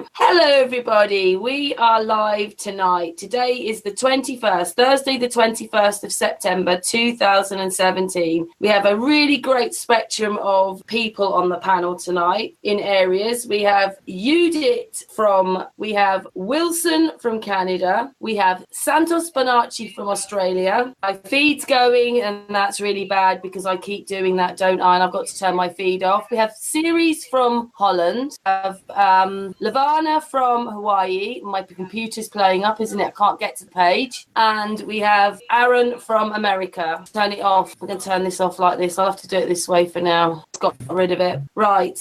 time. Hello, everybody. We are live tonight. Today is the 21st, Thursday, the 21st of September, 2017. We have a really great spectrum of people on the panel tonight in areas. We have Judith we have Wilson from Canada. We have SANTOS BONACCI from Australia. My feed's going, and that's really bad because I keep doing that, don't I? And I've got to turn my feed off. We have Ceres from Holland. We have Lavana from Hawaii. My computer's playing up, isn't it? I can't get to the page. And we have Aaron from America. Turn it off. I'm going to turn this off like this. I'll have to do it this way for now. Got rid of it. Right.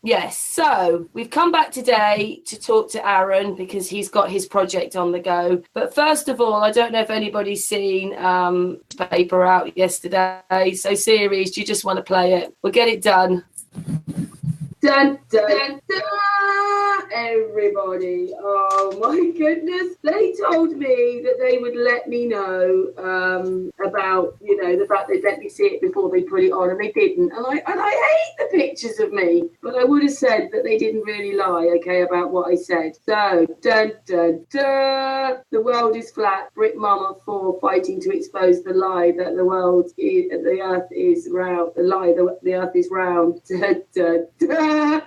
Yes. So we've come back today to talk to Aaron because he's got his project on the go. But first of all, I don't know if anybody's seen paper out yesterday. So Ceres, do you just want to play it? We'll get it done. Dun, dun, dun, everybody. Oh my goodness. They told me that they would let me know about, the fact they'd let me see it before they put it on, and they didn't. And I hate the pictures of me, but I would have said that they didn't really lie, okay, about what I said. So, dun, dun, dun. The world is flat. Brick Mama 4 fighting to expose the lie that the earth is round. The lie that the earth is round. Dun, dun, dun.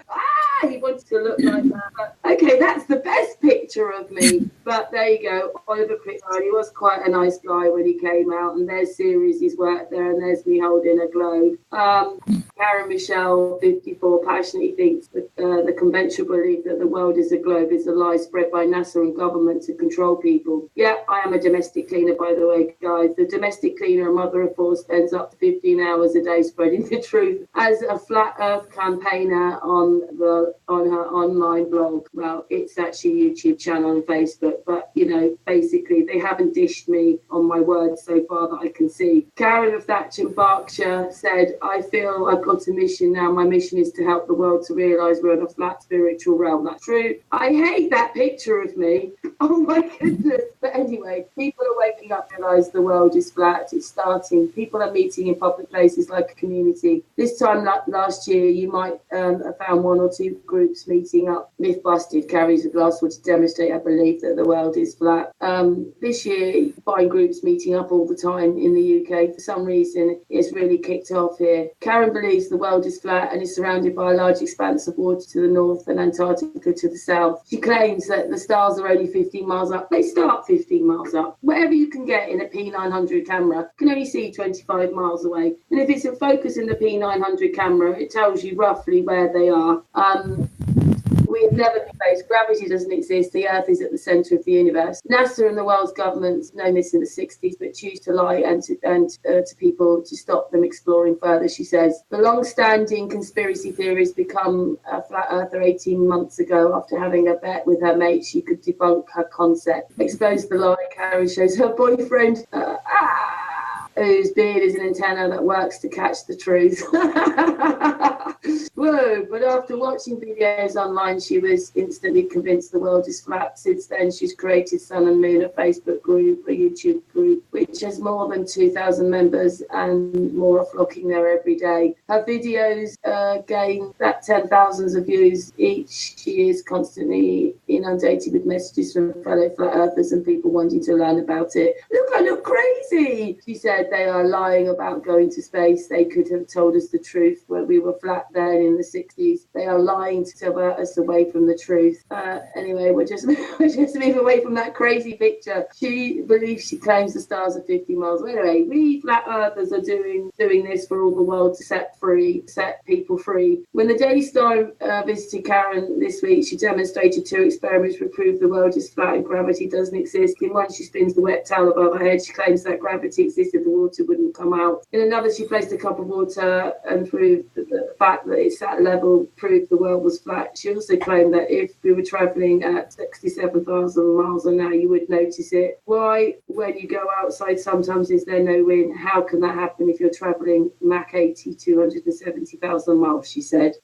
He wanted to look like that. Okay, that's the best picture of me. But there you go, Oliver Quickline. He was quite a nice guy when he came out, and there's Ceres' work there, and there's me holding a globe. Karen Michelle, 54, passionately thinks that the conventional belief that the world is a globe is a lie spread by NASA and government to control people. Yeah, I am a domestic cleaner, by the way, guys. The domestic cleaner, a mother of four, spends up to 15 hours a day spreading the truth. As a flat earth campaigner on her online blog, well, it's actually a YouTube channel and Facebook, but basically they haven't dished me on my words so far that I can see. Karen of Thatcher in Berkshire said, I feel I've got a mission now. My mission is to help the world to realise we're in a flat spiritual realm. That's true. I hate that picture of me. Oh my goodness. But anyway, people are waking up to realise the world is flat. It's starting. People are meeting in public places like a community. This time last year, you might have found one or two groups meeting up. Myth busted carries a glasswood to demonstrate a belief that the world is flat. This year, you find groups meeting up all the time in the UK. For some reason, it's really kicked off here. Karen believes the world is flat and is surrounded by a large expanse of water to the north and Antarctica to the south. She claims that the stars are only 15 miles up. They start 15 miles up. Whatever you can get in a P900 camera can only see 25 miles away. And if it's in focus in the P900 camera, it tells you roughly where they are. We have never been faced. Gravity doesn't exist. The Earth is at the centre of the universe. NASA and the world's governments know this in the 60s, but choose to lie to people to stop them exploring further, she says. The long-standing conspiracy theories become a flat earther 18 months ago after having a bet with her mate she could debunk her concept. Expose the lie, Karen shows her boyfriend. Whose beard is an antenna that works to catch the truth. Whoa, but after watching videos online, she was instantly convinced the world is flat. Since then, she's created Sun and Moon, a Facebook group, a YouTube group, which has more than 2,000 members and more are flocking there every day. Her videos gain that 10,000s of views each. She is constantly inundated with messages from fellow flat earthers and people wanting to learn about it. Look, I look crazy, she said. They are lying about going to space. They could have told us the truth when we were flat then in the 60s. They are lying to divert us away from the truth. Anyway, we're just moving away from that crazy picture. She claims the stars are 50 miles away. Anyway, we flat earthers are doing this for all the world to set people free. When the Daily Star visited Karen this week, she demonstrated 2 experiments to prove the world is flat and gravity doesn't exist. In one, she spins the wet towel above her head. She claims that gravity existed, the water wouldn't come out. In another, she placed a cup of water and proved that the fact that it's at level proved the world was flat. She also claimed that if we were travelling at 67,000 miles an hour, you would notice it. Why, when you go outside, sometimes is there no wind? How can that happen if you're travelling Mach 80, 270,000 miles, she said.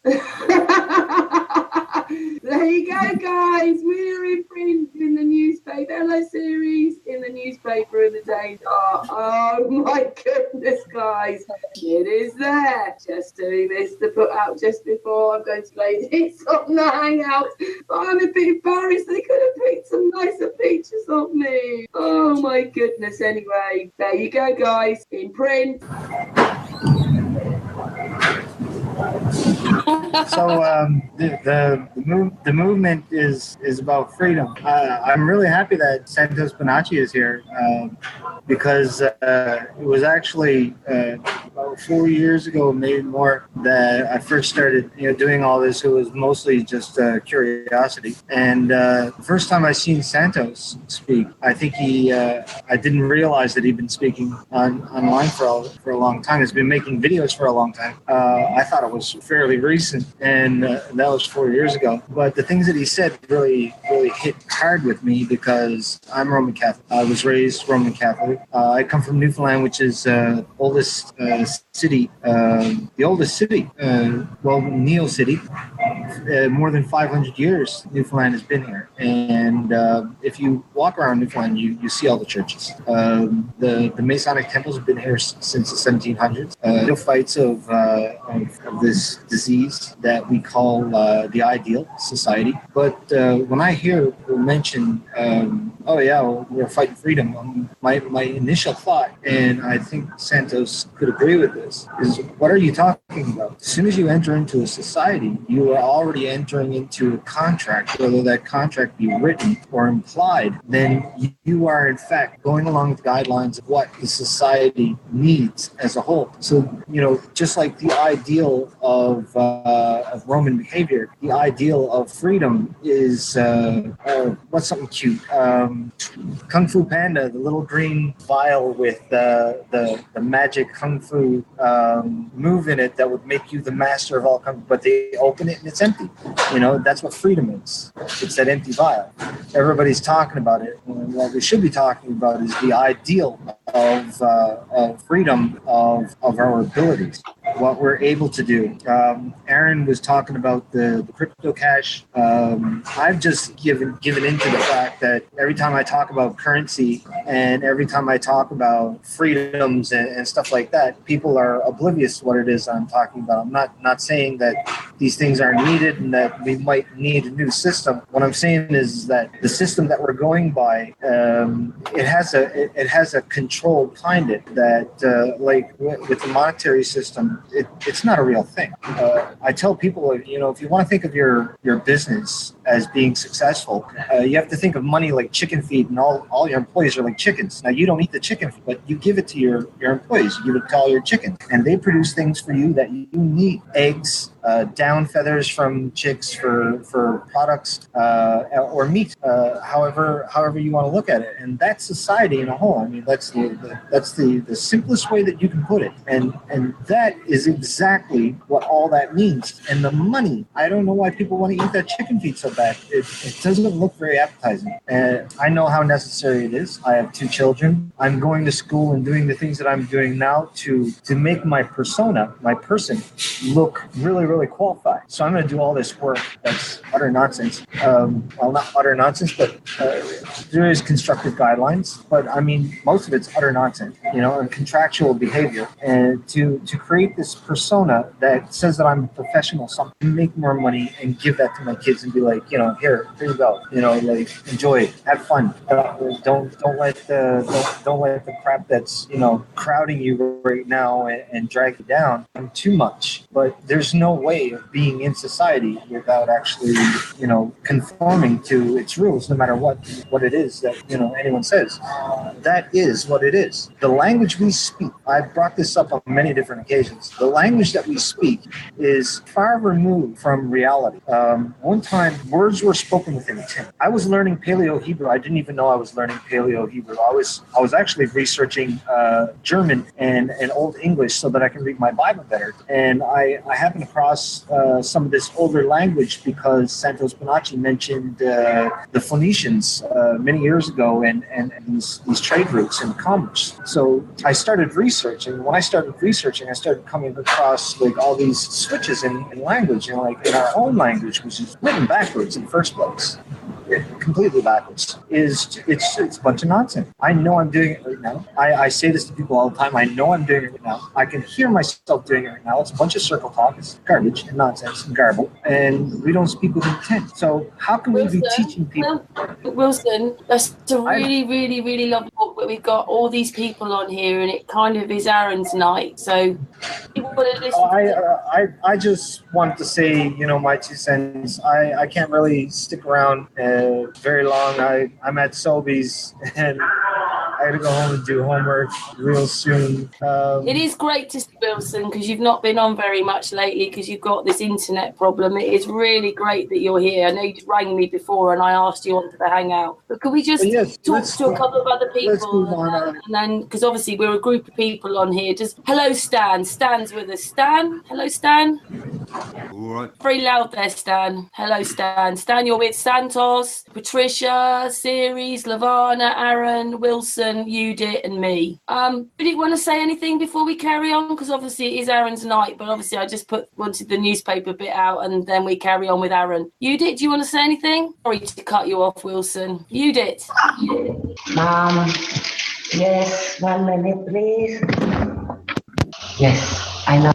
There you go, guys. We're in print in the newspaper. Hello, Series, in the newspaper. newspaper in the days are. Oh my goodness, guys. It is there. Just doing this to put out just before I'm going to lay this on the Hangout. I'm a bit embarrassed. They could have picked some nicer pictures of me. Oh my goodness. Anyway, there you go, guys. In print. So the movement is about freedom. I'm really happy that SANTOS BONACCI is here because it was actually about 4 years ago, maybe more, that I first started doing all this. It was mostly just curiosity. And the first time I seen SANTOS speak, I think I didn't realize that he'd been speaking online for a long time. He's been making videos for a long time. I thought it was fairly recent, and that was 4 years ago. But the things that he said really hit hard with me because I'm Roman Catholic. I was raised Roman Catholic. I come from Newfoundland, which is the oldest city, Neo City. More than 500 years, Newfoundland has been here. And if you walk around Newfoundland, you see all the churches. The Masonic temples have been here since the 1700s. No fights of this disease that we call the ideal society. But when I hear people mention, we're fighting freedom, my initial thought, and I think SANTOS could agree with this, is what are you talking about? As soon as you enter into a society, you are already entering into a contract, whether that contract be written or implied, then you are in fact going along with the guidelines of what the society needs as a whole. So, just like the ideal of Roman behavior, the ideal of freedom is, what's something cute? Kung Fu Panda, the little green vial with the magic Kung Fu move in it that would make you the master of all Kung Fu, but they open it and it's empty. That's what freedom is. It's that empty vial. Everybody's talking about it. And what we should be talking about is the ideal of freedom of our abilities, what we're able to do. Aaron was talking about the crypto cash. I've just given into the fact that every time I talk about currency and every time I talk about freedoms and stuff like that, people are oblivious to what it is I'm talking about. I'm not saying that these things are needed and that we might need a new system. What I'm saying is that the system that we're going by, it has a control behind it that, like with the monetary system, it's not a real thing. I tell people, if you want to think of your business as being successful, you have to think of money like chicken feed, and all your employees are like chickens. Now, you don't eat the chicken feed, but you give it to your employees. You give it to all your chickens, and they produce things for you that you need. Eggs, down feathers from chicks for products, or meat, however you want to look at it. And that's society in a whole. I mean, that's the simplest way that you can put it. And that is exactly what all that means. And the money, I don't know why people want to eat that chicken feed so bad. It doesn't look very appetizing. I know how necessary it is. I have 2 children. I'm going to school and doing the things that I'm doing now to make my persona, my person, look really, really qualified. So I'm going to do all this work that's utter nonsense. Well, not utter nonsense, but there is constructive guidelines. But I mean, most of it's utter nonsense, and contractual behavior. And to create this persona that says that I'm a professional, so I can make more money and give that to my kids and be like, here you go, like enjoy it, have fun. Don't let the crap that's crowding you right now and drag you down too much. But there's no way of being in society without actually conforming to its rules, no matter what it is that anyone says. That is what it is. The language we speak, I've brought this up on many different occasions. The language that we speak is far removed from reality. One time, words were spoken with intent. I was learning Paleo-Hebrew. I didn't even know I was learning Paleo-Hebrew. I was actually researching German and Old English so that I can read my Bible better. And I happened across some of this older language because SANTOS BONACCI mentioned the Phoenicians many years ago and these trade routes and commerce. So I started researching. When I started researching, I started coming across like all these switches in language, like in our own language, which is written backwards in the first place. completely backwards. It's a bunch of nonsense. I know I'm doing it right now. I say this to people all the time. I know I'm doing it right now. I can hear myself doing it right now. It's a bunch of circle talk. It's garbage and nonsense and garble. And we don't speak with intent. So how can we be teaching people? Wilson, that's a really, really, really lovely book where we've got all these people on here, and it kind of is Aaron's night. So people want to listen I just wanted to say, my 2 cents. I can't really stick around very long. I'm at Sobeys and I got to go home and do homework real soon. It is great to see Wilson, because you've not been on very much lately because you've got this internet problem. It is really great that you're here. I know you rang me before and I asked you wanted to hang out. But could we just talk to a couple of other people? Let's move on. And then, because obviously we're a group of people on here. Hello, Stan. Stan's with us. Stan? Hello, Stan? All right. Very loud there, Stan. Hello, Stan. Stan, you're with Santos, Patricia, Ceres, Lavana, Aaron, Wilson, Judith, and me. Did you want to say anything before we carry on? Because obviously it is Aaron's night, but obviously I just wanted the newspaper bit out, and then we carry on with Aaron. Judith, do you want to say anything? Sorry to cut you off, Wilson. Judith. Yes, 1 minute, please. Yes, I know.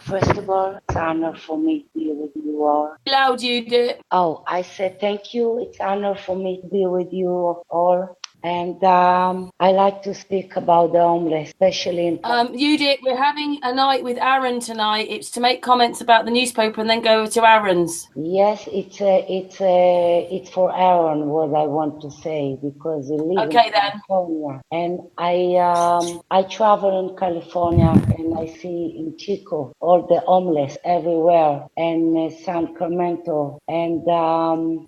First of all, it's an honor for me to be with you all. Loud, Judith. Oh, I said thank you. It's an honor for me to be with you all. And I like to speak about the homeless, especially in... Judith, we're having a night with Aaron tonight. It's to make comments about the newspaper and then go to Aaron's. Yes, it's for Aaron what I want to say, because he lives in California. And I travel in California and I see in Chico all the homeless everywhere, and San Clemente. And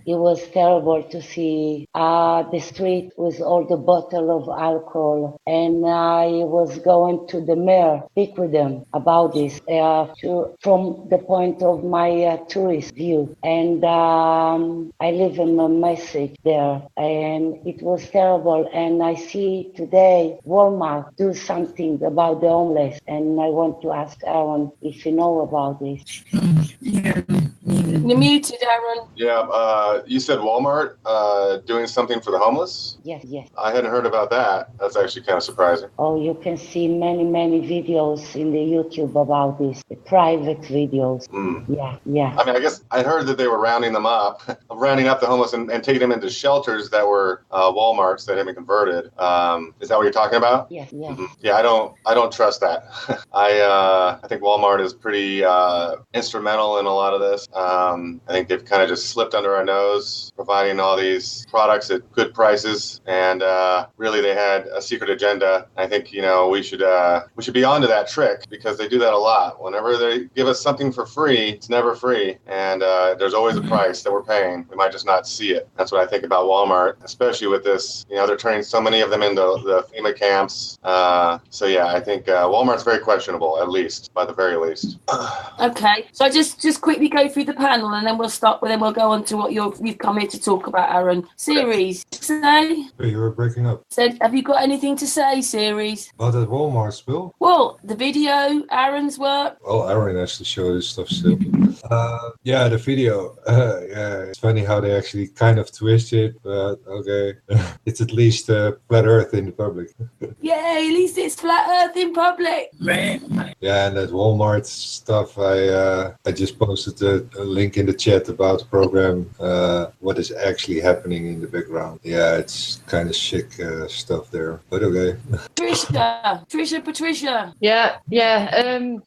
it was terrible to see the street with all the bottle of alcohol, and I was going to the mayor, speak with them about this from the point of my tourist view, and I live in a message there, and it was terrible. And I see today Walmart do something about the homeless, and I want to ask Aaron if you know about this. You're muted, Aaron. Yeah, you said Walmart doing something for the homeless? Yes. I hadn't heard about that. That's actually kind of surprising. Oh, you can see many videos in the YouTube about this, the private videos. Yeah. I mean, I guess I heard that they were rounding up the homeless and taking them into shelters that were Walmarts that had been converted. Is that what you're talking about? Yes. Mm-hmm. Yeah, I don't trust that. I think Walmart is pretty instrumental in a lot of this. I think they've kind of just slipped under our nose, providing all these products at good prices, and really they had a secret agenda. I think we should be onto that trick, because they do that a lot. Whenever they give us something for free, it's never free, and there's always a price that we're paying. We might just not see it. That's what I think about Walmart, especially with this. They're turning so many of them into the FEMA camps. So yeah, I think Walmart's very questionable, at least, by the very least. Okay, so I just quickly go through the panel, and then we'll stop. Then we'll go on to what you've come here to talk about, Aaron. Ceres, say. You were breaking up. Said, have you got anything to say, Ceres? About that Walmart spill? Well, the video, Aaron's work. Well, Aaron actually showed his stuff still. Yeah, the video. Yeah, it's funny how they actually kind of twist it, but okay. It's at least flat earth in the public. Yeah, at least it's flat earth in public. Yeah, and that Walmart stuff, I just posted a link in the chat about the program, what is actually happening in the background. Yeah, it's kind of sick stuff there, but okay. Patricia. Yeah.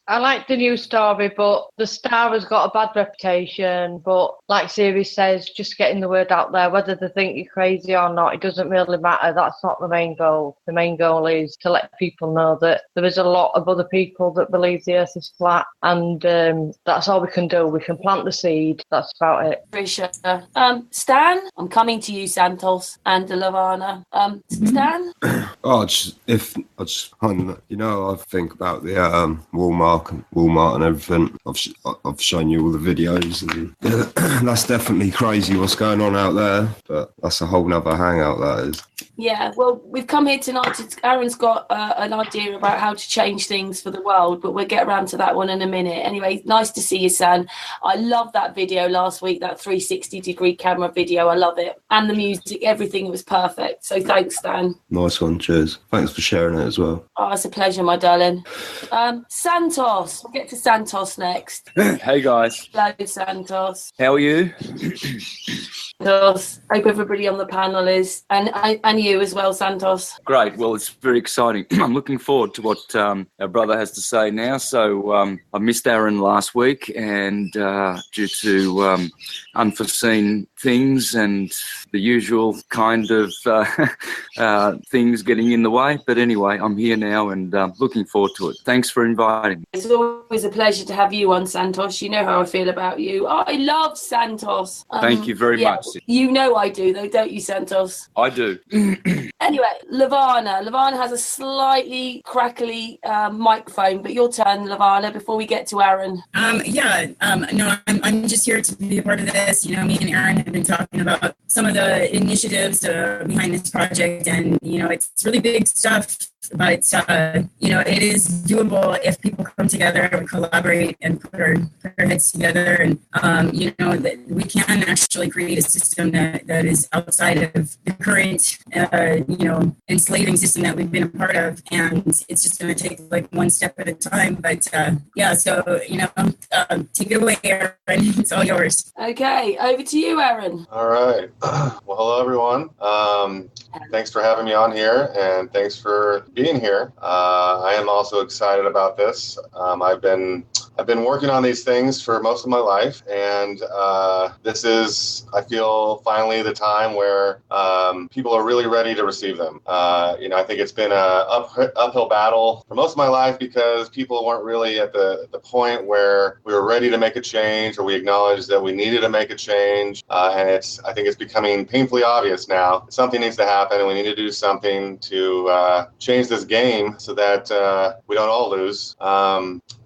I like the news story, but the Star has got a bad reputation. But like Siri says, just getting the word out there, whether they think you're crazy or not, it doesn't really matter. That's not the main goal. The main goal is to let people know that there is a lot of other people that believe the earth is flat, and that's all we can do. We can plant the seed. That's about it. Patricia. Stan, I'm coming to you, Santos and Lavana. Stan? I think about the Walmart and everything. I've shown you all the videos, and that's definitely crazy what's going on out there. But that's a whole nother hangout, that is. Yeah, well, we've come here tonight. Aaron's got an idea about how to change things for the world, but we'll get around to that one in a minute. Anyway, nice to see you, San. I love that video last week, that 360-degree camera video. I love it. And the music, everything was perfect. So thanks, Stan. Nice one. Cheers. Thanks for sharing it as well. Oh, it's a pleasure, my darling. Santos. We'll get to Santos next. Hey, guys. Hello, Santos. How are you? Santos. Hope everybody on the panel is, and you as well, Santos. Great. Well, it's very exciting. I'm looking forward to what our brother has to say now. So I missed Aaron last week, and due to unforeseen things and the usual kind of things getting in the way. But anyway, I'm here now and looking forward to it. Thanks for inviting me. It's always a pleasure to have you on, Santos. You know how I feel about you. I love Santos. Thank you very much. You know I do, though, don't you, Santos? I do. Anyway, Lavana. Lavana has a slightly crackly microphone, but your turn, Lavana, before we get to Aaron. No, I'm just here to be a part of this. You know, me and Aaron have been talking about some of the initiatives behind this project, and, you know, it's really big stuff. But, you know, it is doable if people come together and collaborate and put our heads together. And, you know, that we can actually create a system that is outside of the current, you know, enslaving system that we've been a part of. And it's just going to take like one step at a time. But, so, you know, take it away, Aaron. It's all yours. Okay, over to you, Aaron. All right. Well, hello, everyone. Thanks for having me on here, and thanks for being here. I am also excited about this. I've been working on these things for most of my life, and this is, I feel, finally the time where people are really ready to receive them. You know, I think it's been a uphill battle for most of my life because people weren't really at the point where we were ready to make a change, or we acknowledged that we needed to make a change. And I think it's becoming painfully obvious now. Something needs to happen, and we need to do something to change this game so that we don't all lose.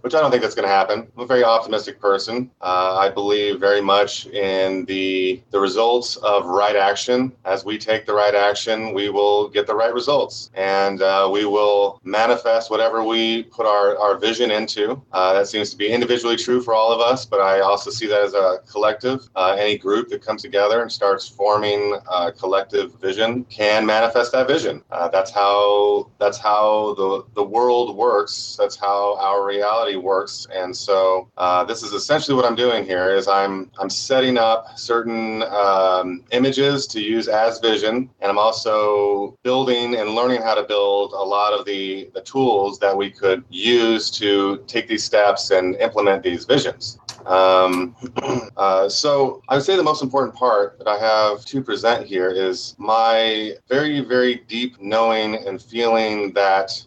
Which I don't think that's going to happen. I'm a very optimistic person. I believe very much in the results of right action. As we take the right action, we will get the right results, and we will manifest whatever we put our vision into. That seems to be individually true for all of us, but I also see that as a collective. Any group that comes together and starts forming a collective vision can manifest that vision. That's how the world works. That's how our reality works. And so this is essentially what I'm doing here is I'm setting up certain images to use as vision, and I'm also building and learning how to build a lot of the tools that we could use to take these steps and implement these visions. So I would say the most important part that I have to present here is my very, very deep knowing and feeling that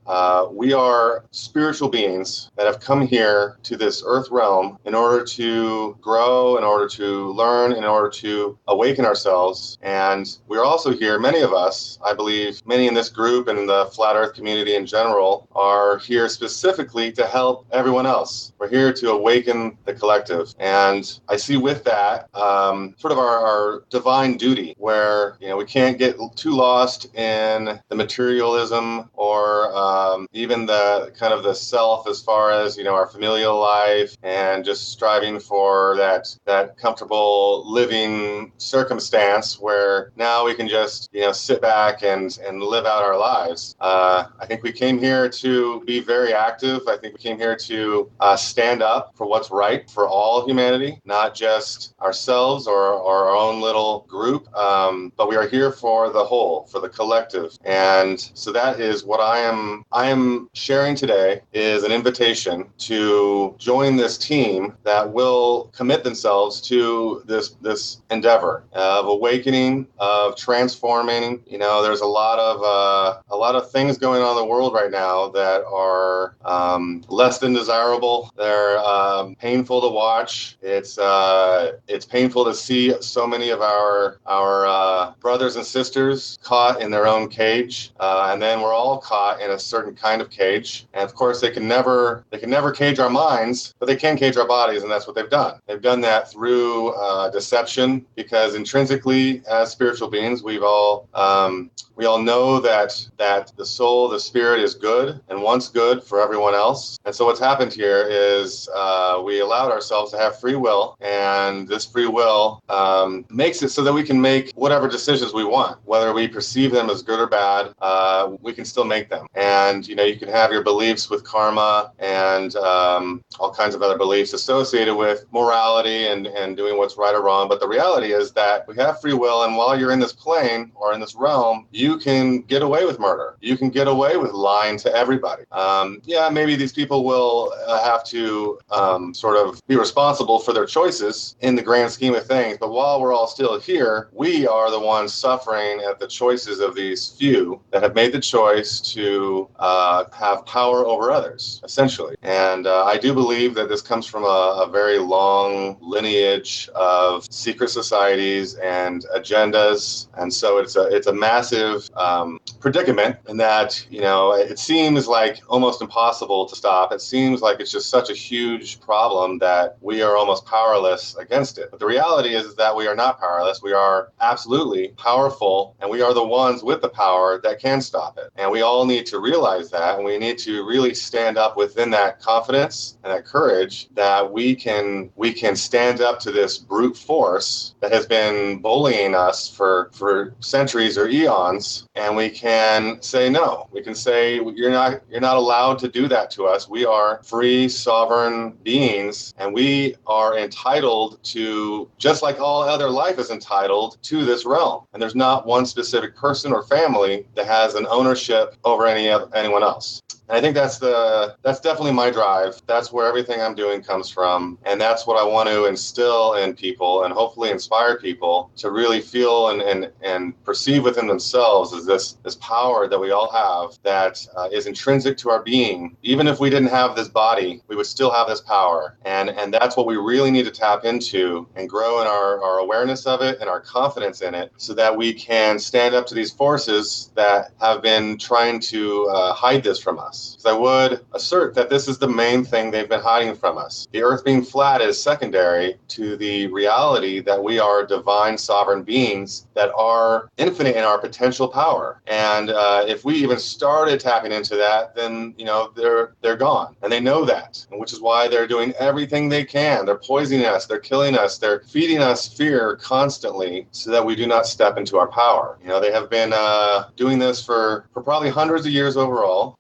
we are spiritual beings that have come here to this earth realm in order to grow, in order to learn, in order to awaken ourselves. And we're also here, many of us, I believe, many in this group and in the flat earth community in general, are here specifically to help everyone else. We're here to awaken the collective. And I see with that sort of our divine duty, where, you know, we can't get too lost in the materialism or even the kind of the self as far as, you know, our familial life and just striving for that comfortable living circumstance where now we can just, you know, sit back and live out our lives. I think we came here to be very active. I think we came here to stand up for what's right for all humanity, not just ourselves or our own little group, but we are here for the whole, for the collective. And so that is what I am sharing today, is an invitation to join this team that will commit themselves to this endeavor of awakening, of transforming. You know, there's a lot of things going on in the world right now that are less than desirable. They're painful to watch. It's painful to see so many of our brothers and sisters caught in their own cage, and then we're all caught in a certain kind of cage. And of course, they can never cage our minds, but they can cage our bodies, and that's what they've done. They've done that through deception, because intrinsically, as spiritual beings, we all know that the soul, the spirit, is good and wants good for everyone else. And so what's happened here is we allowed ourselves to have free will, and this free will makes it so that we can make whatever decisions we want, whether we perceive them as good or bad. We can still make them. And you can have your beliefs with karma and all kinds of other beliefs associated with morality and doing what's right or wrong. But the reality is that we have free will, and while you're in this plane or in this realm, you can get away with murder. You can get away with lying to everybody. Maybe these people will have to sort of be responsible for their choices in the grand scheme of things. But while we're all still here, we are the ones suffering at the choices of these few that have made the choice to have power over others, essentially. And I do believe that this comes from a very long lineage of secret societies and agendas. And so it's a massive predicament in that, it seems like almost impossible to stop. It seems like it's just such a huge problem that we are almost powerless against it. But the reality is that we are not powerless. We are absolutely powerful, and we are the ones with the power that can stop it. And we all need to realize that, and we need to really stand up within that confidence and that courage that we can stand up to this brute force that has been bullying us for centuries or eons, and we can say no. We can say you're not allowed to do that to us. We are free, sovereign beings, and we are entitled to, just like all other life is entitled to, this realm. And there's not one specific person or family that has an ownership over anyone else. And I think that's definitely my drive. That's where everything I'm doing comes from. And that's what I want to instill in people, and hopefully inspire people to really feel and perceive within themselves as this power that we all have that is intrinsic to our being. Even if we didn't have this body, we would still have this power. And that's what we really need to tap into and grow in our awareness of it and our confidence in it, so that we can stand up to these forces that have been trying to hide this from us. Because I would assert that this is the main thing they've been hiding from us. The earth being flat is secondary to the reality that we are divine sovereign beings that are infinite in our potential power. And if we even started tapping into that, then they're gone, and they know that, and which is why they're doing everything they can. They're poisoning us, they're killing us, they're feeding us fear constantly, so that we do not step into our power. They have been doing this for probably hundreds of years overall.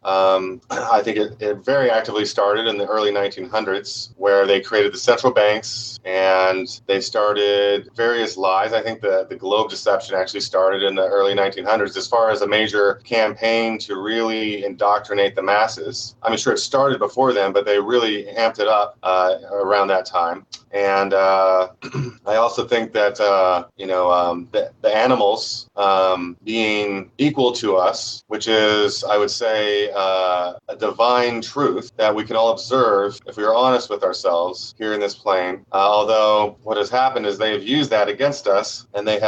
I think it very actively started in the early 1900s, where they created the central banks and they started various lies. I think the globe deception actually started in the early 1900s as far as a major campaign to really indoctrinate the masses. I'm sure it started before then, but they really amped it up around that time. And I also think that the animals being equal to us, which is, I would say, a divine truth that we can all observe if we are honest with ourselves here in this plane. Although what has happened is they have used that against us, and they've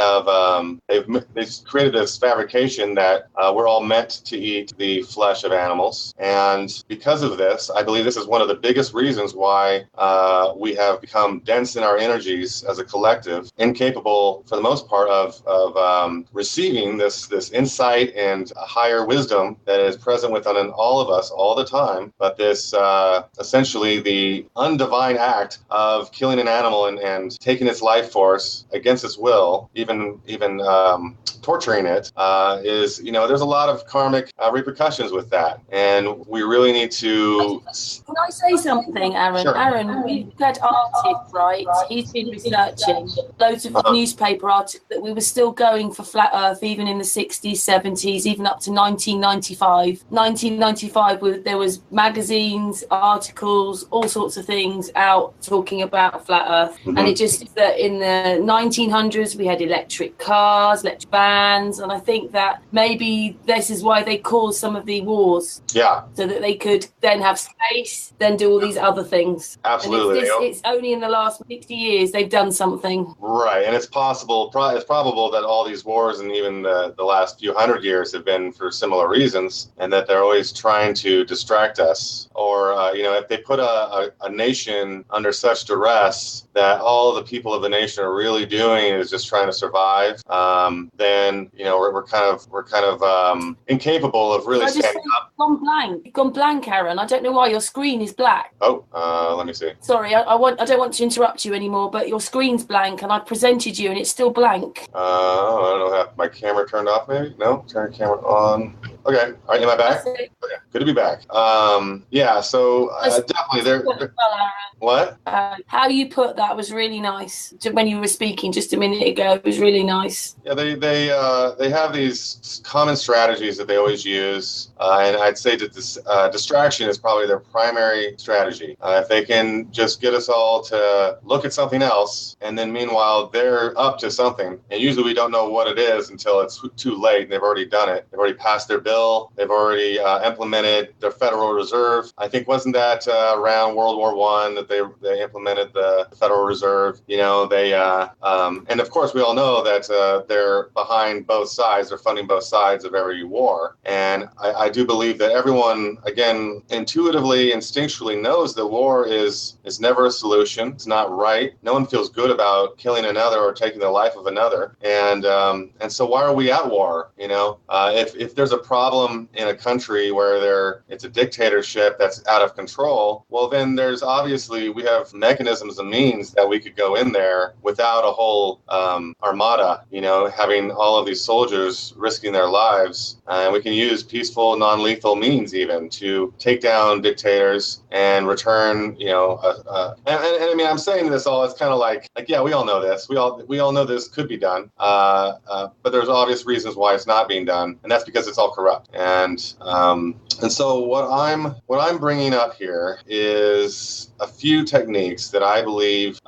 created this fabrication that we're all meant to eat the flesh of animals. And because of this, I believe this is one of the biggest reasons why we have become dense in our energies as a collective, incapable for the most part of receiving this insight and higher wisdom that is present within all of us all the time. But this essentially the undivine act of killing an animal and taking its life force against its will, even torturing it, is, there's a lot of karmic repercussions with that. And we really need to... Can I say something, Aaron? Sure. Aaron, we've had artists, right? He's been researching loads of newspaper articles that we were still going for flat Earth, even in the 60s, 70s, even up to 1995. 1995, there was magazines, articles, all sorts of things out talking about flat Earth. Mm-hmm. And it just is that in the 1900s, we had electric cars, electric vans, hands, and I think that maybe this is why they caused some of the wars. Yeah. So that they could then have space, then do all these other things. Absolutely. And it's only in the last 60 years they've done something. Right, and it's possible. It's probable that all these wars and even the last few hundred years have been for similar reasons, and that they're always trying to distract us. Or if they put a nation under such duress that all the people of the nation are really doing is just trying to survive, then we're kind of incapable of really standing up. You've gone blank, Aaron. I don't know why your screen is black. Oh, let me see. Sorry, I don't want to interrupt you anymore, but your screen's blank, and I presented you, and it's still blank. I don't know. Have my camera turned off? Maybe no. Turn camera on. Okay. All right. Am I back? Okay. Good to be back. Yeah. So definitely there. What? How you put that was really nice. When you were speaking just a minute ago, it was really nice. Yeah, they have these common strategies that they always use, and I'd say that this distraction is probably their primary strategy. If they can just get us all to look at something else, and then meanwhile they're up to something, and usually we don't know what it is until it's too late, and they've already done it. They've already passed their bill. They've already implemented their Federal Reserve. I think wasn't that around World War I that they implemented the Federal Reserve? And of course we all know that they're behind both sides. They're funding both sides of every war. And I do believe that everyone, again, intuitively, instinctually knows that war is never a solution. It's not right. No one feels good about killing another or taking the life of another. And so why are we at war? If there's a problem in a country where it's a dictatorship that's out of control, well, then there's obviously we have mechanisms and means that we could go in there without a whole armada, having all of these soldiers risking their lives. And we can use peaceful, non-lethal means even to take down dictators and return, I mean, I'm saying this all, it's kind of like, yeah, we all know this. We all know this could be done. But there's obvious reasons why it's not being done. And that's because it's all corrupt. And so what I'm bringing up here is a few techniques that I believe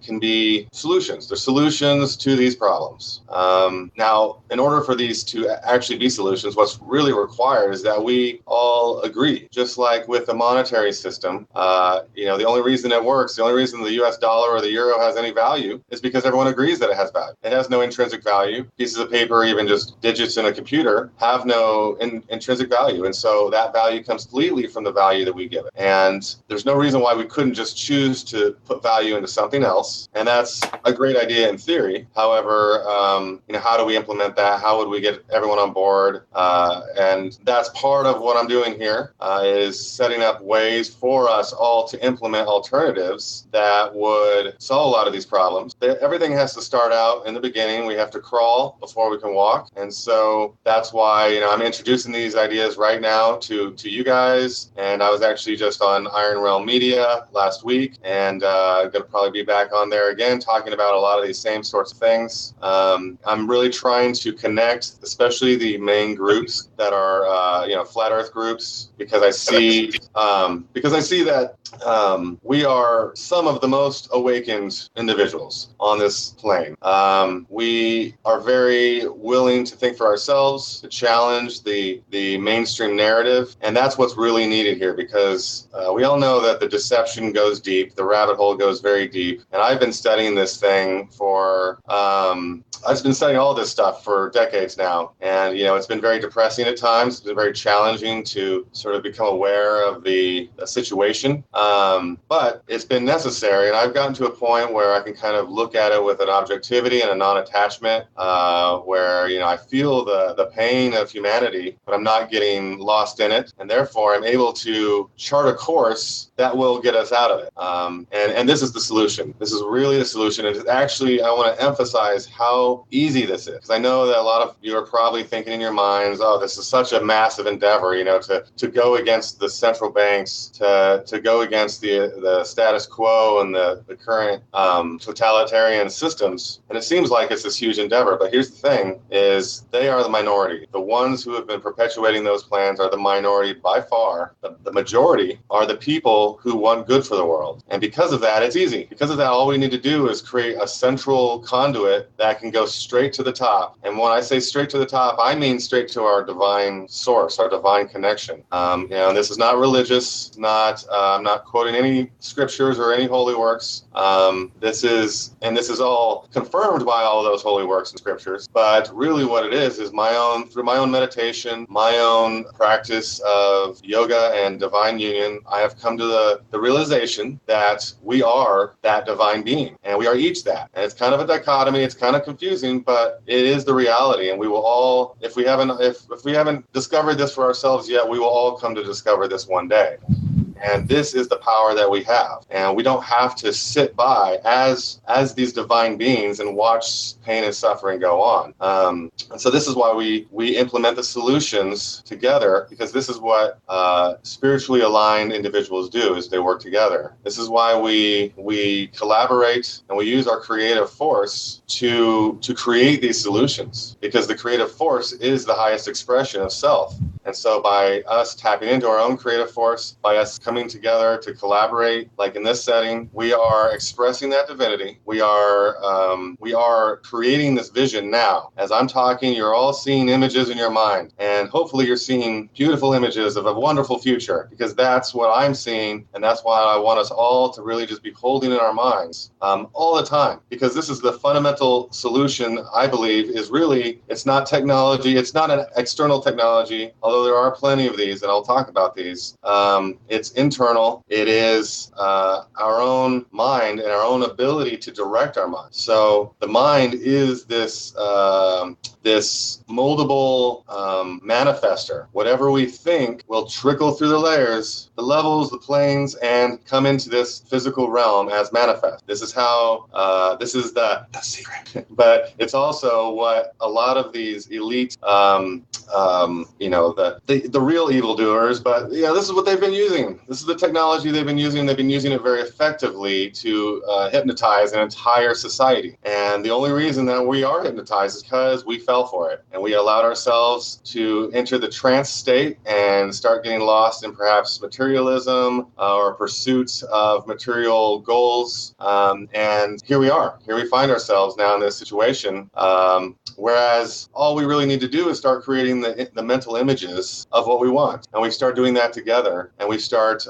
can be solutions. They're solutions to these problems. Now, in order for these to actually be solutions, what's really required is that we all agree. Just like with the monetary system, the only reason it works, the only reason the US dollar or the euro has any value is because everyone agrees that it has value. It has no intrinsic value. Pieces of paper, even just digits in a computer, have no intrinsic value. And so that value comes completely from the value that we give it. And there's no reason why we couldn't just choose to put value into something else. And that's a great idea in theory. However, how do we implement that? How would we get everyone on board? And that's part of what I'm doing here, is setting up ways for us all to implement alternatives that would solve a lot of these problems. Everything has to start out in the beginning. We have to crawl before we can walk. And so that's why, I'm introducing these ideas right now to you guys. And I was actually just on Iron Realm Media last week, and I'm going to probably be back on there again talking about a lot of these same sorts of things. I'm really trying to connect, especially the main groups that are, flat Earth groups, because I see that we are some of the most awakened individuals on this plane. We are very willing to think for ourselves, to challenge the mainstream narrative, and that's what's really needed here, because we all know that the deception goes deep, the rabbit hole goes very deep, and I've been studying this thing for I've been studying all this stuff for decades now, and it's been very depressing at times. It's been very challenging to sort of become aware of the situation, but it's been necessary, and I've gotten to a point where I can kind of look at it with an objectivity and a non-attachment, where I feel the pain of humanity, but I'm not getting lost in it, and therefore I'm able to chart a course that will get us out of it. And this is the solution. This is really the solution, and it's actually, I want to emphasize how easy this is, because I know that a lot of you are probably thinking in your minds, oh, this is such a massive endeavor, to go against the central banks, to go against the status quo and the current totalitarian systems. And it seems like it's this huge endeavor, but here's the thing, is they are the minority. The ones who have been perpetuating those plans are the minority by far. The majority are the people who want good for the world. And because of that, it's easy. Because of that, all we need to do is create a central conduit that can go straight to the top. And when I say straight to the top, I mean straight to our divine source, our divine connection. And this is not religious, I'm not quoting any scriptures or any holy works. This is all confirmed by all of those holy works and scriptures. But really what it is through my own meditation, my own practice of yoga and divine union, I have come to the realization that we are that divine being, and we are each that. And it's kind of a dichotomy, it's kind of confusing, but it is the reality. And we will all, if we haven't discovered this for ourselves yet, we will all come to discover this one day. And this is the power that we have. And we don't have to sit by as these divine beings and watch pain and suffering go on. And so this is why we implement the solutions together, because this is what spiritually aligned individuals do, is they work together. This is why we collaborate and we use our creative force to create these solutions, because the creative force is the highest expression of self. And so by us tapping into our own creative force, by us coming together to collaborate, like in this setting, we are expressing that divinity. We are creating this vision now. As I'm talking, you're all seeing images in your mind, and hopefully you're seeing beautiful images of a wonderful future, because that's what I'm seeing, and that's why I want us all to really just be holding in our minds all the time, because this is the fundamental solution, I believe, is really, it's not technology, it's not an external technology, although there are plenty of these, and I'll talk about these. It's internal. It is our own mind and our own ability to direct our mind. So the mind is this moldable manifester. Whatever we think will trickle through the layers, the levels, the planes, and come into this physical realm as manifest. This is how, this is the secret. But it's also what a lot of these elite, the real evildoers, but this is what they've been using. This is the technology they've been using. They've been using it very effectively to hypnotize an entire society. And the only reason that we are hypnotized is because we fell for it. And we allowed ourselves to enter the trance state and start getting lost in perhaps materialism or pursuits of material goals. And here we are. Here we find ourselves now in this situation. Whereas all we really need to do is start creating the mental images of what we want. And we start doing that together. And we start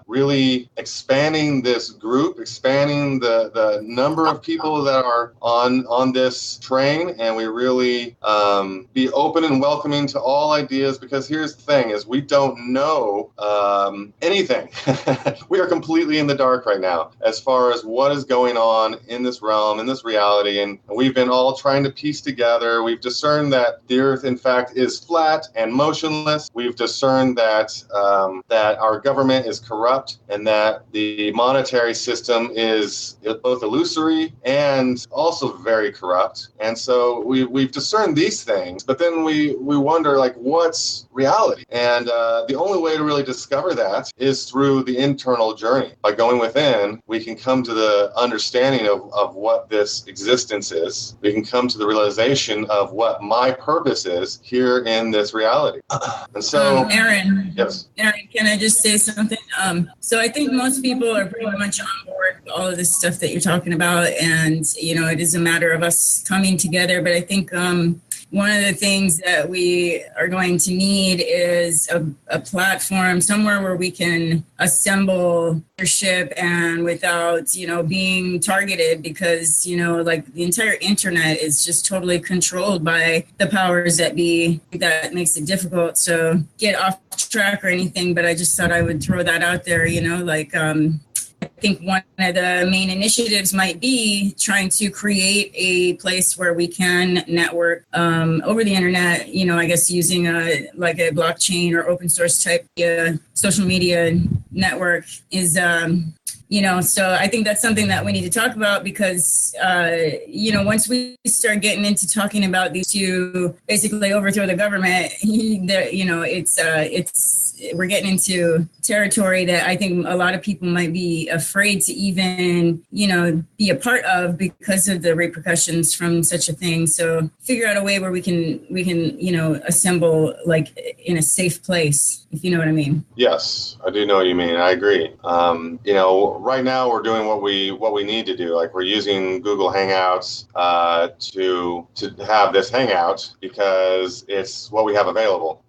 really expanding this group, expanding the number of people that are on this train. And we really be open and welcoming to all ideas, because here's the thing, is we don't know anything. We are completely in the dark right now as far as what is going on in this realm, in this reality. And we've been all trying to piece together. We've discerned that the earth, in fact, is flat and motionless. We've discerned that our government is corrupt, and that the monetary system is both illusory and also very corrupt. And so we've discerned these things, but then we wonder, like, what's reality? And the only way to really discover that is through the internal journey. By going within, we can come to the understanding of what this existence is. We can come to the realization of what my purpose is here in this reality. And so, Aaron, yes. Aaron, can I just say something? So I think most people are pretty much on board with all of this stuff that you're talking about, and it is a matter of us coming together. But I think one of the things that we are going to need is a platform somewhere where we can assemble leadership and without, being targeted, because, like the entire internet is just totally controlled by the powers that be. That makes it difficult to get off track or anything, but I just thought I would throw that out there, I think one of the main initiatives might be trying to create a place where we can network over the internet, I guess using a blockchain or open source type social media network is, so I think that's something that we need to talk about, because, once we start getting into talking about these to basically overthrow the government, it's we're getting into territory that I think a lot of people might be afraid to even, be a part of because of the repercussions from such a thing. So figure out a way where we can, assemble like in a safe place, if you know what I mean. Yes, I do know what you mean. I agree. Right now we're doing what we need to do. Like we're using Google Hangouts to have this hangout because it's what we have available.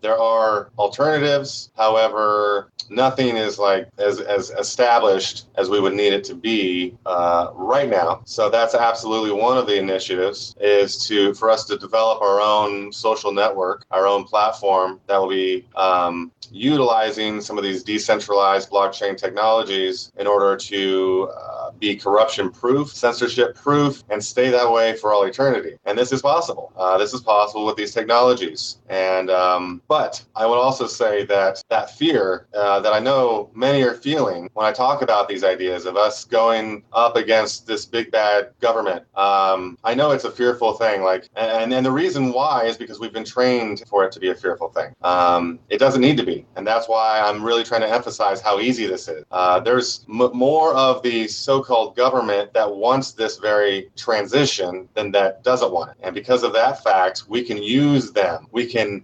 There are alternatives, however, nothing is like as established as we would need it to be right now. So that's absolutely one of the initiatives is for us to develop our own social network, our own platform that will be utilizing some of these decentralized blockchain technologies in order to be corruption proof, censorship proof, and stay that way for all eternity. And this is possible. This is possible with these technologies. And but I would also say that fear that I know many are feeling when I talk about these ideas of us going up against this big bad government. I know it's a fearful thing. And the reason why is because we've been trained for it to be a fearful thing. It doesn't need to be. And that's why I'm really trying to emphasize how easy this is. There's more of the so-called government that wants this very transition than that doesn't want it. And because of that fact, we can use them. We can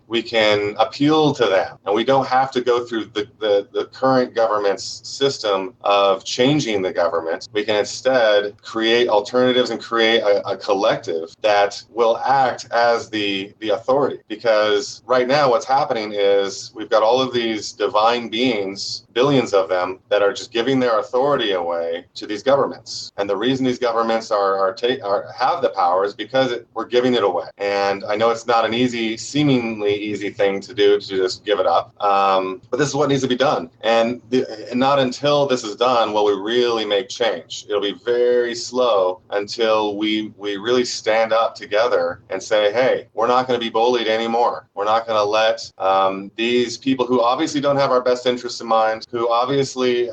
appeal to them. And we don't have to go through the current government's system of changing the government. We can instead create alternatives and create a collective that will act as the authority. Because right now what's happening is we've got all of these divine beings, billions of them, that are just giving their authority away to these governments. And the reason these governments have the power is because we're giving it away. And I know it's not an seemingly easy thing to do, to just give it up. But this is what needs to be done. And not until this is done will we really make change. It'll be very slow until we really stand up together and say, hey, we're not going to be bullied anymore. We're not going to let these people who obviously don't have our best interests in mind, who obviously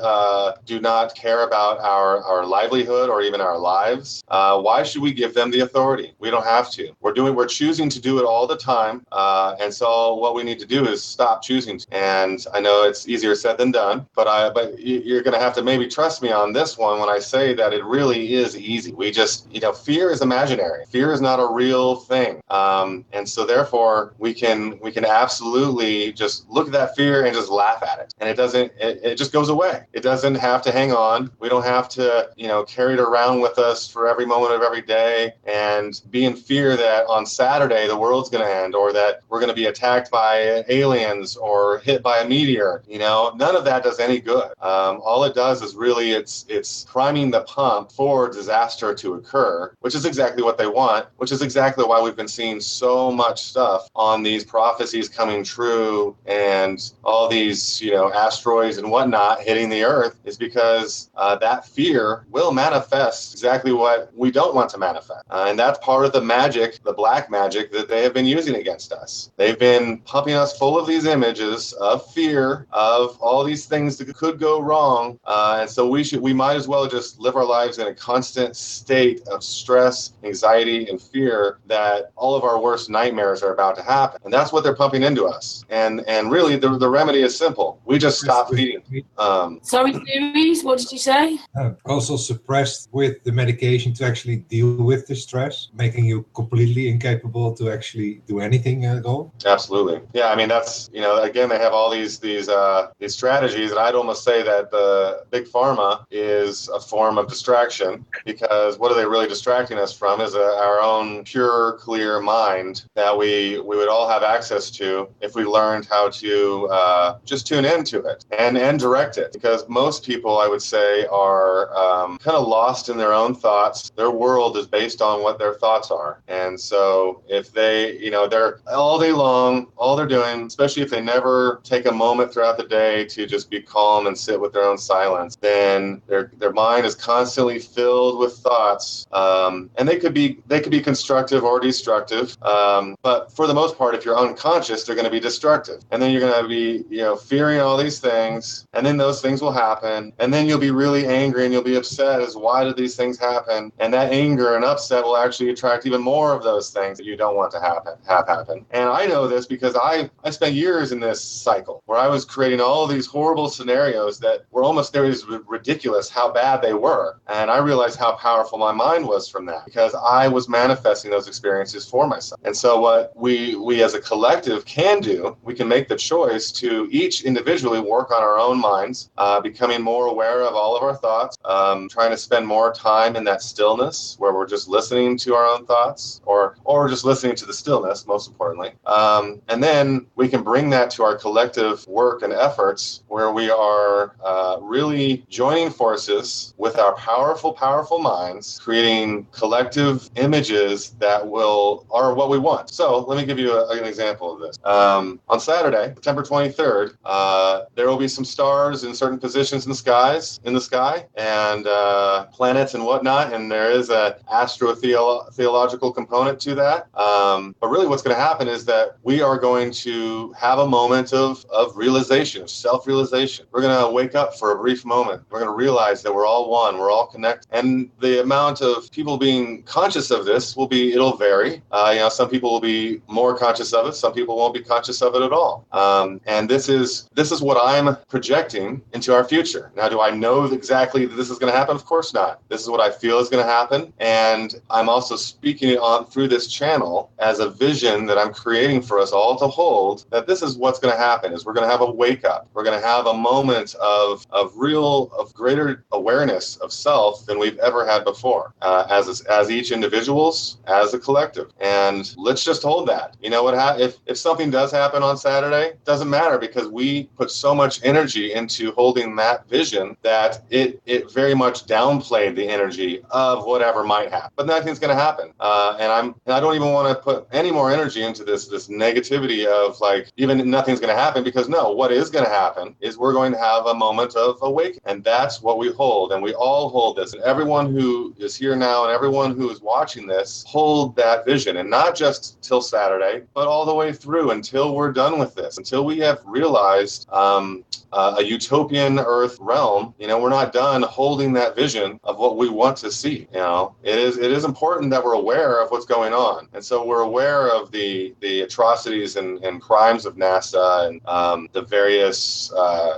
do not care about our livelihood or even our lives. Why should we give them the authority? We don't have to. We're choosing to do it all the time. And so what we need to do is stop choosing to. And I know it's easier said than done, but you're going to have to maybe trust me on this one when I say that it really is easy. We just, fear is imaginary. Fear is not a real thing. And so therefore we can absolutely just look at that fear and just laugh at it. And it just goes away. It doesn't have to hang on. We don't have to, carry it around with us for every moment of every day and be in fear that on Saturday the world's going to end, or that we're going to be attacked by aliens or hit by a meteor. None of that does any good. All it does is really it's priming the pump for disaster to occur, which is exactly what they want, which is exactly why we've been seeing so much stuff on these prophecies coming true and all these, asteroids and whatnot hitting the Earth, is because that fear will manifest exactly what we don't want to manifest. And that's part of the magic, the black magic that they have been using against us. They've been pumping us full of these images of fear, of all these things that could go wrong. And so we might as well just live our lives in a constant state of stress, anxiety, and fear that all of our worst nightmares are about to happen. And that's what they're pumping into us. And really, the remedy is simple. We just stop feeding. Sorry, Series, what did you say? Also suppressed with the medication to actually deal with the stress, making you completely incapable to actually do anything at all. Absolutely. Yeah, I mean, that's, again, they have all these strategies, and I'd almost say that the big pharma is a form of distraction, because what are they really distracting us from is our own pure, clear mind that we would all have access to if we learned how to just tune into it and direct it. Because most people, I would say, are kind of lost in their own thoughts. Their world is based on what their thoughts are. And so if they, they're all day long, all they're doing, especially if they never take a moment throughout the day to just be calm and sit with their own silence, then their mind is constantly filled with thoughts. And they could be constructive or destructive. But for the most part, if you're unconscious, they're going to be destructive. And then you're going to be, fearing all these things. And then those things will happen. And then you'll be really angry and you'll be upset as why did these things happen? And that anger and upset will actually attract even more of those things that you don't want to have happen. And I know this because I spent years in this cycle where I was creating all of these horrible scenarios that were almost ridiculous how bad they were. And I realized how powerful my mind was from that because I was manifesting those experiences for myself. And so what we as a collective can do, we can make the choice to each individually work on our own minds, becoming more aware of all of our thoughts, trying to spend more time in that stillness where we're just listening to our own thoughts or just listening to the stillness, most importantly. And then we can bring that to our collective work and efforts where we are really joining forces with our powerful minds, creating collective images that are what we want. So let me give you an example of this. On Saturday, September 23rd, there will be some stars in certain positions in the sky, and planets and whatnot, and there is an astrotheological component to that. But really what's going to happen is that we are going to have a moment of realization, of self-realization. We're going to wake up for a brief moment. We're going to realize that we're all one, we're all connected. And the amount of people being conscious of this it'll vary. Some people will be more conscious of it, some people won't be conscious of it at all. And this is what I'm projecting into our future. Now, do I know exactly that this is going to happen? Of course not. This is what I feel is going to happen. And I'm also speaking it on through this channel as a vision that I'm creating for us all to hold, that this is what's going to happen, is we're going to have a wake up. We're going to have a moment of greater awareness of self than we've ever had before, as each individuals, as a collective. And let's just hold that. You know what? If something does happen on Saturday, it doesn't matter because we put so much energy into holding that vision that it very much downplayed the energy of whatever might happen. But nothing's going to happen. And I don't even want to put any more energy into this negativity of like even nothing's going to happen, because no, what is going to happen is we're going to have a moment of awakening, and that's what we hold, and we all hold this. And everyone who is here now and everyone who is watching this, hold that vision, and not just till Saturday, but all the way through until we're done with this, until we have realized a utopian Earth realm. We're not done holding that vision of what we want to see. It is important that we're aware of what's going on, and so we're aware of the atrocities and crimes of NASA and the various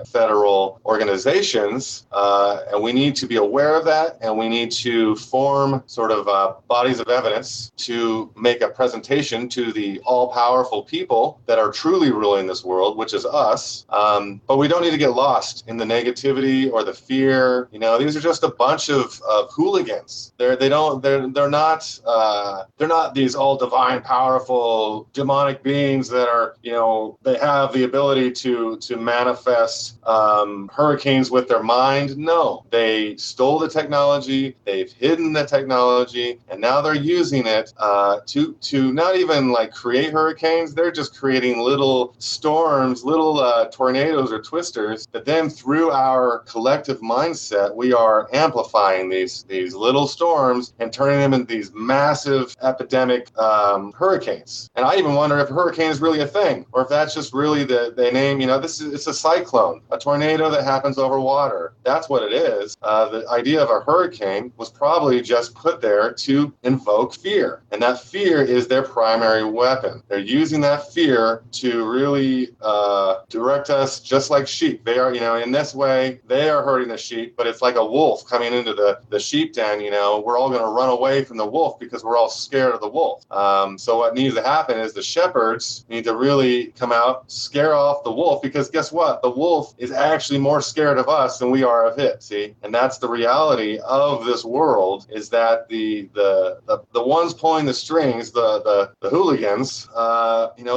federal organizations, and we need to be aware of that, and we need to form sort of bodies of evidence to make a presentation to the all-powerful people that are truly ruling this world, which is us. But we don't need to get lost in the negativity or the fear. These are just a bunch of hooligans. They're not these all divine, powerful, demonic beings that are, they have the ability to manifest hurricanes with their mind. No, they stole the technology, they've hidden the technology, and now they're using it to not even like create hurricanes. They're just creating little storms, little tornadoes or twisters that then through our collective mindset, we are amplifying these little storms and turning them into these massive epidemic hurricanes. And I even wonder if a hurricane is really a thing, or if that's just really the name. It's a cyclone, a tornado that happens over water. That's what it is. The idea of a hurricane was probably just put there to invoke fear, and that fear is their primary weapon. They're using that fear to really direct us just like sheep. They are, in this way, they are hurting the sheep, but it's like a wolf coming into the sheep den. We're all going to run away from the wolf because we're all scared of the wolf. So what needs to happen is the shepherds need to really come out, scare off the wolf, because guess what? The wolf is actually more scared of us than we are of it, see? And that's the reality of this world, is that the ones pulling the strings, the hooligans,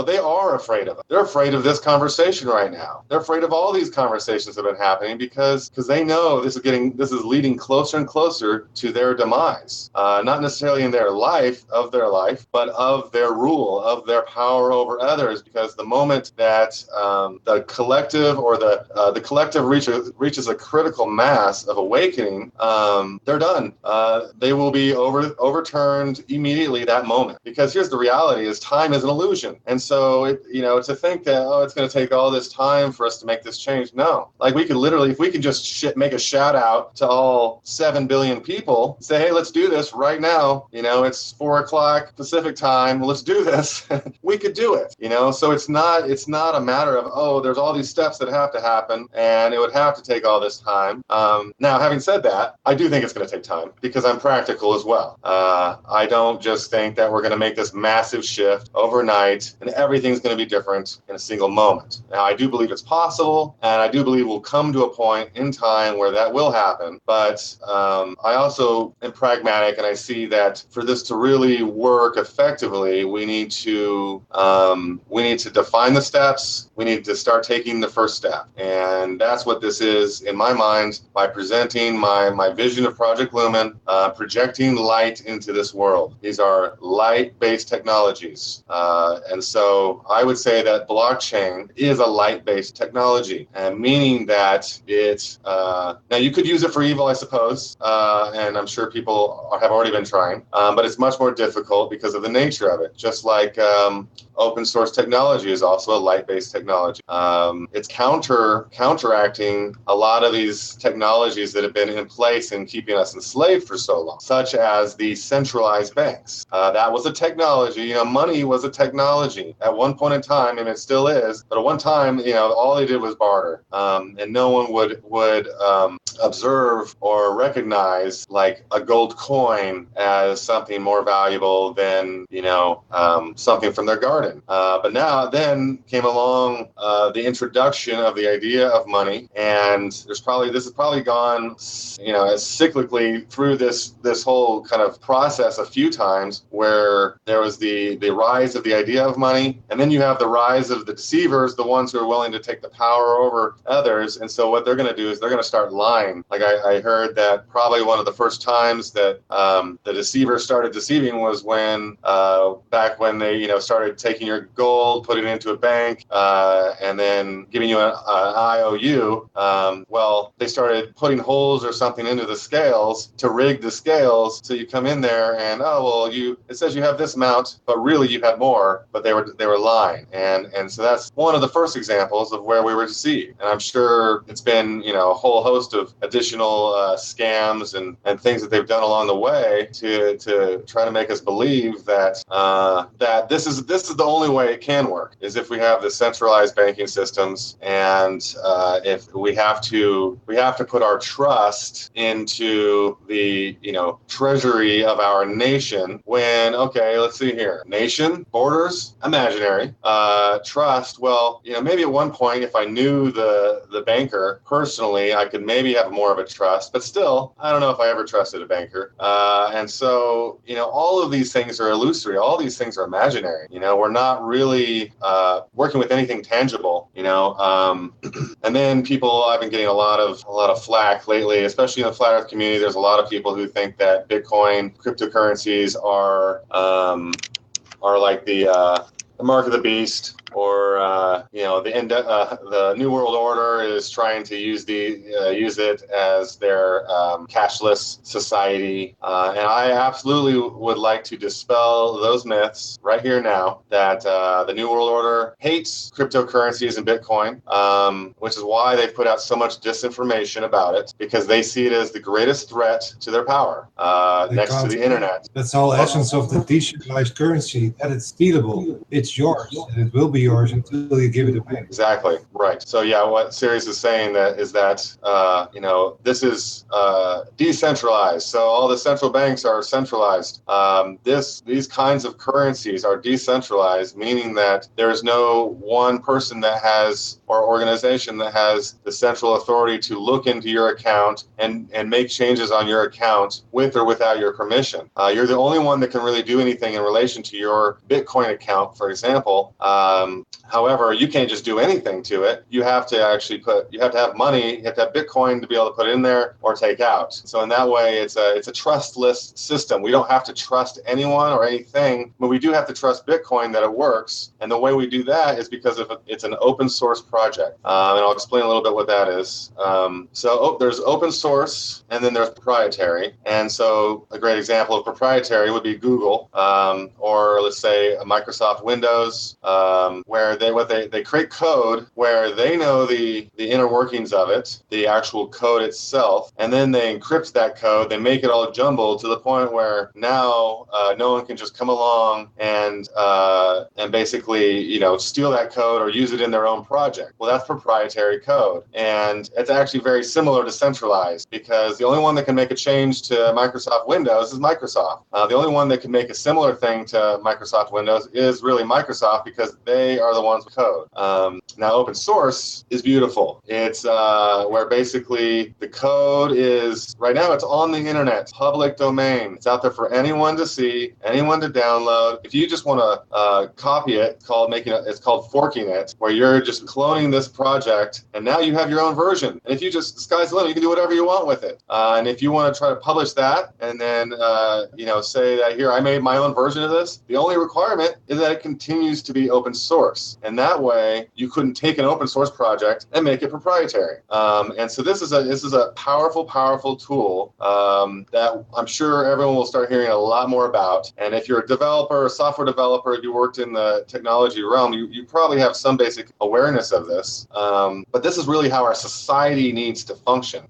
they are afraid of it. They're afraid of this conversation right now. They're afraid of all these conversations that have been happening because they know this is leading closer and closer to their demise. Not necessarily in their life, but of their rule, of their power over others, because the moment that the collective or the collective reaches a critical mass of awakening, they're done. They will be overturned immediately that moment. Because here's the reality: is time is an illusion, and so to think that it's going to take all this time for us to make this changed. No, like we could literally, if we could just make a shout out to all 7 billion people, say, hey, let's do this right now. You know, it's 4 o'clock Pacific time. Let's do this. We could do it. You know, so it's not a matter of, oh, there's all these steps that have to happen and it would have to take all this time. Now, having said that, I do think it's going to take time because I'm practical as well. I don't just think that we're going to make this massive shift overnight and everything's going to be different in a single moment. Now, I do believe it's possible, and I do believe we'll come to a point in time where that will happen. But I also am pragmatic, and I see that for this to really work effectively, we need to define the steps. We need to start taking the first step, and that's what this is in my mind by presenting my vision of Project Lumen, projecting light into this world. These are light-based technologies, and so I would say that blockchain is a light-based technology, and meaning that it's now you could use it for evil, I suppose, and I'm sure people have already been trying, but it's much more difficult because of the nature of it. Just like open source technology is also a light-based technology. It's counteracting a lot of these technologies that have been in place and keeping us enslaved for so long, such as the centralized banks. That was a technology. You know, money was a technology at one point in time, and it still is. But at one time, you know, all they did was barter, and no one would observe or recognize like a gold coin as something more valuable than, you know, something from their garden. But now then came along the introduction of the idea of money, and this has probably gone, you know, as cyclically through this whole kind of process a few times, where there was the rise of the idea of money, and then you have the rise of the deceivers, the ones who are willing to take the power over others. And so what they're going to do is they're going to start lying. Like I heard that probably one of the first times that the deceivers started deceiving was when back when they, you know, started taking your gold, putting it into a bank, and then giving you an IOU. Well, they started putting holes or something into the scales to rig the scales. So you come in there and, it says you have this amount, but really you had more, but they were lying. And so that's one of the first examples of where we were deceived. And I'm sure it's been, you know, a whole host of additional scams and things that they've done along the way to try to make us believe that that this is the only way it can work, is if we have the centralized banking systems, and if we have to put our trust into the, you know, treasury of our nation. When, okay, let's see here, nation, borders, imaginary, trust. Well, you know, maybe at one point, if I knew the banker personally, I could maybe have more of a trust, but still, I don't know if I ever trusted a banker. And so, you know, all of these things are illusory. All these things are imaginary. You know, we're not really working with anything tangible, you know. And then I've been getting a lot of flack lately, especially in the flat earth community. There's a lot of people who think that Bitcoin, cryptocurrencies are like the mark of the beast, or you know, the New World Order is trying to use it as their cashless society, and I absolutely would like to dispel those myths right here now, that the New World Order hates cryptocurrencies and Bitcoin, which is why they've put out so much disinformation about it, because they see it as the greatest threat to their power, next to the internet. That's the whole essence of the decentralized currency, that it's stealable. It's yours, and it will be yours until you give it away. Exactly, right. So yeah, what Sirius is saying is that you know, this is decentralized. So all the central banks are centralized. These kinds of currencies are decentralized, meaning that there is no one person that has, or organization that has, the central authority to look into your account and make changes on your account with or without your permission. You're the only one that can really do anything in relation to your Bitcoin account, for example. However, you can't just do anything to it. You have to actually have money, you have to have Bitcoin to be able to put in there or take out. So in that way, it's a trustless system. We don't have to trust anyone or anything, but we do have to trust Bitcoin that it works. And the way we do that is because it's an open source project. And I'll explain a little bit what that is. So there's open source, and then there's proprietary. And so a great example of proprietary would be Google, or let's say Microsoft Windows, where they create code where they know the inner workings of it, the actual code itself, and then they encrypt that code. They make it all jumbled to the point where now no one can just come along and basically, you know, steal that code or use it in their own project. Well, that's proprietary code, and it's actually very similar to centralized, because the only one that can make a change to Microsoft Windows is Microsoft. The only one that can make a similar thing to Microsoft Windows is really Microsoft, because they are the ones with code. Now, open source is beautiful. It's where basically the code is, right now it's on the internet, public domain. It's out there for anyone to see, anyone to download. If you just want to copy it, it's called forking it, where you're just cloning this project, and now you have your own version. And if you just, the sky's the limit, you can do whatever you want with it. And if you want to try to publish that, and then you know, say that here, I made my own version of this, the only requirement is that it continues to be open source. And that way, you couldn't take an open source project and make it proprietary. And so this is a powerful tool that I'm sure everyone will start hearing a lot more about. And if you're a developer, a software developer, if you worked in the technology realm, you probably have some basic awareness of this. But this is really how our society needs to function,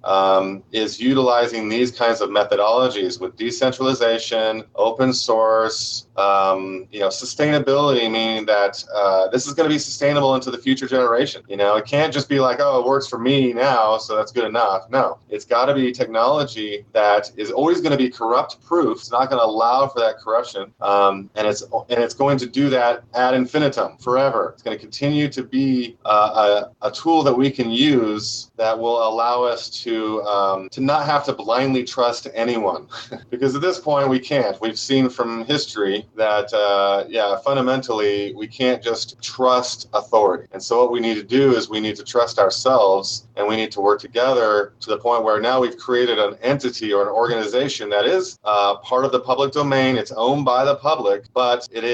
is utilizing these kinds of methodologies with decentralization, open source, you know, sustainability, meaning that this is going to be sustainable into the future generation. You know, it can't just be like, oh, it works for me now, so that's good enough. No, it's got to be technology that is always going to be corrupt proof. It's not going to allow for that corruption, and it's going to do that ad infinitum, forever. It's going to continue to be a tool that we can use that will allow us to not have to blindly trust anyone, because at this point we can't. We've seen from history that fundamentally we can't just trust authority. And so what we need to do is we need to trust ourselves, and we need to work together to the point where now we've created an entity or an organization that is part of the public domain. It's owned by the public, but it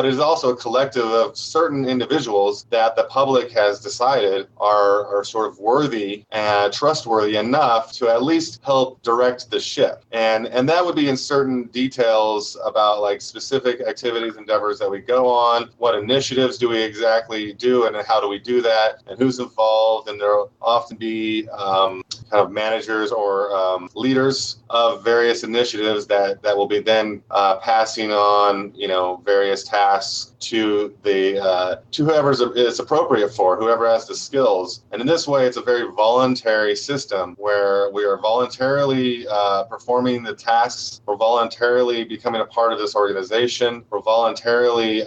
is also a collective of certain individuals that the public has decided are sort of worthy and trustworthy enough to at least help direct the ship. And that would be in certain details about like specific activities, endeavors that we go on, what initiatives do we exactly do, and how do we do that, and who's involved. And there'll often be kind of managers or leaders of various initiatives that will be then passing on, you know, various tasks to whoever is appropriate for, whoever has the skills. And in this way, it's a very voluntary system where we are voluntarily performing the tasks. We're voluntarily becoming a part of this organization. We're voluntarily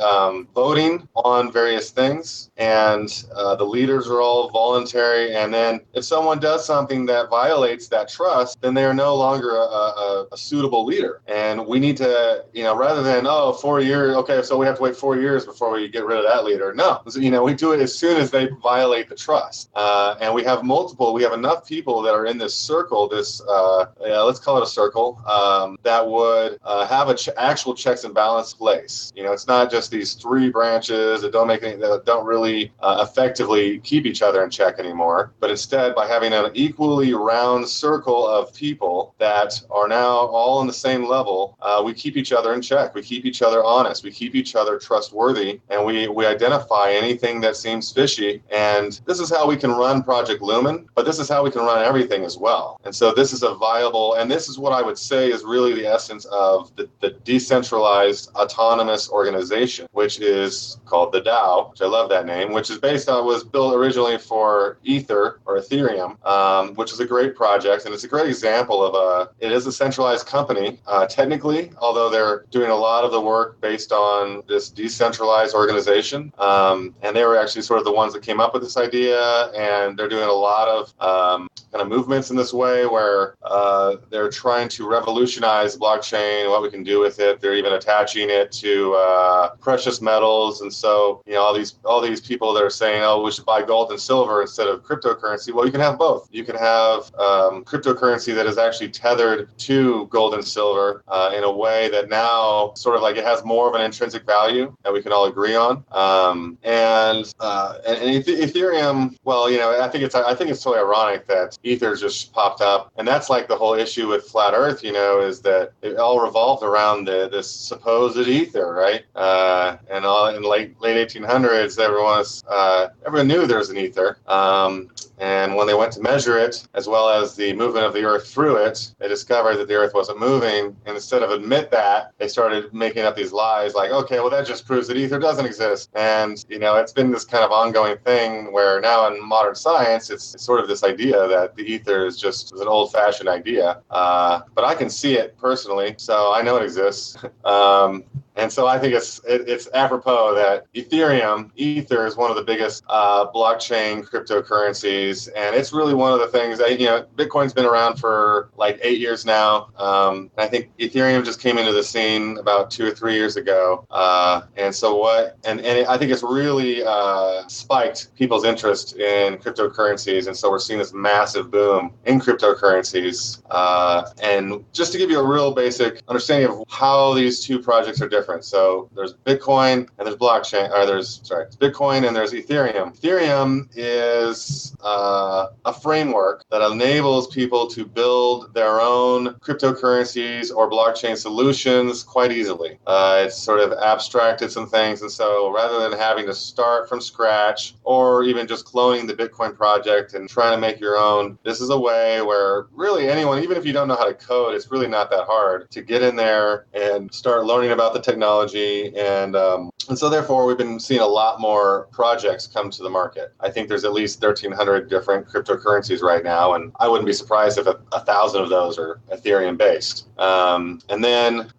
voting on various things, and the leaders are all voluntary. And then if someone does something that violates that trust, then they are no longer a suitable leader. And we need to, you know, rather than 4 years, okay, so we have to wait 4 years before we get rid of that leader. No, you know, we do it as soon as they violate the trust. And we have enough people that are in this circle, let's call it a circle, that would have actual checks and balance place. You know, it's not just these three branches that don't really effectively keep each other in check anymore, but instead by having an equally round circle of people that are now all on the same level, we keep each other in check. We keep each other honest. We keep each other trustworthy, and we identify anything that seems fishy. And this is how we can run Project Lumen, but this is how we can run everything as well. And so this is a viable, and this is what I would say is really the essence of the decentralized autonomous organization, which is called the DAO, which I love that name, which is was built originally for Ether or Ethereum, which is a great project. And it's a great example of it is a centralized company, technically, although they're doing a lot of the work based on this decentralized organization. And they were actually sort of the ones that came up with this idea, and they're doing a lot of kind of movements in this way where they're trying to revolutionize blockchain, what we can do with it. They're even attaching it to precious metals. And so, you know, all these people that are saying, oh, we should buy gold and silver instead of cryptocurrency. Well, you can have both. You can have cryptocurrency that is actually tethered to gold and silver in a way that now sort of like it has more of an intrinsic value that we can all agree on. And Ethereum, well, you know, I think it's totally ironic that Ether just popped up, and that's like the whole issue with flat Earth. You know, is that it all revolved around this supposed Ether, right? And in the late 1800s, everyone knew there was an ether. And when they went to measure it, as well as the movement of the Earth through it, they discovered that the Earth wasn't moving. And instead of admit that, they started making up these lies like, okay, well, that just proves that ether doesn't exist. And, it's been this kind of ongoing thing where now in modern science, it's sort of this idea that the ether is just an old-fashioned idea. But I can see it personally, so I know it exists. And so I think it's apropos that Ether is one of the biggest blockchain cryptocurrencies, and it's really one of the things that, Bitcoin's been around for like 8 years now. And I think Ethereum just came into the scene about 2 or 3 years ago. And I think it's really spiked people's interest in cryptocurrencies, and so we're seeing this massive boom in cryptocurrencies. And just to give you a real basic understanding of how these two projects are different. So there's Bitcoin and there's it's Bitcoin and there's Ethereum. Ethereum is a framework that enables people to build their own cryptocurrencies or blockchain solutions quite easily. It's sort of abstracted some things, and so rather than having to start from scratch or even just cloning the Bitcoin project and trying to make your own, this is a way where really anyone, even if you don't know how to code, it's really not that hard to get in there and start learning about the technology. And so therefore we've been seeing a lot more projects come to the market. I think there's at least 1,300 different cryptocurrencies right now, and I wouldn't be surprised if 1,000 of those are Ethereum based. And then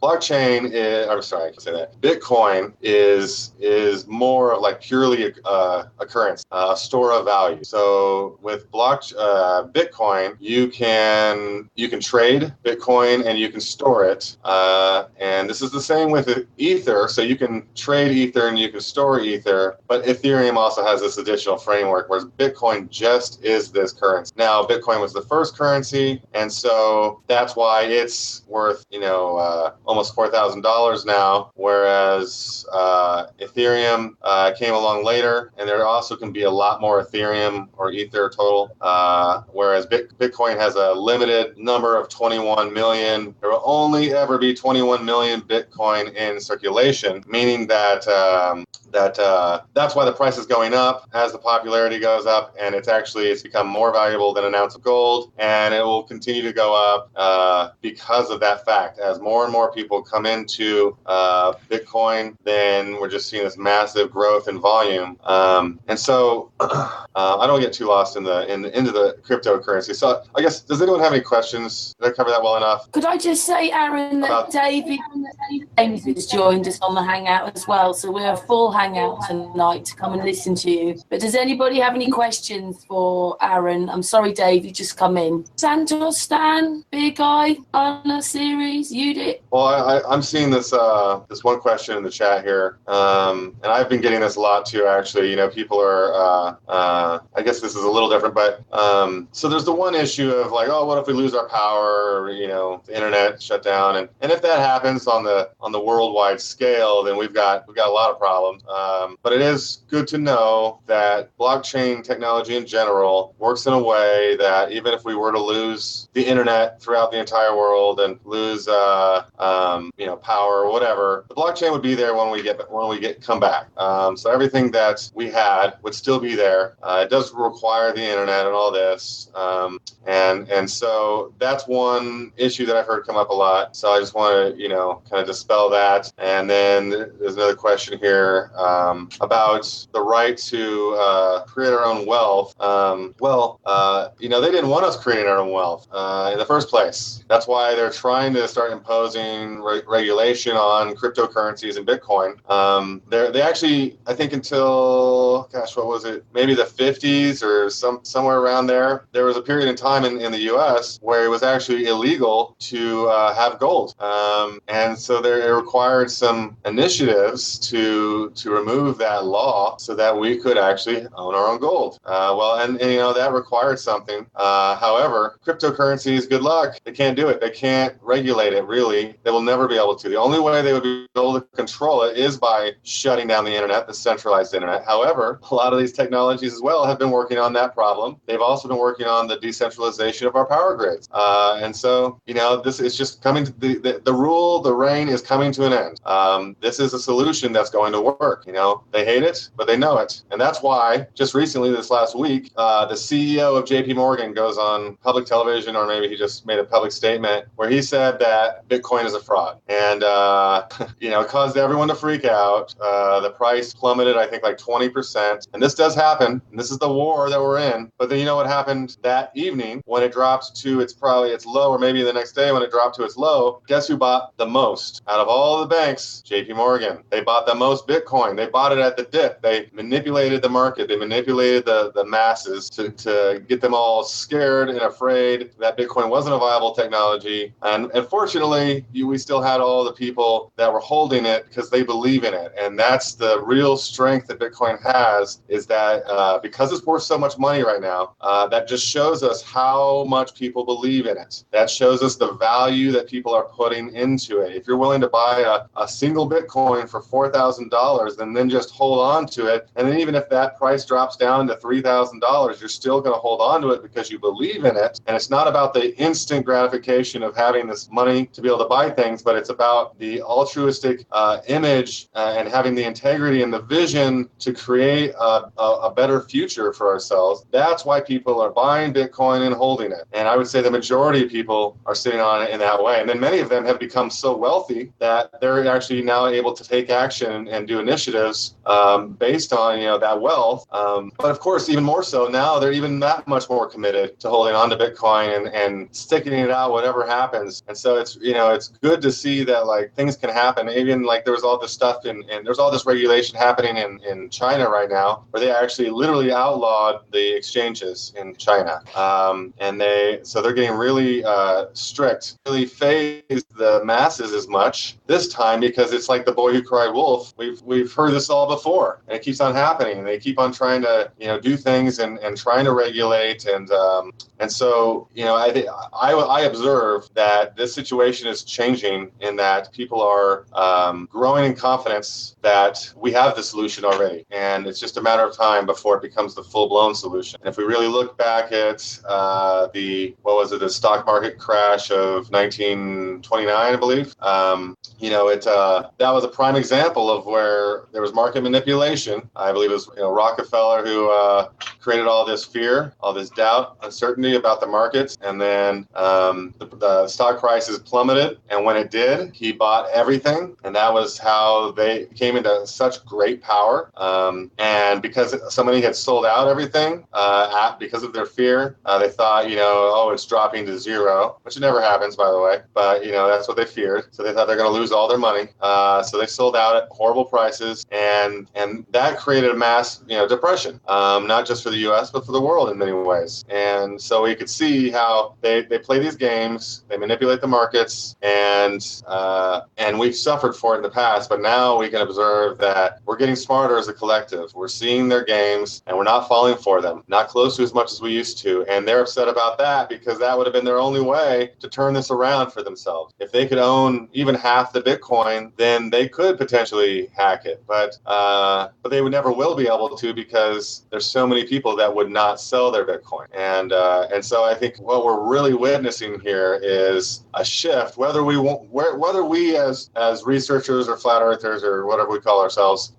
Bitcoin is more of like purely a currency, a store of value. So with Bitcoin, you can trade Bitcoin and you can store it. And this is the same with Ether. So you can trade Ether and you can store Ether, but Ethereum also has this additional framework, whereas Bitcoin just is this currency. Now, Bitcoin was the first currency, and so that's why it's worth, almost $4,000 now, whereas Ethereum came along later, and there also can be a lot more Ethereum or Ether total, whereas Bitcoin has a limited number of 21 million. There will only ever be 21 million Bitcoin in circulation, meaning that that's why the price is going up as the popularity goes up, and it's become more valuable than an ounce of gold, and it will continue to go up because of that fact. As more and more people come into Bitcoin, then we're just seeing this massive growth in volume. And so I don't get too lost into the cryptocurrency. So I guess, does anyone have any questions? Did I cover that well enough? Could I just say, Aaron, that David James has joined us on the Hangout as well. So we're a full Hangout tonight to come and listen to you. But does anybody have any questions for Aaron? I'm sorry, Dave, you just come in. Santos, Stan, Big Eye, Anna, Series, Judith? Well, I'm seeing this one question in the chat here, and I've been getting this a lot too, actually. People are, I guess this is a little different, but so there's the one issue of like, oh, what if we lose our power, or, the internet shut down, and if that happens on the worldwide scale, then we've got a lot of problems. But it is good to know that blockchain technology in general works in a way that even if we were to lose the internet throughout the entire world and lose power or whatever, the blockchain would be there when we come back. So everything that we had would still be there. It does require the internet and all this, and so that's one issue that I've heard come up a lot. So I just want to kind of dispel that. And then there's another question here about the right to create our own wealth. They didn't want us creating our own wealth in the first place. That's why they're trying to start imposing regulation on cryptocurrencies and Bitcoin. They actually, I think until, what was it? Maybe the 50s or somewhere around there. There was a period in time in the U.S. where it was actually illegal to have gold, and so it required some initiatives to remove that law so that we could actually own our own gold. And that required something. However, cryptocurrencies, good luck. They can't do it. They can't regulate it, really. They will never be able to. The only way they would be able to control it is by shutting down the internet, the centralized internet. However, a lot of these technologies as well have been working on that problem. They've also been working on the decentralization of our power grids. And so, this is just coming to the reign is coming to an end. This is a solution that's going to work. work. They hate it, but they know it. And that's why just recently, this last week, the CEO of JP Morgan goes on public television, or maybe he just made a public statement where he said that Bitcoin is a fraud. And, it caused everyone to freak out. The price plummeted, I think, like 20%. And this does happen. And this is the war that we're in. But then you know what happened that evening when it dropped to its low, or maybe the next day when it dropped to its low? Guess who bought the most out of all the banks? JP Morgan. They bought the most Bitcoin. They bought it at the dip. They manipulated the market. They manipulated the masses to get them all scared and afraid that Bitcoin wasn't a viable technology. And fortunately, we still had all the people that were holding it because they believe in it. And that's the real strength that Bitcoin has, is that because it's worth so much money right now, that just shows us how much people believe in it. That shows us the value that people are putting into it. If you're willing to buy a single Bitcoin for $4,000 and then just hold on to it, and then even if that price drops down to $3,000, you're still going to hold on to it because you believe in it. And it's not about the instant gratification of having this money to be able to buy things, but it's about the altruistic image and having the integrity and the vision to create a better future for ourselves. That's why people are buying Bitcoin and holding it. And I would say the majority of people are sitting on it in that way. And then many of them have become so wealthy that they're actually now able to take action and do initiatives based on that wealth. But of course, even more so now, they're even that much more committed to holding on to Bitcoin and sticking it out whatever happens. And so it's good to see that like things can happen. Even like there was all this stuff and there's all this regulation happening in China right now, where they actually literally outlawed the exchanges in China. And they're getting really strict, really phase the masses as much this time, because it's like the boy who cried wolf. We've heard this all before, and it keeps on happening. They keep on trying to do things and trying to regulate, and so I observe that this situation is changing, in that people are growing in confidence that we have the solution already, and it's just a matter of time before it becomes the full-blown solution. And if we really look back at the stock market crash of 1929, I believe, that was a prime example of where there was market manipulation. I believe it was Rockefeller who created all this fear, all this doubt, uncertainty about the markets, and then the stock prices plummeted. And when it did, he bought everything, and that was how they came into such great power. And because somebody had sold out everything because of their fear, they thought, it's dropping to zero, which it never happens, by the way. But that's what they feared. So they thought they're going to lose all their money. So they sold out at horrible prices, and that created a mass depression, not just for the U.S. but for the world in many ways. And so we could see how they play these games, they manipulate the markets, and we've suffered for it in the past. But now we can observe that we're getting smarter as a collective. We're seeing their games, and we're not falling for them, not close to as much as we used to. And they're upset about that, because that would have been their only way to turn this around for themselves. If they could own even half the Bitcoin, then they could potentially hack it. But they would never will be able to, because there's so many people that would not sell their Bitcoin. And so I think what we're really witnessing here is a shift, whether we as researchers or flat earthers or whatever we call ourselves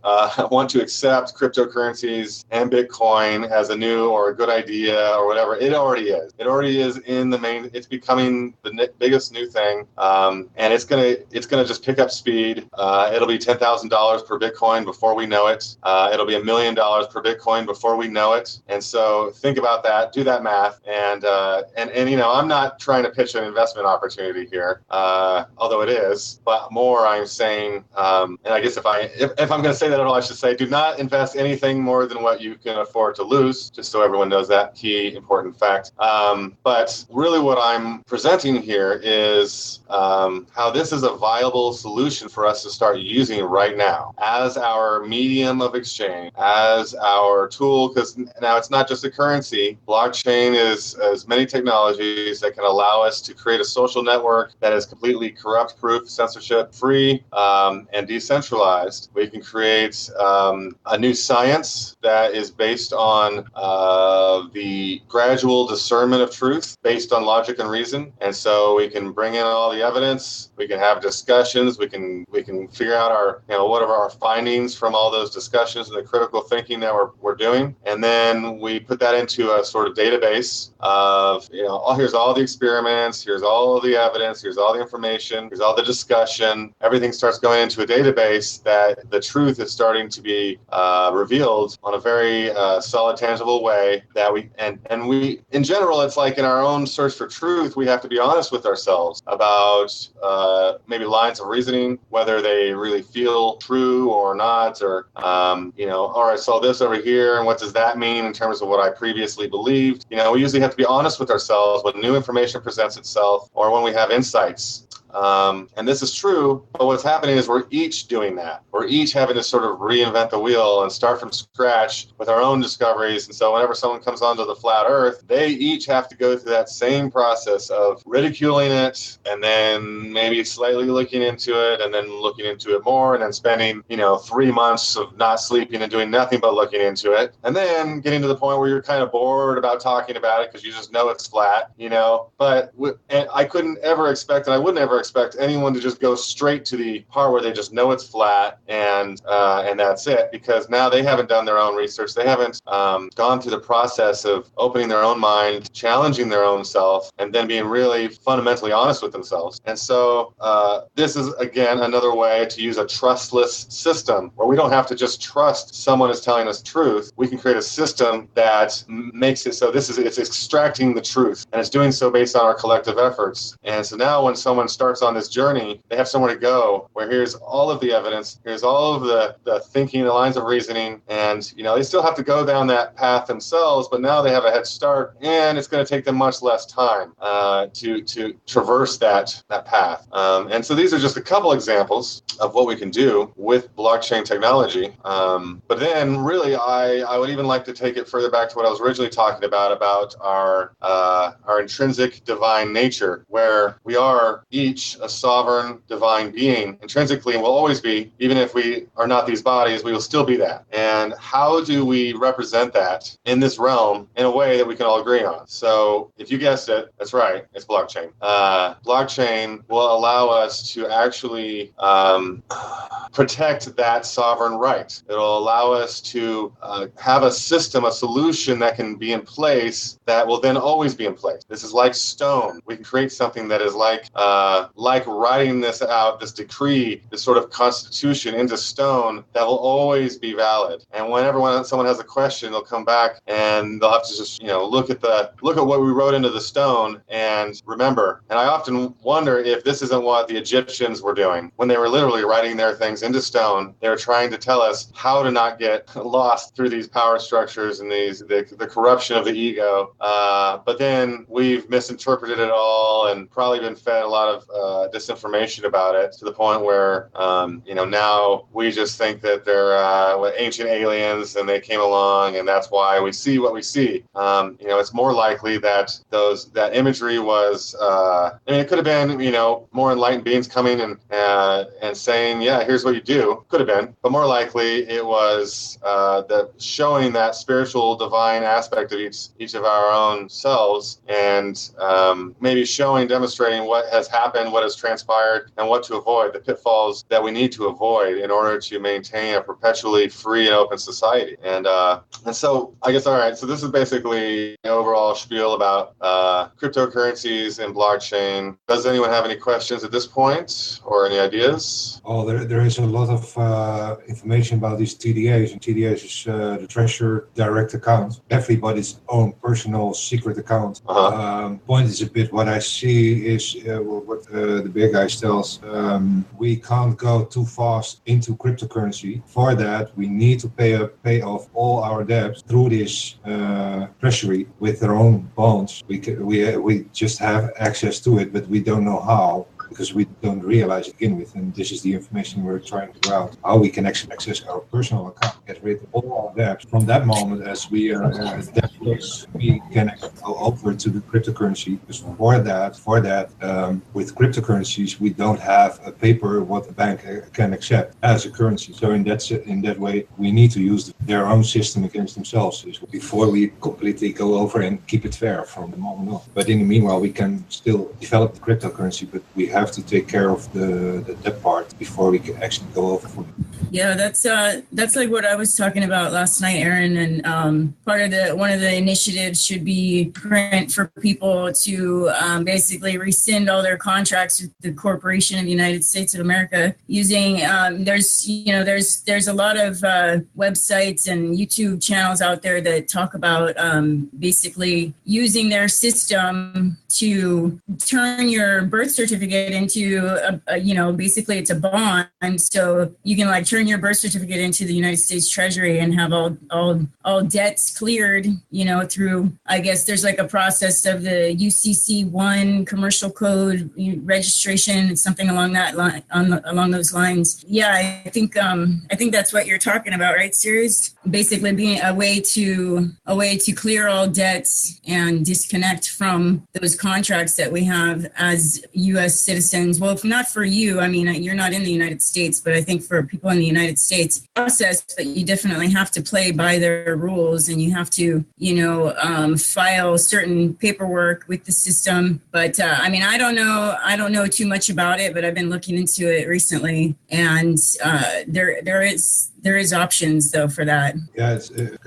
want to accept cryptocurrencies and Bitcoin as a new or a good idea or whatever. It already is. It already is in the main. It's becoming the biggest new thing, and it's gonna just pick up speed. It'll be $10,000 per Bitcoin before we know it. It'll be $1 million per Bitcoin before we know it. And so think about that. Do that math. And I'm not trying to pitch an investment opportunity here, although it is. But more, I'm saying, and I guess if I'm going to say that at all, I should say, do not invest anything more than what you can afford to lose. Just so everyone knows that key important fact. But really, what I'm presenting here is how this is a viable solution for us to start using right now as our medium of exchange, as our tool, because now it's not just a currency. Blockchain is many technologies that can allow us to create a social network that is completely corrupt-proof, censorship-free, and decentralized. We can create a new science that is based on the gradual discernment of truth, based on logic and reason. And so we can bring in all the evidence. We can have discussions. We can figure out what are our findings from all those discussions and the critical thinking that we're doing. And then we put that into a sort of database of, here's all the experiments, here's all the evidence, here's all the information, here's all the discussion. Everything starts going into a database that the truth is starting to be revealed on a very solid, tangible way that we in general, it's like in our own search for truth, we have to be honest with ourselves about maybe lines of reasoning, whether they really feel true or not, or I saw this over here, and what does that mean in terms of what I previously believed? We usually have to be honest with ourselves when new information presents itself or when we have insights. And this is true, but what's happening is we're each doing that. We're each having to sort of reinvent the wheel and start from scratch with our own discoveries. And so whenever someone comes onto the flat earth, they each have to go through that same process of ridiculing it and then maybe slightly looking into it and then looking into it more and then spending, 3 months of not sleeping and doing nothing but looking into it. And then getting to the point where you're kind of bored about talking about it because you just know it's flat, But I couldn't ever expect, and I wouldn't ever expect anyone to just go straight to the part where they just know it's flat and that's it, because now they haven't done their own research. They haven't gone through the process of opening their own mind, challenging their own self, and then being really fundamentally honest with themselves. And so this is, again, another way to use a trustless system where we don't have to just trust someone is telling us truth. We can create a system that makes it so it's extracting the truth, and it's doing so based on our collective efforts. And so now when someone starts on this journey, they have somewhere to go where here's all of the evidence, here's all of the thinking, the lines of reasoning, and they still have to go down that path themselves, but now they have a head start, and it's going to take them much less time to traverse that path. And so these are just a couple examples of what we can do with blockchain technology. But then really I would even like to take it further back to what I was originally talking about our intrinsic divine nature, where we are each a sovereign divine being intrinsically, and will always be. Even if we are not these bodies, we will still be that. And how do we represent that in this realm in a way that we can all agree on? So if you guessed it, that's right, it's blockchain. Blockchain will allow us to actually protect that sovereign right. It'll allow us to have a system, a solution that can be in place that will then always be in place. This is like stone. We can create something that is like writing this out, this decree, this sort of constitution into stone that will always be valid. And whenever someone has a question, they'll come back and they'll have to just, look at what we wrote into the stone and remember. And I often wonder if this isn't what the Egyptians were doing when they were literally writing their things into stone. They were trying to tell us how to not get lost through these power structures and the corruption of the ego. But then we've misinterpreted it all and probably been fed a lot of disinformation about it to the point where, now we just think that they're ancient aliens and they came along and that's why we see what we see. It's more likely that that imagery was, it could have been, more enlightened beings coming and saying, yeah, here's what you do. Could have been, but more likely it was showing that spiritual divine aspect of each of our own selves, and maybe demonstrating what has happened, what has transpired, and what to avoid, the pitfalls that we need to avoid in order to maintain a perpetually free and open society. And so I guess, all right, so this is basically the overall spiel about cryptocurrencies and blockchain. Does anyone have any questions at this point or any ideas? Oh, there is a lot of information about these TDAs, and TDAs is the Treasurer Direct Account, everybody's own personal secret account. Point is a bit what I see is what the big guy tells. We can't go too fast into cryptocurrency. For that, we need to pay off all our debts through this treasury with their own bonds. We just have access to it, but we don't know how, because we don't realize it to begin with. And this is the information we're trying to figure out, how we can actually access our personal account, get rid of all our debts. From that moment, as we are debtless, we can go over to the cryptocurrency. Because for that, with cryptocurrencies, we don't have a paper what the bank can accept as a currency. So in that way, we need to use their own system against themselves before we completely go over and keep it fair from the moment on. But in the meanwhile, we can still develop the cryptocurrency, but we have to take care of the debt part before we can actually go over for it. Yeah, that's like what I was talking about last night, Aaron. And one of the initiatives should be for people to basically rescind all their contracts with the Corporation of the United States of America using. There's a lot of websites and YouTube channels out there that talk about basically using their system to turn your birth certificate into basically it's a bond, so you can like turn your birth certificate into the United States Treasury and have all debts cleared, through, I guess there's like a process of the UCC1 commercial code registration, something along that line, along those lines. Yeah, I think that's what you're talking about, right, Sirius? Basically being a way to clear all debts and disconnect from those contracts that we have as U.S. citizens. Well, if not for you, I mean, you're not in the United States, but I think for people in the United States, process that you definitely have to play by their rules, and you have to, file certain paperwork with the system. But I don't know too much about it, but I've been looking into it recently, and there is options though for that. Yeah, it's the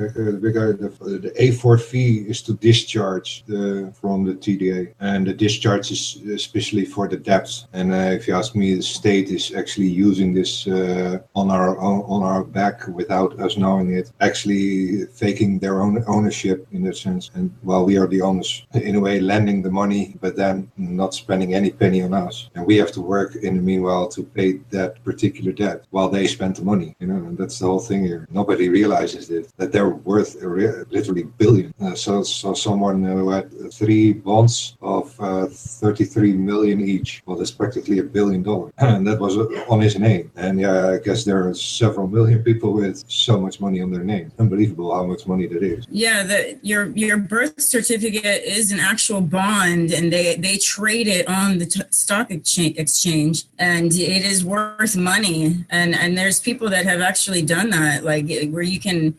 A4 fee is to discharge from the TDA, and the discharge is especially for the debts. And if you ask me, the state is actually using this on our back without us knowing it, actually faking their own ownership in that sense. And while we are the owners, in a way, lending the money, but then not spending any penny on us, and we have to work in the meanwhile to pay that particular debt while they spend the money. And that's the whole thing here. Nobody realizes this, that they're worth literally billion. So someone who had 3 bonds of 33 million each. Well, that's practically $1 billion, and that was on his name. And yeah, I guess there are several million people with so much money on their name. Unbelievable how much money that is. Yeah, your birth certificate is an actual bond, and they trade it on the stock exchange, and it is worth money. And there's people that have actually done that, like where you can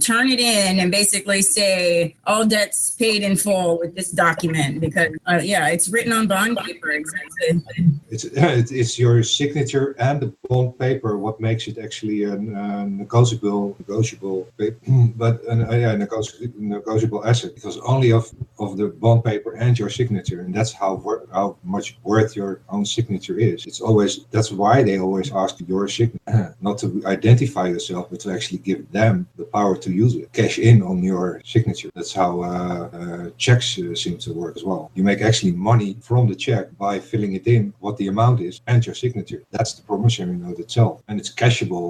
turn it in and basically say all debts paid in full with this document, because it's written on bond paper. Exactly. It's your signature and the bond paper what makes it actually a negotiable paper, but negotiable asset, because only of the bond paper and your signature, and that's how much worth your own signature is. That's why they always ask your signature, not to identify yourself, but to actually give them the power to use it, cash in on your signature. That's how checks seem to work as well. You make actually money from the check by filling it in, what the amount is, and your signature. That's the promissory note itself, and it's cashable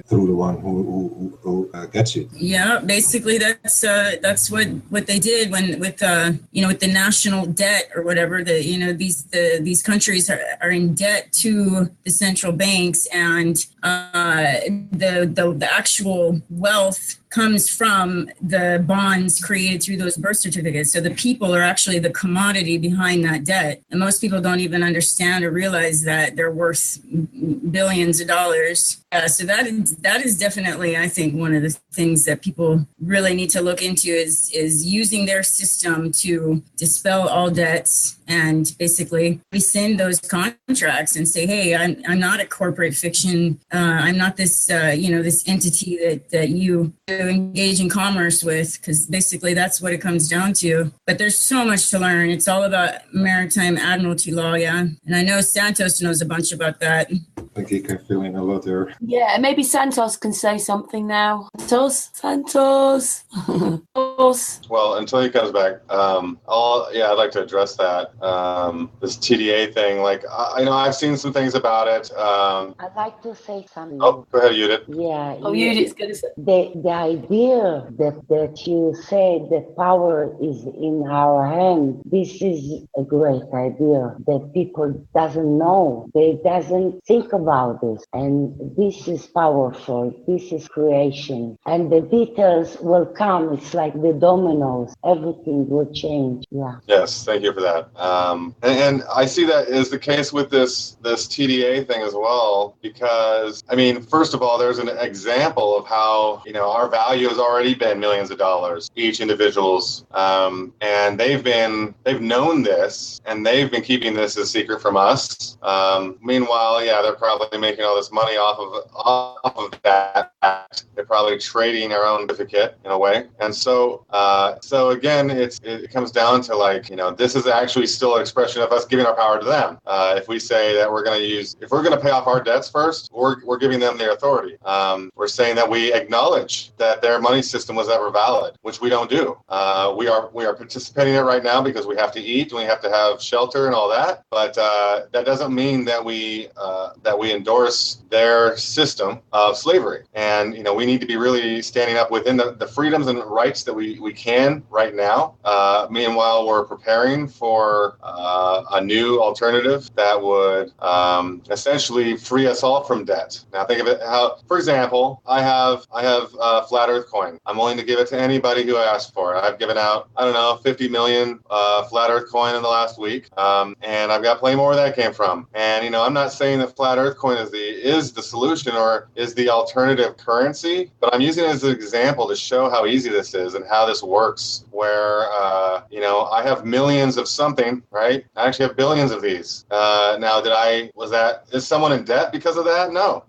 through the one who gets it. Yeah, basically that's what they did with the national debt or whatever. These countries are in debt to the central banks, and the actual wealth comes from the bonds created through those birth certificates. So the people are actually the commodity behind that debt. And most people don't even understand or realize that they're worth billions of dollars. So that is definitely, I think, one of the things that people really need to look into is using their system to dispel all debts and basically rescind those contracts and say, hey, I'm not a corporate fiction. I'm not this, this entity that you engage in commerce with, because basically that's what it comes down to. But there's so much to learn. It's all about maritime admiralty law, yeah. And I know Santos knows a bunch about that. I think he can fill in a lot there. Yeah, maybe Santos can say something now. Santos. Well, until he comes back, I'd like to address that. This TDA thing, I've seen some things about it. I'd like to say something. Oh, go ahead, Judith. Yeah. Judith's going to say. The idea that you said that power is in our hand, this is a great idea that people doesn't know. They doesn't think about this. And this is powerful. This is creation. And the details will come. It's like the dominoes. Everything will change. Yeah. Yes, thank you for that. And I see that is the case with this TDA thing as well, because, first of all, there's an example of how, our value has already been millions of dollars, each individual's. And they've known this, and they've been keeping this a secret from us. Meanwhile, yeah, they're probably making all this money off of that. They're probably trading our own certificate in a way. And so again, it comes down to, like, this is actually still an expression of us giving our power to them. If we say that if we're going to pay off our debts first, we're giving them the authority. We're saying that we acknowledge that their money system was ever valid, which we don't do. We are participating in it right now because we have to eat and we have to have shelter and all that. But that doesn't mean that we endorse their system of slavery. And we need to be really standing up within the freedoms and rights that we can right now. Meanwhile, we're preparing for a new alternative that would essentially free us all from debt. Now think of it how, for example, I have Flat Earth coin. I'm willing to give it to anybody who asks for it. I've given out, 50 million Flat Earth coin in the last week, and I've got plenty more where that came from. And I'm not saying that Flat Earth coin is the solution or is the alternative currency, but I'm using it as an example to show how easy this is and how this works. Where I have millions of something, right? I actually have billions of these. Now, is someone in debt because of that? No.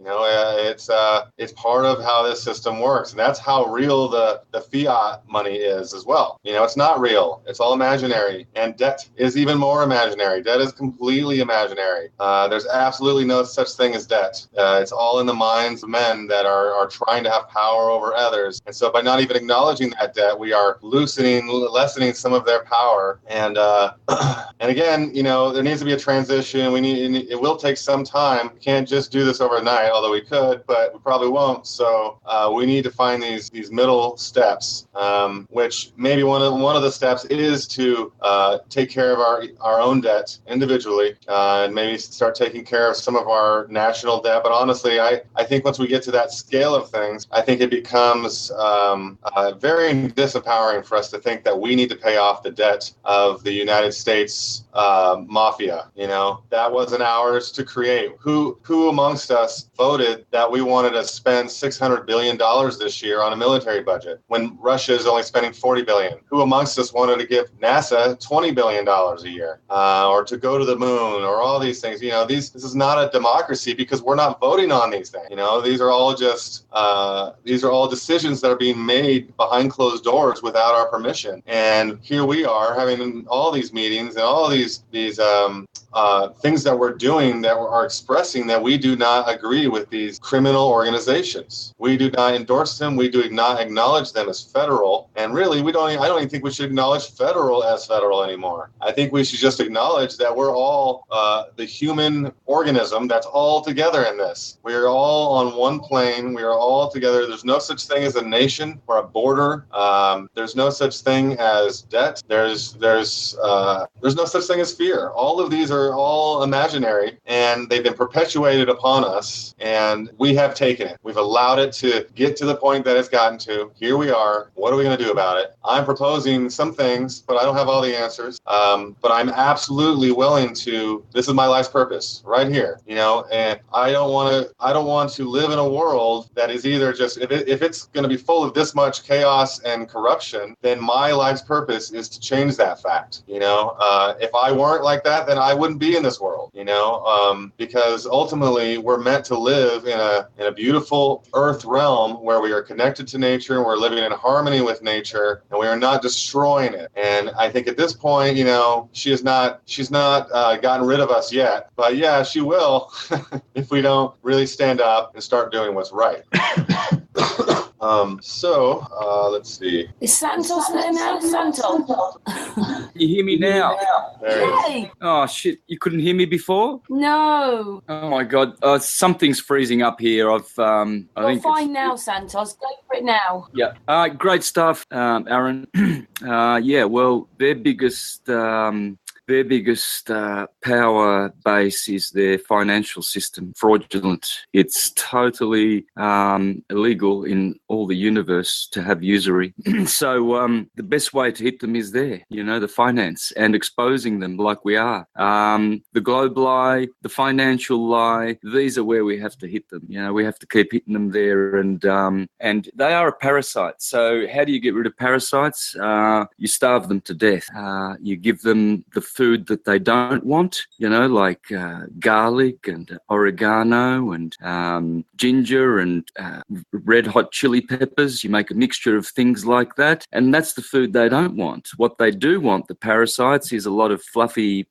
It's part of how this system works, and that's how real the fiat money is as well. It's not real. It's all imaginary, and debt is even more imaginary. Debt is completely imaginary. There's absolutely no such thing as debt. It's all in the minds of men that are trying to have power over others, and so by not even acknowledging that debt, we are lessening some of their power. And again, there needs to be a transition. It will take some time. We can't just do this overnight, although we could, but we probably won't. So we need to find these middle steps, which maybe one of the steps is to take care of our own debt individually, and maybe start taking care of some of our national debt. But honestly, I think once we get to that scale of things, I think it becomes very disempowering for us to think that we need to pay off the debt of the United States mafia. That wasn't ours to create. Who amongst us voted that we wanted to spend $600 billion this year on a military budget when Russia is only spending $40 billion? Who amongst us wanted to give NASA $20 billion a year, or to go to the moon, or all these things? This is not a democracy because we're not voting on these things. These are all decisions that are being made behind closed doors without our permission. And here we are having all these meetings and all these things that we're doing that are expressing that we do not agree with these criminal organizations. We do not endorse them. We do not acknowledge them as federal. And really, I don't even think we should acknowledge federal as federal anymore. I think we should just acknowledge that we're all the human organism that's all together in this. We are all on one plane. We are all together. There's no such thing as a nation or a border. There's no such thing as debt. There's no such thing as fear. All of these are all imaginary, and they've been perpetuated upon us, and we have taken it. We've allowed it to get to the point that it's gotten to. Here we are. What are we going to do about it? I'm proposing some things, but I don't have all the answers. But I'm absolutely willing to. This is my life's purpose, right here. And I don't want to live in a world that is either just if it's going to be full of this much chaos and corruption, then my life's purpose is to change that fact. If I weren't like that, then I wouldn't be in this world. Because ultimately we're meant to live in a beautiful earth realm where we are connected to nature and we're living in harmony with nature, and we are not destroying it. And I think at this point, she's not gotten rid of us yet, but yeah, she will if we don't really stand up and start doing what's right. Let's see. Is Santos there now? Santos. You hear me now? Yay! Oh shit! You couldn't hear me before? No. Oh my god! Something's freezing up here. I think fine now, Santos. Go for it now. Yeah. Great stuff, Aaron. Yeah. Well, their biggest their biggest power base is their financial system, fraudulent. It's totally illegal in all the universe to have usury. So the best way to hit them is there, the finance, and exposing them like we are. The globe lie, the financial lie, these are where we have to hit them. We have to keep hitting them there, and they are a parasite. So how do you get rid of parasites? You starve them to death. You give them the food that they don't want, like garlic and oregano and ginger and red hot chili peppers. You make a mixture of things like that, and that's the food they don't want. What they do want, the parasites, is a lot of fluffy,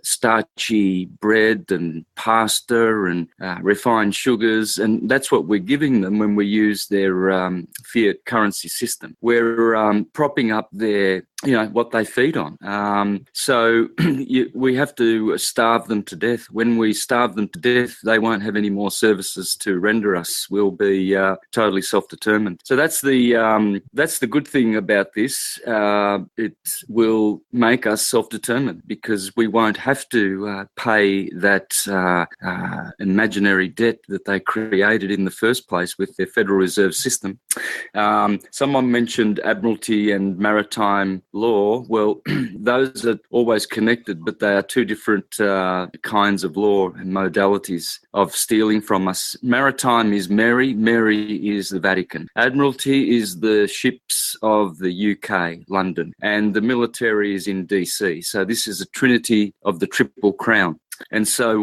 starchy bread and pasta and refined sugars, and that's what we're giving them when we use their fiat currency system. We're propping up their what they feed on. So we have to starve them to death. When we starve them to death, they won't have any more services to render us. We'll be totally self-determined. So that's the good thing about this. It will make us self-determined because we won't have to pay that imaginary debt that they created in the first place with their Federal Reserve system. Someone mentioned Admiralty and maritime law. Well, those are always connected, but they are two different kinds of law and modalities of stealing from us. Maritime is Mary is the Vatican. Admiralty is the ships of the UK, London, and the military is in DC. So this is a trinity of the Triple Crown. And so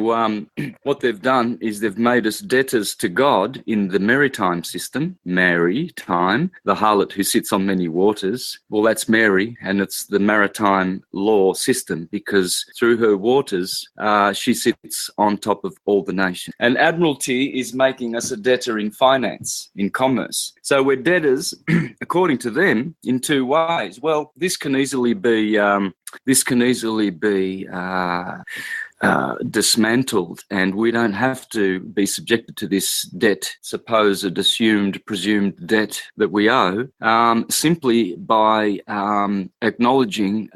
what they've done is they've made us debtors to God in the maritime system, maritime, the harlot who sits on many waters. Well, that's Mary, and it's the maritime law system because through her waters, she sits on top of all the nations. And Admiralty is making us a debtor in finance, in commerce. So we're debtors, according to them, in two ways. Well, this can easily be dismantled, and we don't have to be subjected to this debt, supposed, assumed, presumed debt that we owe, simply by acknowledging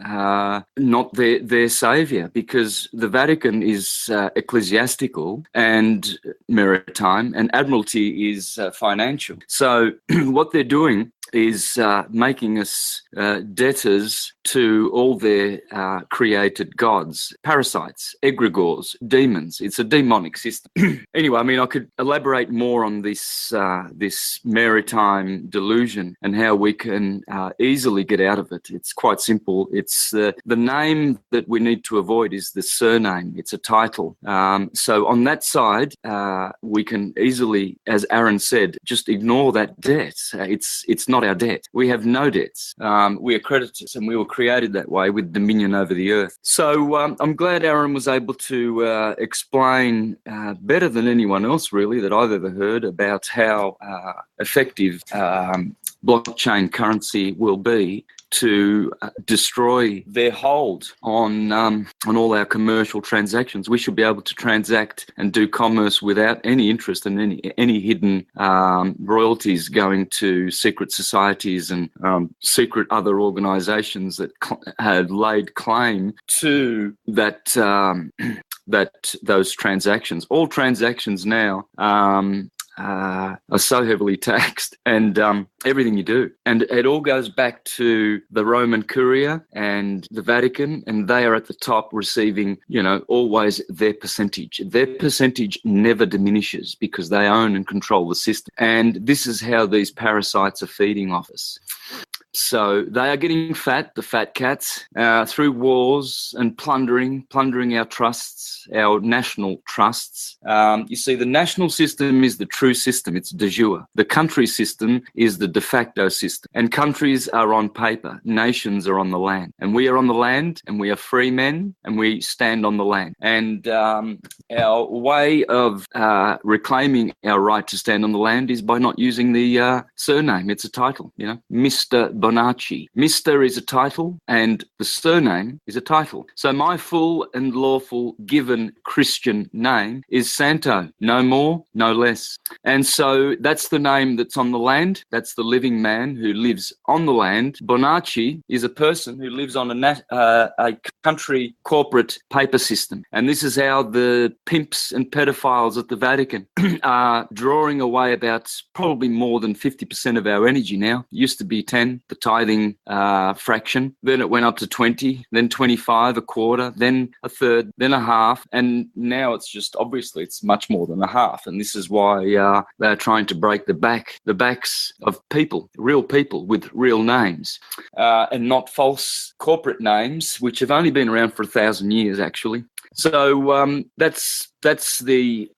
not their saviour, because the Vatican is ecclesiastical and maritime, and Admiralty is financial. So what they're doing is making us debtors to all their created gods, parasites, egregores, demons. It's a demonic system. Anyway, I could elaborate more on this maritime delusion and how we can easily get out of it. It's quite simple. It's the name that we need to avoid is the surname. It's a title. So on that side, we can easily, as Aaron said, just ignore that debt. It's not our debt. We have no debts. We are creditors, and we were created that way with dominion over the earth. So I'm glad Aaron was able to explain better than anyone else, really, that I've ever heard about how effective blockchain currency will be to destroy their hold on all our commercial transactions. We should be able to transact and do commerce without any interest in any hidden royalties going to secret societies and secret other organisations that have laid claim to that those transactions. All transactions now are so heavily taxed, and everything you do. And it all goes back to the Roman Curia and the Vatican, and they are at the top receiving, always their percentage. Their percentage never diminishes because they own and control the system. And this is how these parasites are feeding off us. So they are getting fat, the fat cats, through wars and plundering our trusts, our national trusts. You see, the national system is the true system. It's de jure. The country system is the de facto system. And countries are on paper. Nations are on the land. And we are on the land, and we are free men, and we stand on the land. And our way of reclaiming our right to stand on the land is by not using the surname. It's a title, Mr. BONACCI. Mr. is a title and the surname is a title. So my full and lawful given Christian name is Santo, no more, no less. And so that's the name that's on the land. That's the living man who lives on the land. BONACCI is a person who lives on a country corporate paper system. And this is how the pimps and pedophiles at the Vatican are drawing away about probably more than 50% of our energy now. It used to be 10, the tithing fraction. Then it went up to 20, then 25, a quarter, then a third, then a half. And now it's just, obviously, it's much more than a half. And this is why they're trying to break the backs of people, real people with real names, and not false corporate names, which have only been around for 1,000 years, actually. So that's the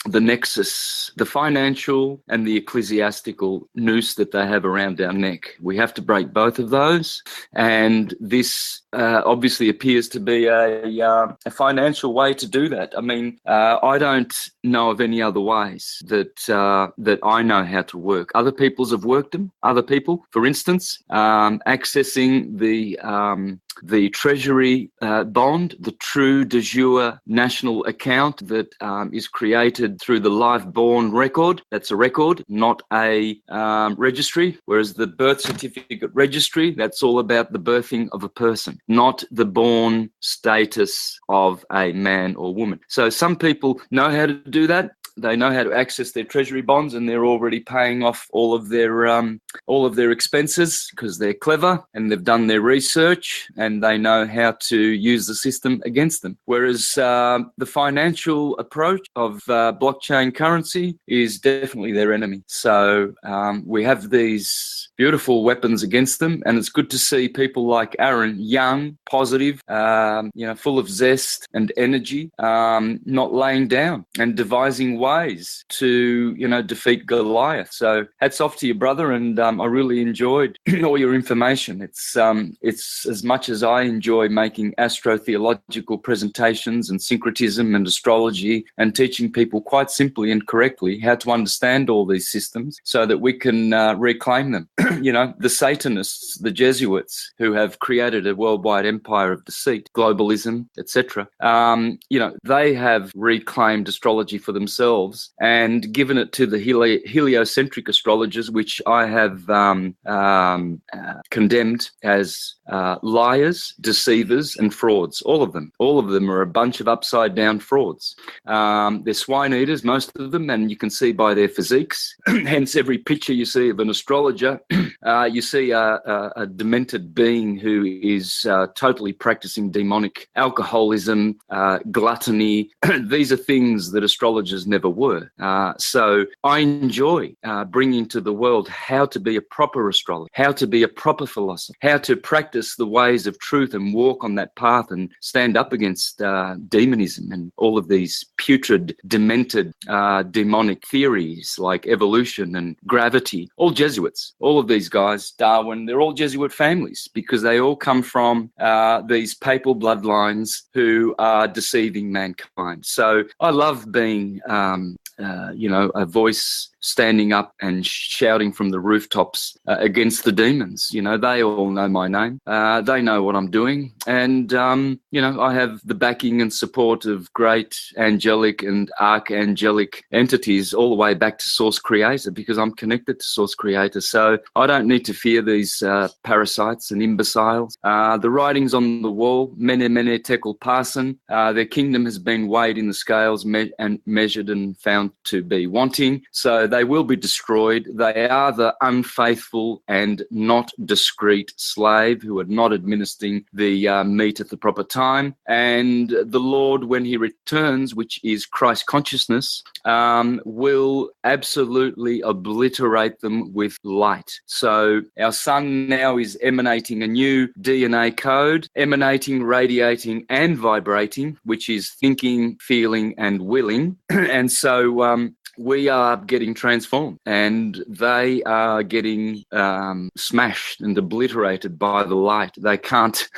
nexus, the financial and the ecclesiastical noose that they have around our neck. We have to break both of those, and this obviously appears to be a financial way to do that. I mean, I don't know of any other ways that I know how to work. Other people's have worked them. Other people, for instance, accessing the Treasury bond, the true de jure national account that is created through the live-born record. That's a record, not a registry, whereas the birth certificate registry, that's all about the birthing of a person, not the born status of a man or woman. So some people know how to do that. They know how to access their treasury bonds, and they're already paying off all of their expenses because they're clever and they've done their research and they know how to use the system against them. Whereas the financial approach of blockchain currency is definitely their enemy. So we have these beautiful weapons against them, and it's good to see people like Aaron, young, positive, full of zest and energy, not laying down and devising ways to, defeat Goliath. So hats off to you, brother, and I really enjoyed all your information. It's as much as I enjoy making astrotheological presentations and syncretism and astrology and teaching people quite simply and correctly how to understand all these systems so that we can reclaim them. The Satanists, the Jesuits, who have created a worldwide empire of deceit, globalism, etc., they have reclaimed astrology for themselves and given it to the heliocentric astrologers, which I have condemned as liars, deceivers, and frauds. All of them are a bunch of upside-down frauds. They're swine eaters, most of them, and you can see by their physiques. Hence, every picture you see of an astrologer, you see a demented being who is totally practicing demonic alcoholism, gluttony. These are things that astrologers never were. So I enjoy bringing to the world how to be a proper astrologer, how to be a proper philosopher, how to practice the ways of truth and walk on that path and stand up against demonism and all of these putrid, demented, demonic theories like evolution and gravity. All Jesuits, all of these guys, Darwin, they're all Jesuit families because they all come from these papal bloodlines who are deceiving mankind. So I love being, a voice standing up and shouting from the rooftops against the demons. They all know my name. They know what I'm doing. And, I have the backing and support of great angelic and archangelic entities all the way back to Source Creator because I'm connected to Source Creator. So I don't need to fear these parasites and imbeciles. The writings on the wall, Mene Mene Tekel Parsin, their kingdom has been weighed in the scales and measured and found to be wanting. So they will be destroyed. They are the unfaithful and not discreet slave who are not administering the meat at the proper time. And the Lord, when he returns, which is Christ consciousness, will absolutely obliterate them with light. So our sun now is emanating a new DNA code, emanating, radiating, and vibrating, which is thinking, feeling, and willing. And so we are getting transformed, and they are getting smashed and obliterated by the light. They can't.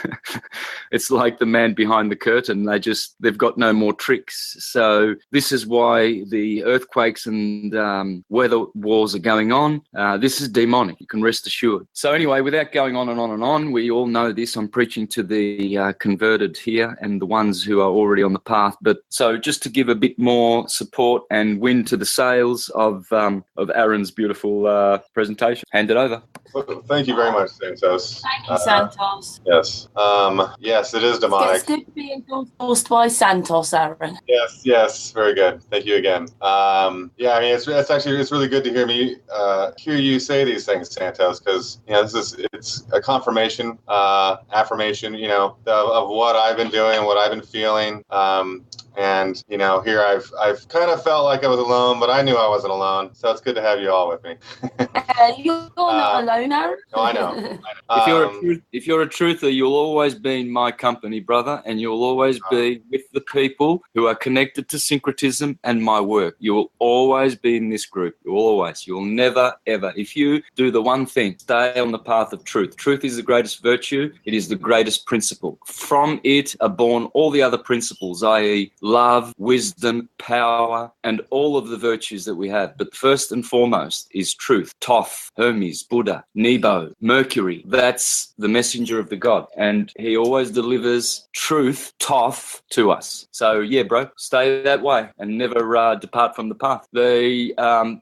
It's like the man behind the curtain. They've got no more tricks. So this is why the earthquakes and weather wars are going on. This is demonic. You can rest assured. So anyway, without going on and on and on, we all know this. I'm preaching to the converted here and the ones who are already on the path. But so just to give a bit more support and wind to the sails of Aaron's beautiful presentation. Hand it over. Thank you very much, Santos. Thank you, Santos. Yes. Yes, it is demonic. It's good to be endorsed by Santos, Aaron. Yes. Very good. Thank you again. Yeah, I mean, it's really good to hear you say these things, Santos, because it's a confirmation, affirmation, of what I've been doing, what I've been feeling. And here I've kind of felt like I was alone, but I knew I wasn't alone. So it's good to have you all with me. You're not alone, Aaron. No, I know. If you're a truther, you'll always be in my company, brother, and you'll always be with the people who are connected to syncretism and my work. You will always be in this group. You'll never, ever. If you do the one thing, stay on the path of truth. Truth is the greatest virtue. It is the greatest principle. From it are born all the other principles, i.e. love, wisdom, power, and all of the virtues that we have. But first and foremost is truth. Thoth, Hermes, Buddha, Nebo, Mercury. That's the messenger of the God. And he always delivers truth, Thoth, to us. So, yeah, bro, stay that way and never depart from the path. The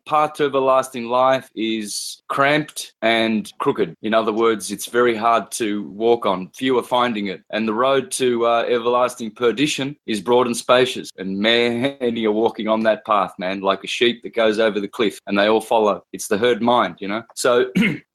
path to everlasting life is cramped and crooked. In other words, it's very hard to walk on. Few are finding it. And the road to everlasting perdition is broad and spacious, and many are walking on that path, man, like a sheep that goes over the cliff, and they all follow. It's the herd mind, So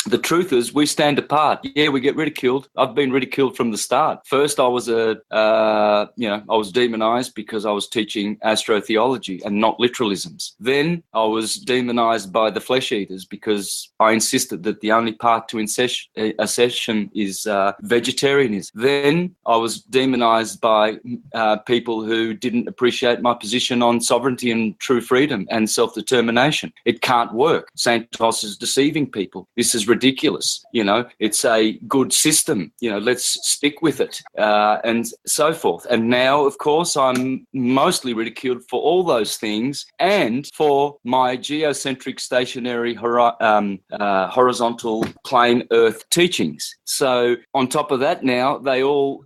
the truth is, we stand apart. Yeah, we get ridiculed. I've been ridiculed from the start. First, I was I was demonized because I was teaching astrotheology and not literalisms. Then I was demonized by the flesh eaters because I insisted that the only path to ascension is vegetarianism. Then I was demonized by people who didn't appreciate my position on sovereignty and true freedom and self-determination. It can't work. Santos is deceiving people. This is ridiculous. It's a good system. Let's stick with it, and so forth. And now, of course, I'm mostly ridiculed for all those things and for my geocentric stationary horizontal plane Earth teachings. So on top of that, now they all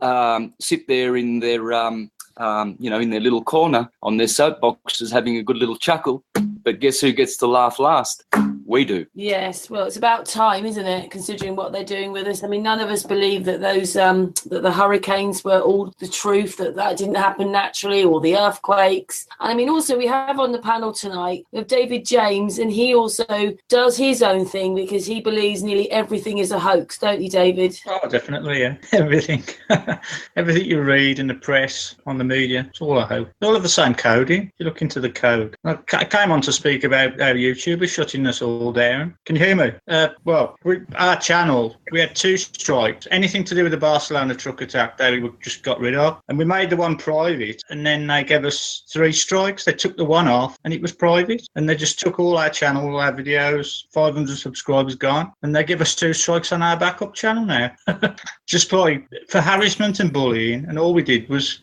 sit there in their in their little corner on their soapboxes having a good little chuckle. But guess who gets to laugh last? We do. Yes, well, it's about time, isn't it, considering what they're doing with us? I mean, none of us believe that those that the hurricanes were all the truth, that didn't happen naturally, or the earthquakes. And I mean, also, we have on the panel tonight with David James, and he also does his own thing because he believes nearly everything is a hoax, don't you, David? Oh, definitely, yeah. Everything. Everything you read in the press, on the media, it's all a hoax. All of the same coding. You look into the code. I came on to speak about how YouTube is shutting us all down. Can you hear me? Our channel, we had 2 strikes. Anything to do with the Barcelona truck attack, they just got rid of. And we made the one private, and then they gave us 3 strikes. They took the one off, and it was private. And they just took all our channel, all our videos, 500 subscribers gone. And they give us 2 strikes on our backup channel now. Just for harassment and bullying. And all we did was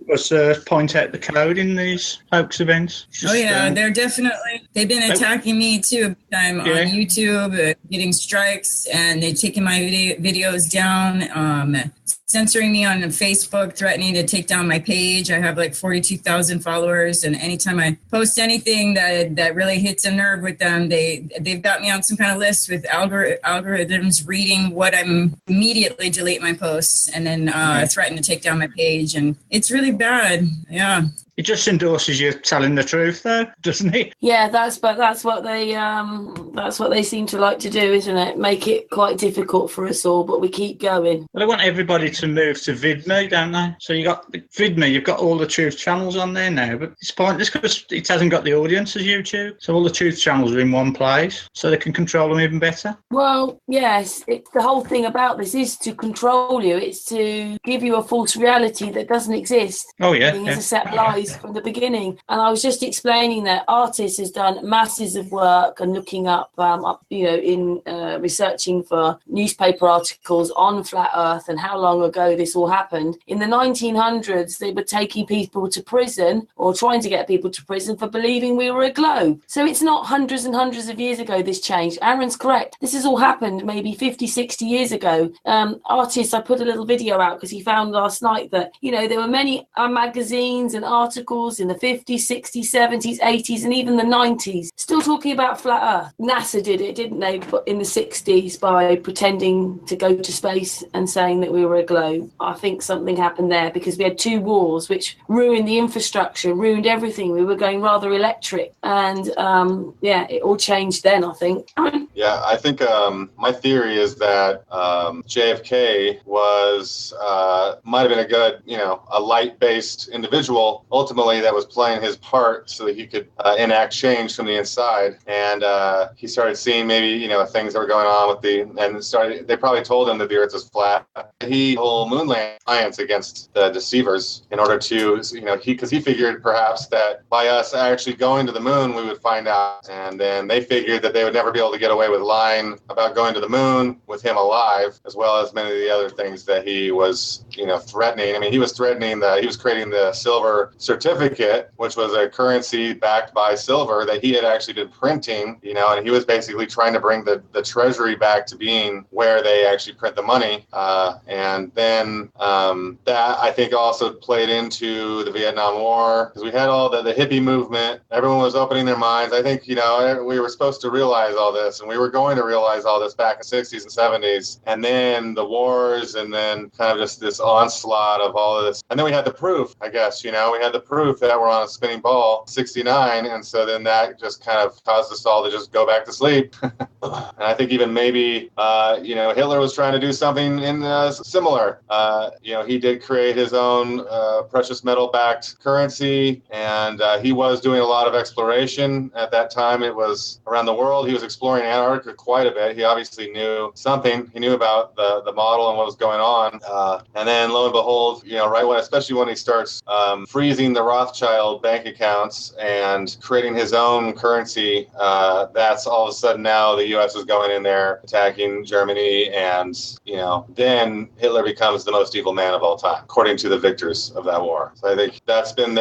point out the code in these hoax events. They've been attacking me too on YouTube, getting strikes, and they've taken my videos down, censoring me on Facebook, threatening to take down my page. I have like 42,000 followers, and anytime I post anything that really hits a nerve with them, they've got me on some kind of list with algorithms reading what I'm immediately delete my posts, and then threaten to take down my page, and it's really bad. Yeah. It just endorses you telling the truth, though, doesn't it? Yeah, that's what they seem to like to do, isn't it? Make it quite difficult for us all, but we keep going. Well, they want everybody to move to VidMe, don't they? So you got VidMe, you've got all the truth channels on there now, but it's pointless because it hasn't got the audience as YouTube. So all the truth channels are in one place, so they can control them even better. Well, yes, it's the whole thing about this is to control you. It's to give you a false reality that doesn't exist. Oh yeah, It's a set of lies this from the beginning. And I was just explaining that artists has done masses of work and looking up, in researching for newspaper articles on flat Earth and how long ago this all happened. In the 1900s, they were taking people to prison or trying to get people to prison for believing we were a globe. So it's not hundreds and hundreds of years ago this changed. Aaron's correct. This has all happened maybe 50, 60 years ago. Artists, I put a little video out because he found last night that, there were many magazines and articles in the 50s, 60s, 70s, 80s, and even the 90s still talking about flat Earth. NASA did it, didn't they, in the 60s by pretending to go to space and saying that we were a globe. I think something happened there because we had 2 wars which ruined the infrastructure, ruined everything. We were going rather electric, and it all changed then, I think. Yeah, I think my theory is that JFK was might have been a good, a light-based individual ultimately that was playing his part so that he could enact change from the inside. And he started seeing maybe things that were going on with they probably told him that the Earth was flat. He whole moon landing science against the deceivers in order to because he figured perhaps that by us actually going to the moon we would find out, and then they figured that they would never be able to get away with lying about going to the moon with him alive, as well as many of the other things that he was threatening. I mean, he was threatening that he was creating the silver certificate, which was a currency backed by silver that he had actually been printing, and he was basically trying to bring the treasury back to being where they actually print the money. And then that I think also played into the Vietnam War, because we had all the hippie movement. Everyone was opening their minds. I think, we were supposed to realize all this, and we were going to realize all this back in the 60s and 70s. And then the wars, and then kind of just this onslaught of all of this. And then we had the proof, I guess, we had the proof that we're on a spinning ball, 69. And so then that just kind of caused us all to just go back to sleep. And I think even maybe, Hitler was trying to do something similar. He did create his own precious metal-backed currency, and he was doing a lot of exploration. At that time, it was around the world. He was exploring Antarctica quite a bit. He obviously knew something. He knew about the model and what was going on. And then, lo and behold, especially when he starts freezing the Rothschild bank accounts and creating his own currency, that's all of a sudden now the U.S. is going in there attacking Germany, and then Hitler becomes the most evil man of all time, according to the victors of that war. So I think that's been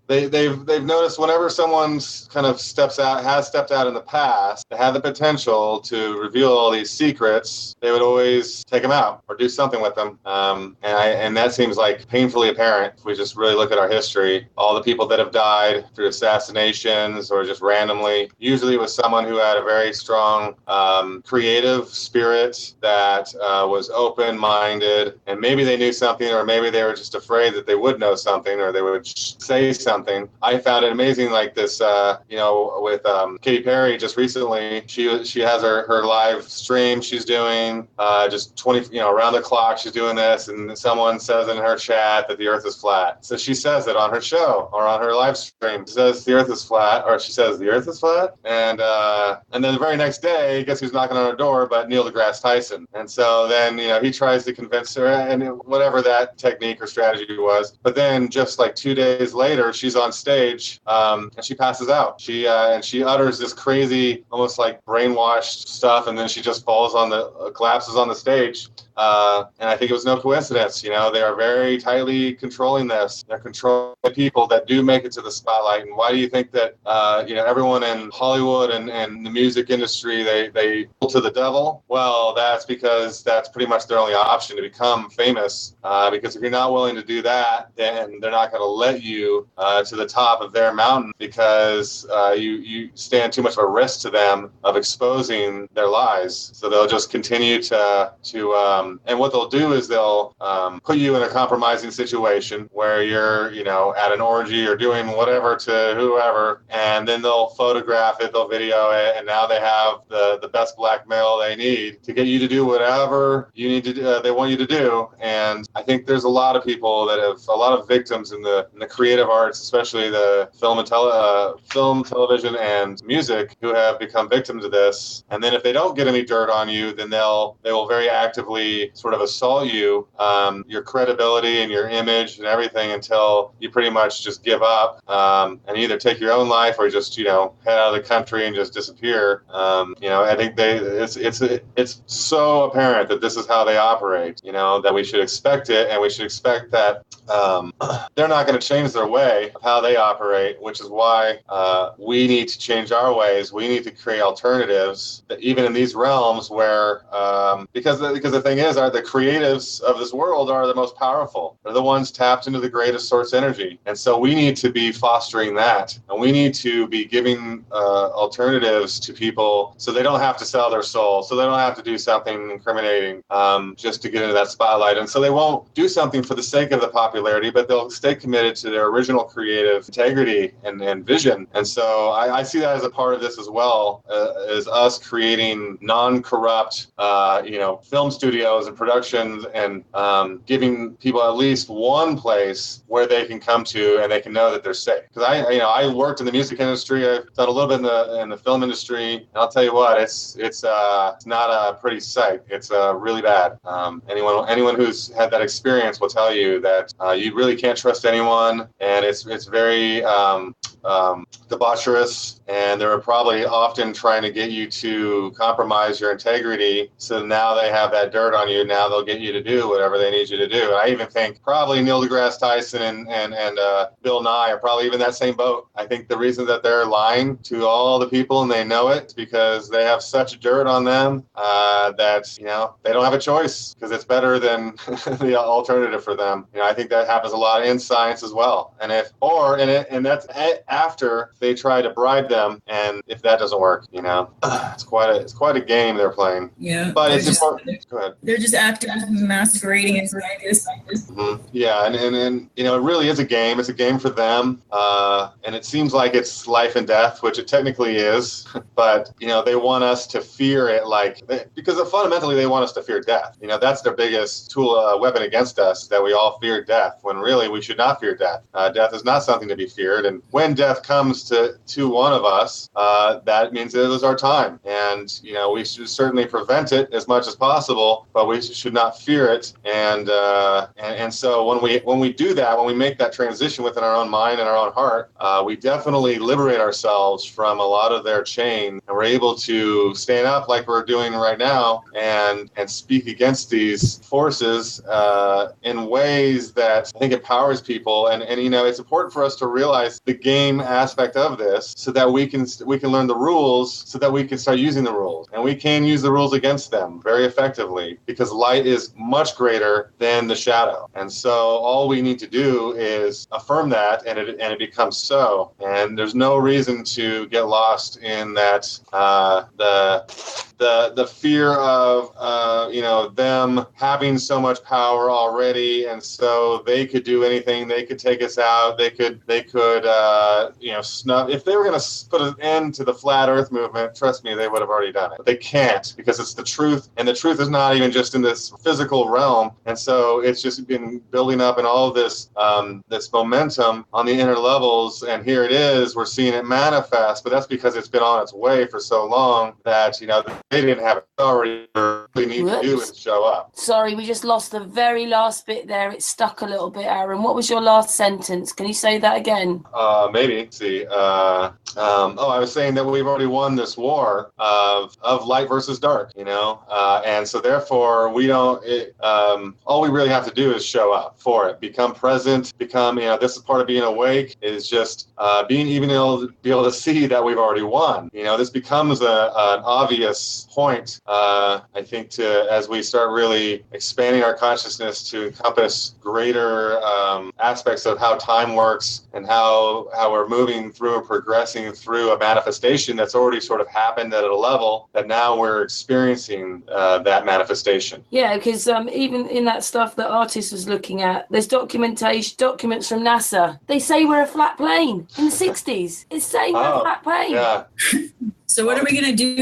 they've noticed whenever someone's kind of has stepped out in the past, they had the potential to reveal all these secrets, they would always take them out or do something with them. And that seems like painfully apparent if we just really look at our history. All the people that have died through assassinations or just randomly, usually it was someone who had a very strong creative spirit that was open-minded, and maybe they knew something, or maybe they were just afraid that they would know something, or they would say something. I found it amazing, like this, with Katy Perry just recently. She has her live stream she's doing, just 20, around the clock she's doing this, and someone says in her chat that the Earth is flat. So she says it on her show or on her live stream. She says the Earth is flat, or she says the Earth is flat, and then the very next day, guess who's knocking on her door but Neil deGrasse Tyson. And so then he tries to convince her, and whatever that technique or strategy was. But then just like 2 days later, she's on stage and she passes out. She utters this crazy, almost like brainwashed stuff, and then she just collapses on the stage. And I think it was no coincidence. They are very tightly controlling this. They're controlling people that do make it to the spotlight. And why do you think that everyone in Hollywood and the music industry, they pull to the devil? Well, that's because that's pretty much their only option to become famous. Because if you're not willing to do that, then they're not going to let you to the top of their mountain, because you stand too much of a risk to them of exposing their lies. So they'll just continue to and what they'll do is they'll put you in a compromising situation where you're, at an orgy or doing whatever to whoever, and then they'll photograph it, they'll video it, and now they have the best blackmail they need to get you to do whatever you need to do, they want you to do. And I think there's a lot of people that have, a lot of victims in the creative arts, especially the film, television, and music, who have become victims of this. And then if they don't get any dirt on you, then they will very actively really sort of assault you, your credibility and your image and everything, until you pretty much just give up and either take your own life or just, head out of the country and just disappear. I think it's so apparent that this is how they operate, that we should expect it, and we should expect that they're not going to change their way of how they operate, which is why we need to change our ways. We need to create alternatives, that even in these realms where, because the thing is, the creatives of this world are the most powerful. They're the ones tapped into the greatest source energy. And so we need to be fostering that. And we need to be giving alternatives to people so they don't have to sell their soul, so they don't have to do something incriminating just to get into that spotlight. And so they won't do something for the sake of the popularity, but they'll stay committed to their original creative integrity and vision. And so I see that as a part of this as well, as us creating non-corrupt, film studios and productions, and giving people at least one place where they can come to and they can know that they're safe. Because I worked in the music industry. I've done a little bit in the film industry, and I'll tell you what, it's not a pretty sight. It's really bad. Anyone who's had that experience will tell you that you really can't trust anyone, and it's very debaucherous, and they're probably often trying to get you to compromise your integrity. So now they have that dirt on you. Now they'll get you to do whatever they need you to do. And I even think probably Neil deGrasse Tyson and Bill Nye are probably even that same boat. I think the reason that they're lying to all the people, and they know it, is because they have such dirt on them that they don't have a choice, because it's better than the alternative for them. I think that happens a lot in science as well. And that's after they try to bribe them, and if that doesn't work, it's quite a game they're playing. Yeah, but it's important. Go ahead. They're just actors masquerading as scientists. Mm-hmm. Yeah, and it really is a game. It's a game for them, and it seems like it's life and death, which it technically is. But they want us to fear it, because fundamentally they want us to fear death. That's their biggest tool, weapon against us, that we all fear death, when really we should not fear death. Death is not something to be feared, and when death comes to one of us, that means it was our time, and we should certainly prevent it as much as possible, but we should not fear it. And so when we do that, when we make that transition within our own mind and our own heart, we definitely liberate ourselves from a lot of their chain, and we're able to stand up like we're doing right now and speak against these forces in ways that I think empowers people. And it's important for us to realize the game aspect of this, so that we can learn the rules, so that we can start using the rules, and we can use the rules against them very effectively, because light is much greater than the shadow. And so all we need to do is affirm that, and it becomes so. And there's no reason to get lost in that, the fear of them having so much power already, and so they could do anything. They could take us out. They could snuff. If they were going to put an end to the flat Earth movement, trust me, they would have already done it. But they can't, because it's the truth, and the truth is not even just in this physical realm. And so it's just been building up in all of this momentum on the inner levels, and here it is. We're seeing it manifest, but that's because it's been on its way for so long that they didn't have it already. They need to do is show up. Sorry, we just lost the very last bit there. It stuck a little bit, Aaron. What was your last sentence? Can you say that again? Maybe. Let's see. I was saying that we've already won this war of light versus dark, and so therefore we don't. All we really have to do is show up for it, become present, become. This is part of being awake. Is just being able to see that we've already won. This becomes an obvious point. I think as we start really expanding our consciousness to encompass greater aspects of how time works, and how we're moving through and progressing through a manifestation that's already sort of happened at a level that now we're experiencing that manifestation. Yeah, because even in that stuff that Artist was looking at, there's documents from NASA. They say we're a flat plane in the 60s. It's saying we're a flat plane. Yeah. So what are we going to do?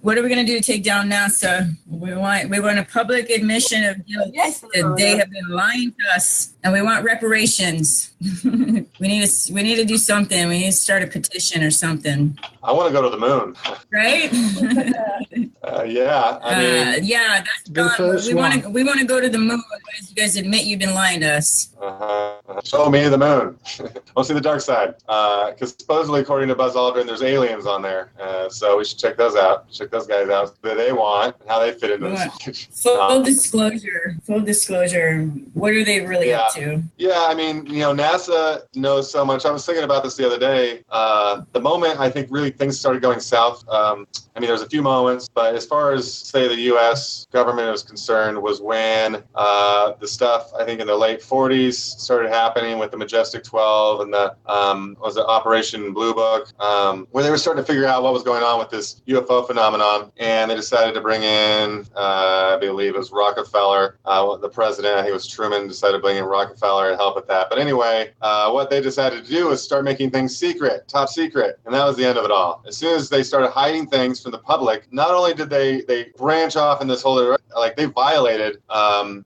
What are we going to do to take down NASA? We want a public admission of guilt that they have been lying to us, and we want reparations. we need to do something. We need to start a petition or something. I want to go to the moon. Right? Yeah, I mean, yeah, that's Be the done. first We want to go to the moon. Otherwise, you guys admit you've been lying to us. show me the moon. I'll see the dark side. Because supposedly, according to Buzz Aldrin, there's aliens on there. So we should check those out. Check those guys out. What they want, and how they fit into this. Full disclosure. Full disclosure. What are they really up to? Yeah, I mean, NASA knows so much. I was thinking about this the other day. The moment I think really things started going south, I mean, there's a few moments, but as far as, say, the U.S. government was concerned was when the stuff, I think, in the late 40s started happening with the Majestic 12 and the, was it Operation Blue Book, where they were starting to figure out what was going on with this UFO phenomenon, and they decided to bring in, I believe it was Rockefeller, the president, I think it was Truman, decided to bring in Rockefeller and help with that. But anyway, what they decided to do was start making things secret, top secret, and that was the end of it all. As soon as they started hiding things from the public, not only did they branch off in this whole direction, like they violated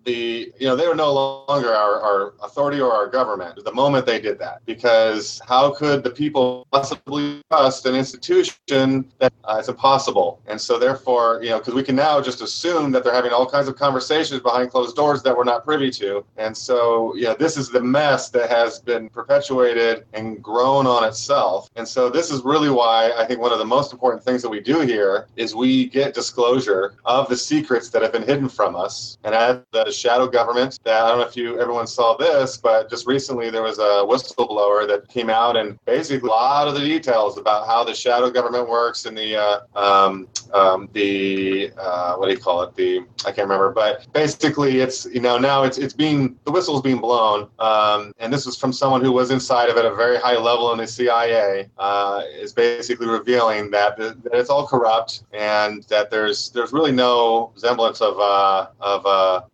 they were no longer our authority or our government the moment they did that, because how could the people possibly trust an institution that it's impossible? And so therefore, because we can now just assume that they're having all kinds of conversations behind closed doors that we're not privy to. And so this is the mess that has been perpetuated and grown on itself. And so this is really why I think one of the most important things that we do here is we get disclosure of the secrets that have been hidden from us. And as the shadow government, that I don't know if everyone saw this, but just recently there was a whistleblower that came out and basically a lot of the details about how the shadow government works and the what do you call it? I can't remember, but basically it's now it's being, the whistle's being blown, and this was from someone who was inside of it at a very high level in the CIA, is basically revealing that it's all corrupt and that there's really no semblance of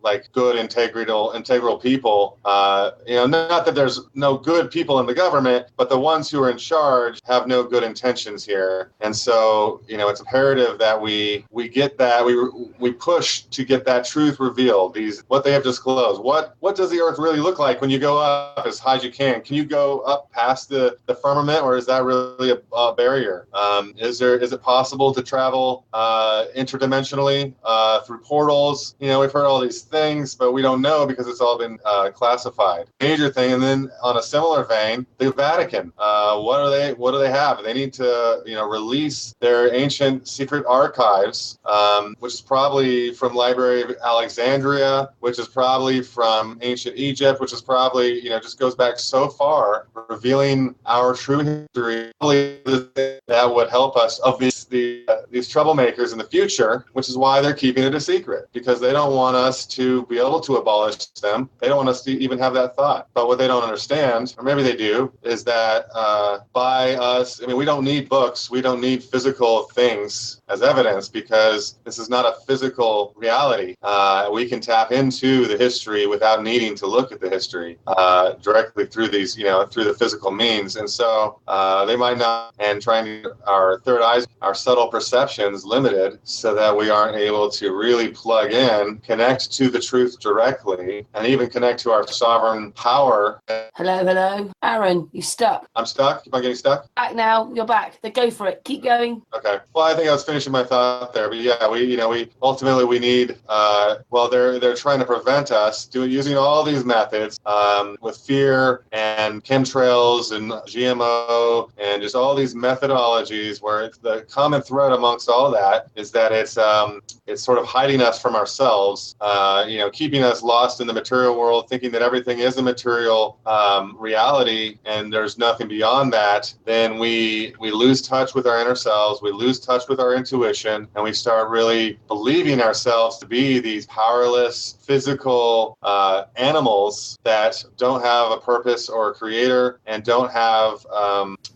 like good integral people. Not that there's no good people in the government, but the ones who are in charge have no good intentions here. And so it's imperative that we get that, we push to get that truth revealed. What they have disclosed. What does the Earth really look like when you go up as high as you can? Can you go up past the firmament, or is that really a barrier? Is it possible to travel interdimensionally through portals? We've heard all these things, but we don't know because it's all been classified. Major thing, and then on a similar vein, the Vatican. What do they have? They need to release their ancient secret archives, which is probably from Library of Alexandria, which is probably from ancient Egypt, which is probably just goes back so far, revealing our true history. That would help us of these troublemakers in the future, which is why they're keeping it a secret, because they don't want us to be able to abolish them. They don't want us to even have that thought. But what they don't understand, or maybe they do, is that by us, we don't need books, we don't need physical things as evidence, because this is not a physical reality. We can tap into the history without needing to look at the history directly through these, through the physical means. And so they might not, and trying to get our third eyes, our subtle perceptions limited, so that we aren't able to really plug in, connect to the truth directly, and even connect to our sovereign power. Hello. Aaron, you stuck. I'm stuck? Am I getting stuck? Back now. You're back. Then go for it. Keep going. Okay. Well, I think I was finishing my thought there, but yeah, we ultimately we need. They're trying to prevent us using all these methods with fear and chemtrails and GMO and just all these methodologies, where it's the common thread amongst all that is that it's sort of hiding us from ourselves, keeping us lost in the material world, thinking that everything is a material reality and there's nothing beyond that. Then we lose touch with our inner selves, we lose touch with our intuition, and we start really believing ourselves to be these powerless physical animals that don't have a purpose or a creator and don't have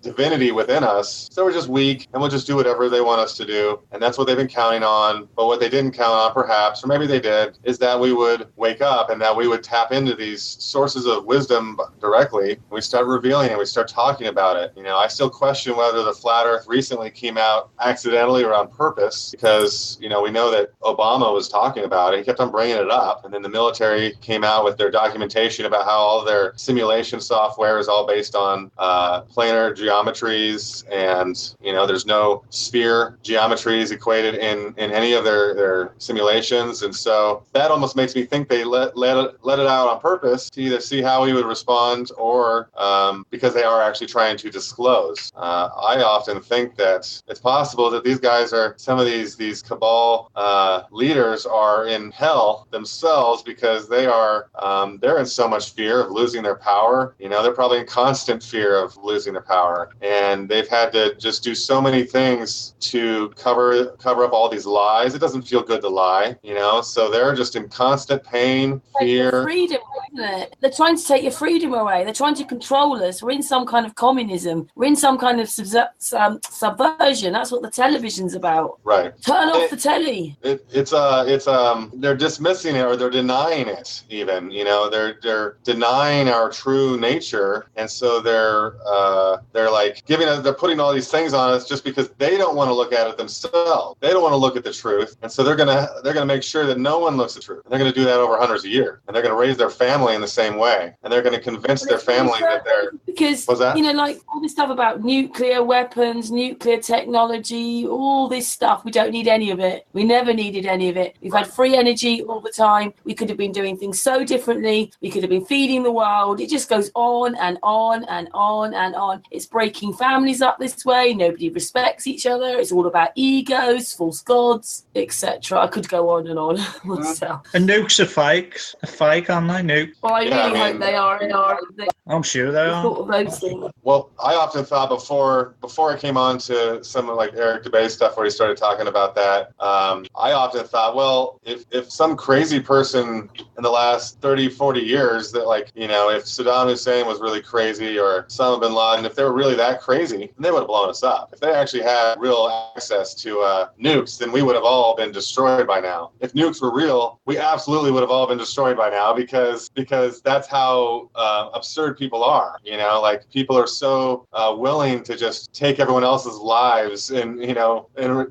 divinity within us. So we're just weak and we'll just do whatever they want us to do. And that's what they've been counting on. But what they didn't count on perhaps, or maybe they did, is that we would wake up and that we would tap into these sources of wisdom directly. We start revealing it. We start talking about it. I still question whether the flat earth recently came out accidentally or on purpose, because, we know that Obama was talking about it. He kept on bringing it up. And then the military came out with their documentation about how all of their simulation software is all based on planar geometries, and there's no sphere geometries equated in any of their simulations. And so that almost makes me think they let it out on purpose to either see how we would respond, or because they are actually trying to disclose. I often think that it's possible that these guys some of these cabal leaders are in hell themselves, because they're in so much fear of losing their power. They're probably in constant fear of losing their power, and they've had to just do so many things to cover up all these lies. It doesn't feel good to lie, so they're just in constant pain, fear. Freedom, isn't it? They're trying to take your freedom away. They're trying to control us. We're in some kind of communism. We're in some kind of subversion. That's what the television's about. Right. Turn off the telly. They're dismissing it, or they're denying it even. They're denying our true nature, and so they're like they're putting all these things on us just because they don't want to look at it themselves. They don't want to look at the truth, and so they're gonna make sure that no one looks at the truth. And they're gonna do that over hundreds of years, and they're gonna raise their family in the same way, and they're gonna convince their family that they're because like all this stuff about nuclear weapons, nuclear technology, all this stuff. We don't need any of it. We never needed any of it. We've had free energy all the time. We could have been doing things so differently. We could have been feeding the world. It just goes on and on and on and on. It's breaking families up this way. Nobody respects each other. It's all about egos, false gods, etc. I could go on and on myself. And nukes are fakes. They're fake, aren't they? Nukes. Well, I really hope they are. I'm sure they are. Sort of those things. Well, I often thought before I came on to some of like Eric DeBay's stuff where he started talking about that, I often thought, well, if some crazy person in the last 30, 40 years that if Saddam Hussein was really crazy, or Osama bin Laden, if they were really that crazy, then they would have blown us up. If they actually had real access to nukes, then we would have all been destroyed by now. If nukes were real, we absolutely would have all been destroyed by now, because that's how absurd people are. People are so willing to just take everyone else's lives and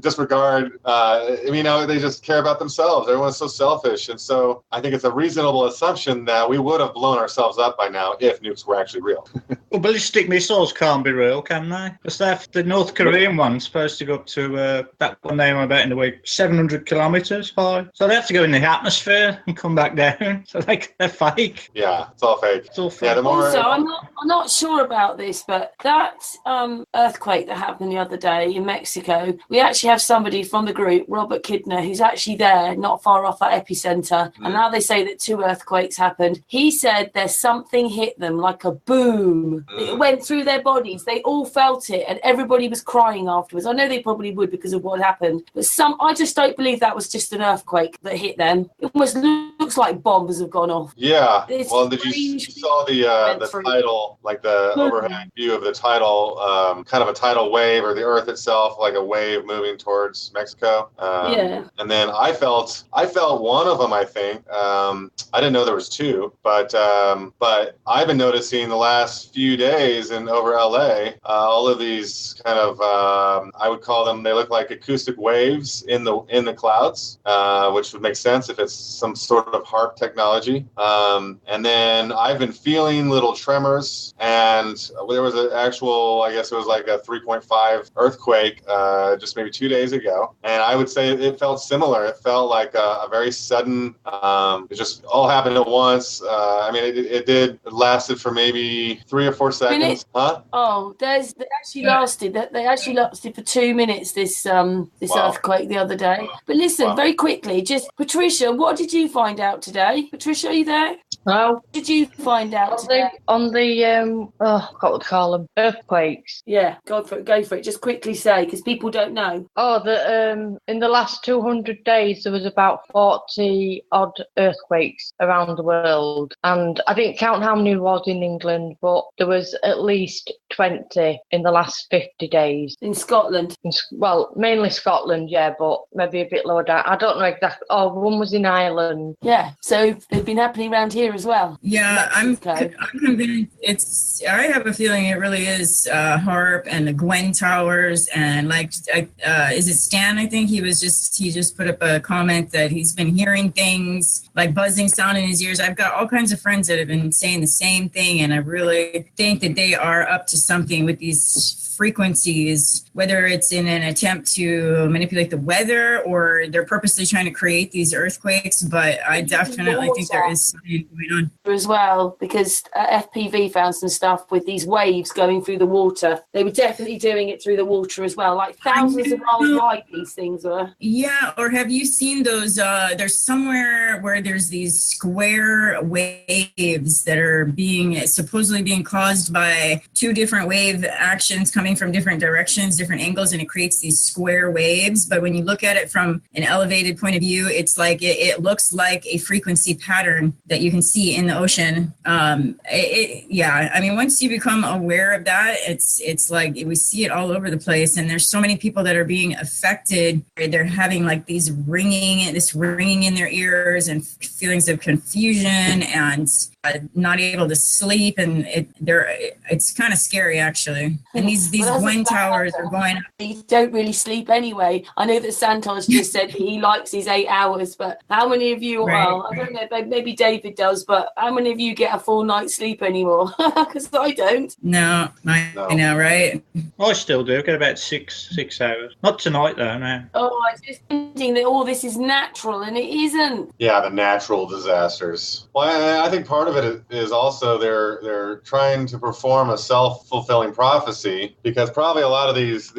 disregard. They just care about themselves. Everyone's so selfish, and so I think it's a reasonable assumption that we would have blown ourselves up by now if nukes were actually real. Well, ballistic missiles can't be real, can they? Because the North Korean one's supposed to go up to that one name about in the week, 700 kilometers high. So they have to go in the atmosphere and come back down. So they're fake. Yeah, it's all fake. It's all fake. Yeah, Also, I'm not sure about this, but that earthquake that happened the other day in Mexico, we actually have somebody from the group, Robert Kidner, who's actually there, not far off that epicenter. And now they say that 2 earthquakes happened. He said there's something hit them like a boom. It went through their bodies. They all felt it, and everybody was crying afterwards. I know they probably would because of what happened, but I just don't believe that was just an earthquake that hit them. It almost looks like bombs have gone off. Yeah. Well, did you saw the tidal, like the overhead view of the tidal, kind of a tidal wave, or the earth itself, like a wave moving towards Mexico. Yeah. And then I felt one of them, I think. I didn't know there was 2, but I've been noticing the last few days over LA, all of these kind of, I would call them, they look like acoustic waves in the clouds, which would make sense if it's some sort of HARP technology. And then I've been feeling little tremors, and there was an actual, I guess it was like a 3.5 earthquake just maybe 2 days ago. And I would say it felt similar. It felt like a very sudden, it just all happened at once. It lasted for maybe 3 or 4 seconds. Huh? Oh, they actually lasted for 2 minutes, this earthquake the other day. But listen, very quickly, just Patricia, what did you find out today? Patricia, are you there? No. What did you find out today? On the what to call them, earthquakes. Yeah, go for it. Just quickly say, because people don't know. Oh, in the last 200 days, there was about 40 odd earthquakes around the world. And I didn't count how many was in England, but there was at least 20 in the last 50 days. In Scotland? Well, mainly Scotland, yeah, but maybe a bit lower down. I don't know exactly. Oh, one was in Ireland. Yeah, so they've been happening around here as well. Yeah, I'm convinced. I have a feeling it really is HARP and the Gwen Towers, and is it Stan? I think he just put up a comment that he's been hearing things like buzzing sound in his ears. I've got all kinds of friends that have been saying the same thing, and I really think that they are up to something with these frequencies, whether it's in an attempt to manipulate the weather or they're purposely trying to create these earthquakes. But I definitely think there is something going on as well, because FPV found some stuff with these waves going through the water. They were definitely doing it through the water as well, like thousands of miles wide these things were. Yeah, or have you seen those there's somewhere where there's these square waves that are supposedly being caused by two different wave actions coming from different directions, different angles, and it creates these square waves. But when you look at it from an elevated point of view, it's like it looks like a frequency pattern that you can see in the ocean. Yeah, I mean, once you become aware of that, it's like we see it all over the place, and there's so many people that are being affected. They're having like this ringing in their ears and feelings of confusion and not able to sleep, and it's kind of scary actually. And these Gwen Towers are going up. You don't really sleep anyway. I know that Santos just said he likes his 8 hours, but how many of you, well, I don't know, maybe David does, but how many of you get a full night's sleep anymore? Because I don't. No, I know, right? I still do. I get about six hours. Not tonight though, no. Oh, I was just thinking that all this is natural, and it isn't. Yeah, the natural disasters. Well, I think part of it is also they're trying to perform a self-fulfilling prophecy, because probably a lot of these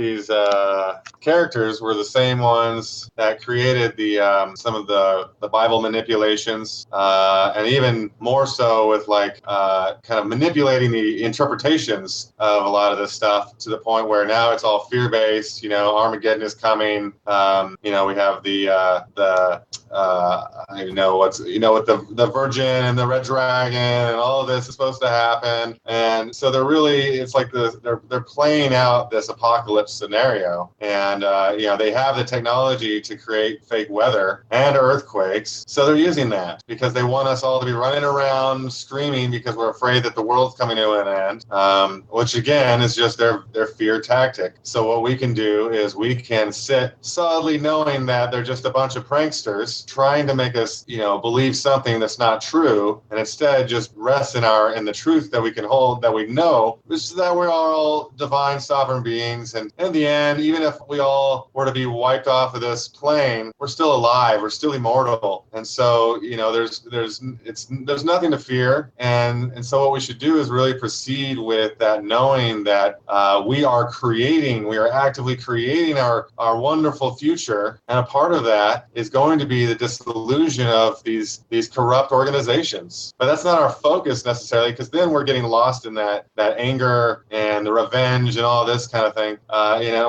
characters were the same ones that created some of the Bible manipulations, and even more so with kind of manipulating the interpretations of a lot of this stuff to the point where now it's all fear-based. Armageddon is coming. We have I don't know with the Virgin and the Red Dragon and all of this is supposed to happen, and so it's like they're playing out this apocalypse scenario, and they have the technology to create fake weather and earthquakes, so they're using that because they want us all to be running around screaming because we're afraid that the world's coming to an end, which again is just their fear tactic. So what we can do is we can sit solidly knowing that they're just a bunch of pranksters trying to make us believe something that's not true, and instead just rest in the truth that we can hold, that we know, which is that we're all divine sovereign beings, and in the end, even if we all were to be wiped off of this plane, we're still alive, we're still immortal, and so there's nothing to fear, and so what we should do is really proceed with that, knowing that we are actively creating our wonderful future, and a part of that is going to be the disillusion of these corrupt organizations. But that's not our focus necessarily, because then we're getting lost in that anger and the revenge and all this kind of thing.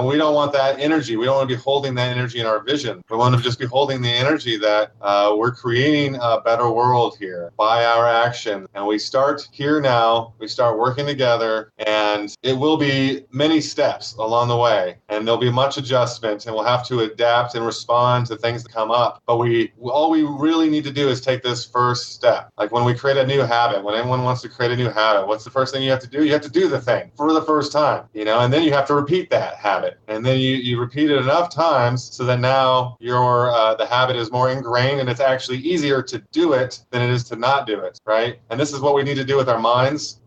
We don't want that energy. We don't want to be holding that energy in our vision. We want to just be holding the energy that we're creating a better world here by our action. And we start here now. We start working together, and it will be many steps along the way, and there'll be much adjustment, and we'll have to adapt and respond to things that come up. But all we really need to do is take this first step. Like when we create a new habit, when anyone wants to create a new habit, what's the first thing you have to do? You have to do the thing for the first time, and then you have to repeat that habit. And then you repeat it enough times so that now the habit is more ingrained, and it's actually easier to do it than it is to not do it, right? And this is what we need to do with our minds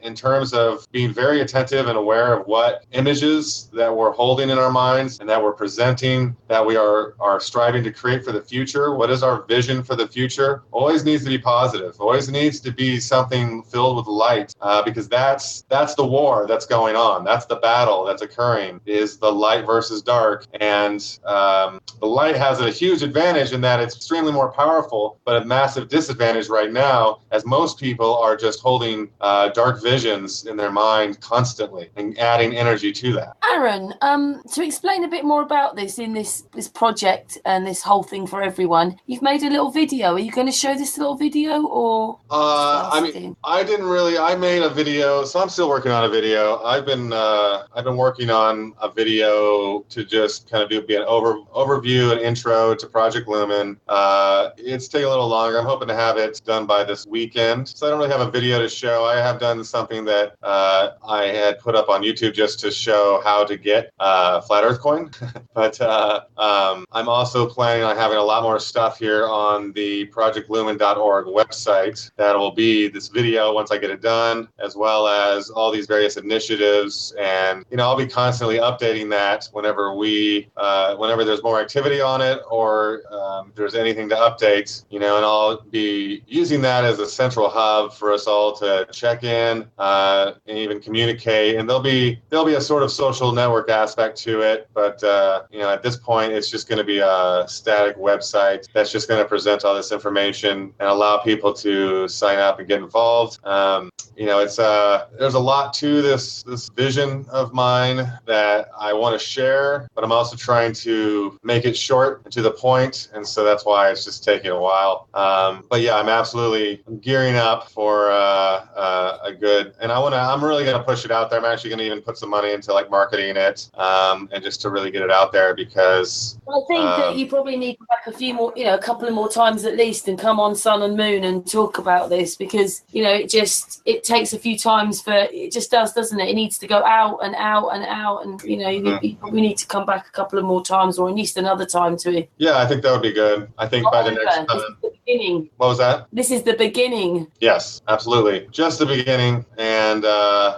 in terms of being very attentive and aware of what images that we're holding in our minds and that we're presenting, that we are striving to create for the future. What is our vision for the future? Always needs to be positive. Always needs to be something filled with light, because that's the war that's going on. That's the battle that's occurring, is the light versus dark. And the light has a huge advantage in that it's extremely more powerful, but a massive disadvantage right now, as most people are just holding dark visions in their mind constantly and adding energy to that. Aaron, to explain a bit more about this in this project and this whole thing for everyone, you've made a little video. Are you going to show this little video or? I didn't really. I made a video, so I'm still working on a video. I've been working on a video to just kind of be an overview and intro to Project Lumen. It's taking a little longer. I'm hoping to have it done by this weekend. So I don't really have a video to show. I have done something that I had put up on YouTube just to show how to get Flat Earth coin. But I'm also planning on having a lot more stuff here on the projectlumen.org website. That will be this video once I get it done, as well as all these various initiatives. And, I'll be constantly updating that whenever there's more activity on it, or if there's anything to update, and I'll be using that as a central hub for us all to check in and even communicate. And there'll be a sort of social network aspect to it. But, at this point, it's just going to be a static website that's just going to present all this information and allow people to sign up and get involved. There's a lot to this vision of mine that I want to share, but I'm also trying to make it short and to the point, and so that's why it's just taking a while. But yeah, I'm gearing up for a good, and I'm really going to push it out there. I'm actually going to even put some money into marketing it, and just to really get it out there, because I think that you probably need a few more, a couple of more times at least, and come on Sun and Moon and talk about this, because it takes a few times it just does, doesn't it? It needs to go out and out and out, and you probably need to come back a couple of more times, or at least another time to. Yeah, I think that would be good. I think by the next time. This is the beginning. What was that? This is the beginning. Yes, absolutely. Just the beginning, and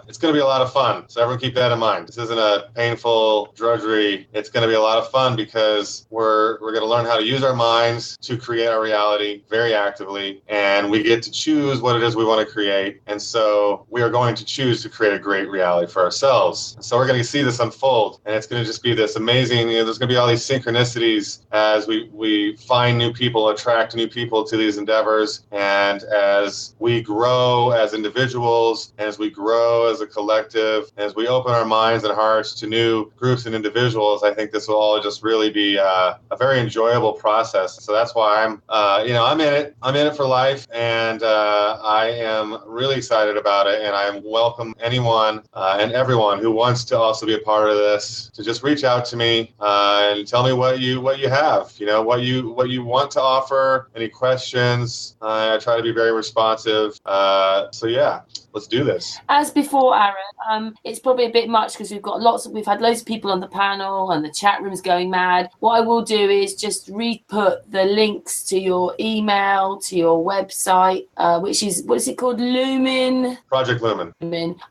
it's going to be a lot of fun. So everyone keep that in mind. This isn't a painful drudgery. It's going to be a lot of fun because we're going to learn how to use our minds to create our reality very actively, and we get to choose what it is we want to create. And so we are going to choose to create a great reality for ourselves. And so we're going to see this unfold, and it's going to just be this amazing, there's going to be all these synchronicities as we find new people, attract new people to these endeavors, and as we grow as individuals, and as we grow as a collective, and as we open our minds and hearts to new groups and individuals, I think this will all just really be a very enjoyable process. So that's why I'm in it. I'm in it for life, and I am really excited about it, and I welcome anyone and everyone who wants to also be a part of this to just reach out to me and tell me what you have, what you want to offer, any questions. I try to be very responsive. So yeah, let's do this. As before, Aaron, it's probably a bit much because we've had loads of people on the panel and the chat room's going mad. What I will do is just re-put the links to your email, to your website, which is, what is it called? Lumen? Project Lumen.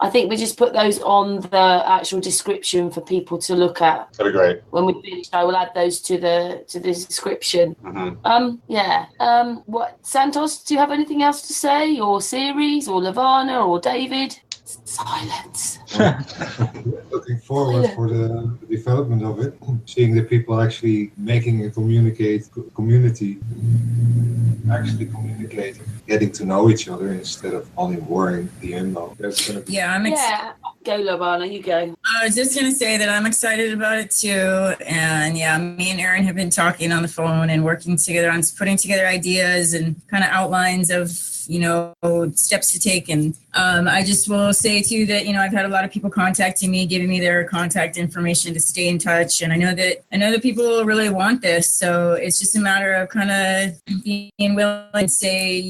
I think we just put those on the actual description for people to look at. That'd be great. When we finish, I will add those to the description. Mm-hmm. What, Santos, do you have anything else to say, or Series, or Lavana, or David? Silence. Looking forward for the development of it, seeing the people actually making a community, actually communicating, getting to know each other instead of only worrying the unknown. That's gonna be Go, Lavana, you go. I was just going to say that I'm excited about it too. And yeah, me and Aaron have been talking on the phone and working together on putting together ideas and kind of outlines of, steps to take. And I just will say too that, I've had a lot of people contacting me, giving me their contact information to stay in touch. And I know that people really want this. So it's just a matter of kind of being willing to say,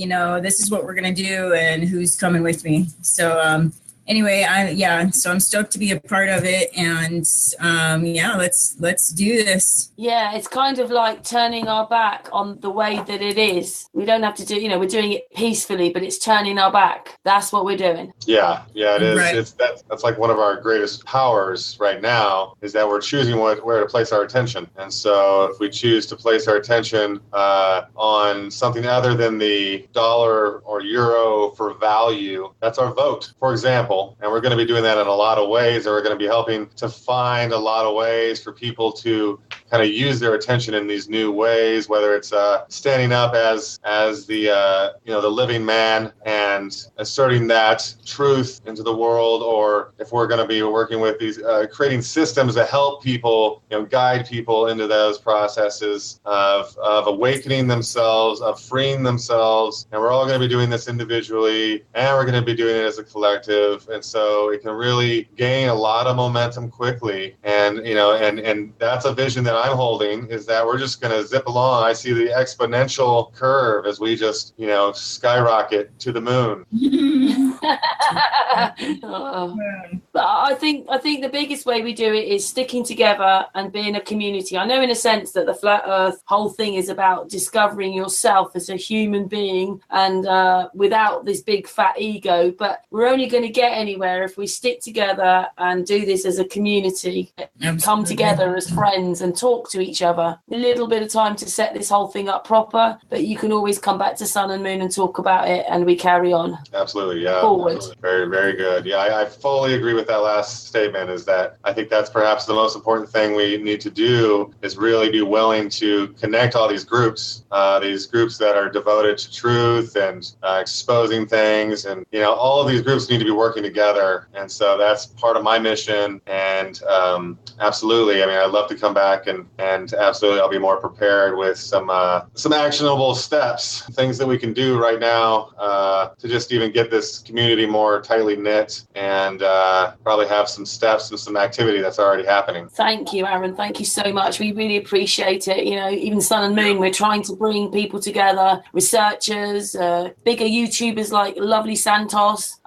this is what we're going to do and who's coming with me. So, anyway, so I'm stoked to be a part of it, and let's do this. Yeah, it's kind of like turning our back on the way that it is. We don't have to do, we're doing it peacefully, but it's turning our back. That's what we're doing. Yeah, it is. Right. That's like one of our greatest powers right now, is that we're choosing where to place our attention. And so if we choose to place our attention on something other than the dollar or euro for value, that's our vote, for example. And we're going to be doing that in a lot of ways, and we're going to be helping to find a lot of ways for people to kind of use their attention in these new ways, whether it's standing up as the the living man and asserting that truth into the world, or if we're going to be working with these creating systems that help people, guide people into those processes of awakening themselves, of freeing themselves. And we're all going to be doing this individually, and we're going to be doing it as a collective. And so it can really gain a lot of momentum quickly. And and that's a vision that I'm holding, is that we're just going to zip along. I see the exponential curve as we just skyrocket to the moon. I think the biggest way we do it is sticking together and being a community. I know in a sense that the Flat Earth whole thing is about discovering yourself as a human being and without this big fat ego, but we're only going to get anywhere if we stick together and do this as a community. Absolutely. Come together as friends and talk to each other. A little bit of time to set this whole thing up proper, but you can always come back to Sun and Moon and talk about it, and we carry on. Absolutely, yeah. Forward. Absolutely. Very, very good. Yeah, I fully agree with that last statement, is that I think that's perhaps the most important thing we need to do, is really be willing to connect all these groups that are devoted to truth and exposing things. And, all of these groups need to be working together. And so that's part of my mission. And absolutely, I'd love to come back and absolutely I'll be more prepared with some actionable steps, things that we can do right now to just even get this community more tightly knit, and probably have some steps and some activity that's already happening. Thank you, Aaron. Thank you so much. We really appreciate it. Even Sun and Moon, we're trying to bring people together, researchers, bigger YouTubers like lovely SANTOS,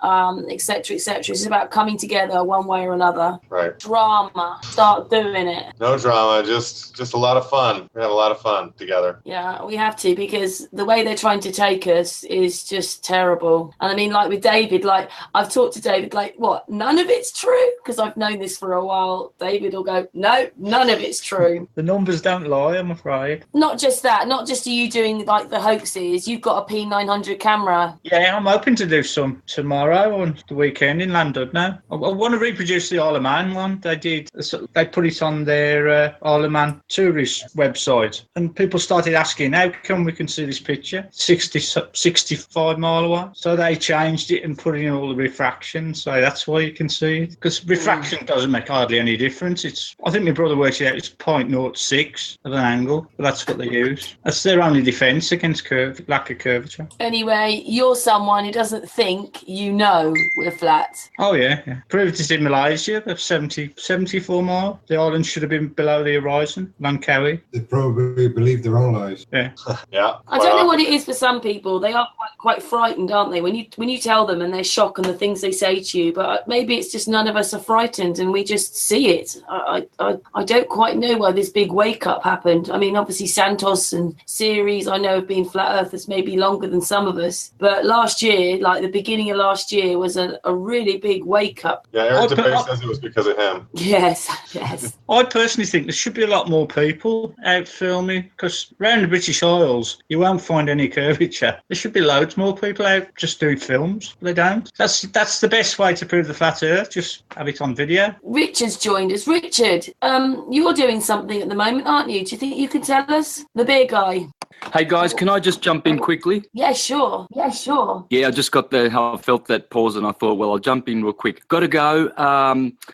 etc., etc. It's about coming together one way or another. Right. Drama. Start doing it. No drama, just a lot of fun. We have a lot of fun together. Yeah, we have to, because the way they're trying to take us is just terrible. And like with David, I've talked to David, what, none of it's true? Because I've known this for a while. David will go, no, none of it's true. The numbers don't lie, I'm afraid. Not just that, not just you doing the hoaxes. You've got a P900 camera. Yeah, I'm hoping to do some tomorrow on the weekend in London now. I want to reproduce the Isle of Man one. They put it on their Isle of Man tourist website, and people started asking, how come we can see this picture 65 mile away? So they changed it and put in all the refraction, so that's why you can see it. Because refraction doesn't make hardly any difference. I think my brother works it out, it's 0.06 of an angle, but that's what they use. That's their only defence against lack of curvature. Anyway, you're someone who doesn't think we're flat. Oh yeah. Proved it in Malaysia, of 74 mile. The island should have been below the horizon, Langkawi. They probably believe their own lies. Yeah. Yeah. I don't know what it is for some people. They are quite frightened, aren't they? When you tell them, and they're shocked on the things they say to you. But maybe it's just none of us are frightened, and we just see it. I don't quite know why this big wake up happened. Obviously SANTOS and series I know have been flat earthers maybe longer than some of us. But last year, the beginning of last year, was a really big wake up. Yeah, Eric DeBay says it was because of him. Yes. I personally think there should be a lot more people out filming, because around the British Isles you won't find any curvature. There should be loads more people out just doing films. They don't. That's the best way to prove the flat earth. Just have it on video. Richard's joined us. Richard, you're doing something at the moment, aren't you? Do you think you can tell us? The beer guy. Hey guys, can I just jump in quickly? Yeah, sure. Yeah, I just got I felt that pause, and I thought, well, I'll jump in real quick. Got to go.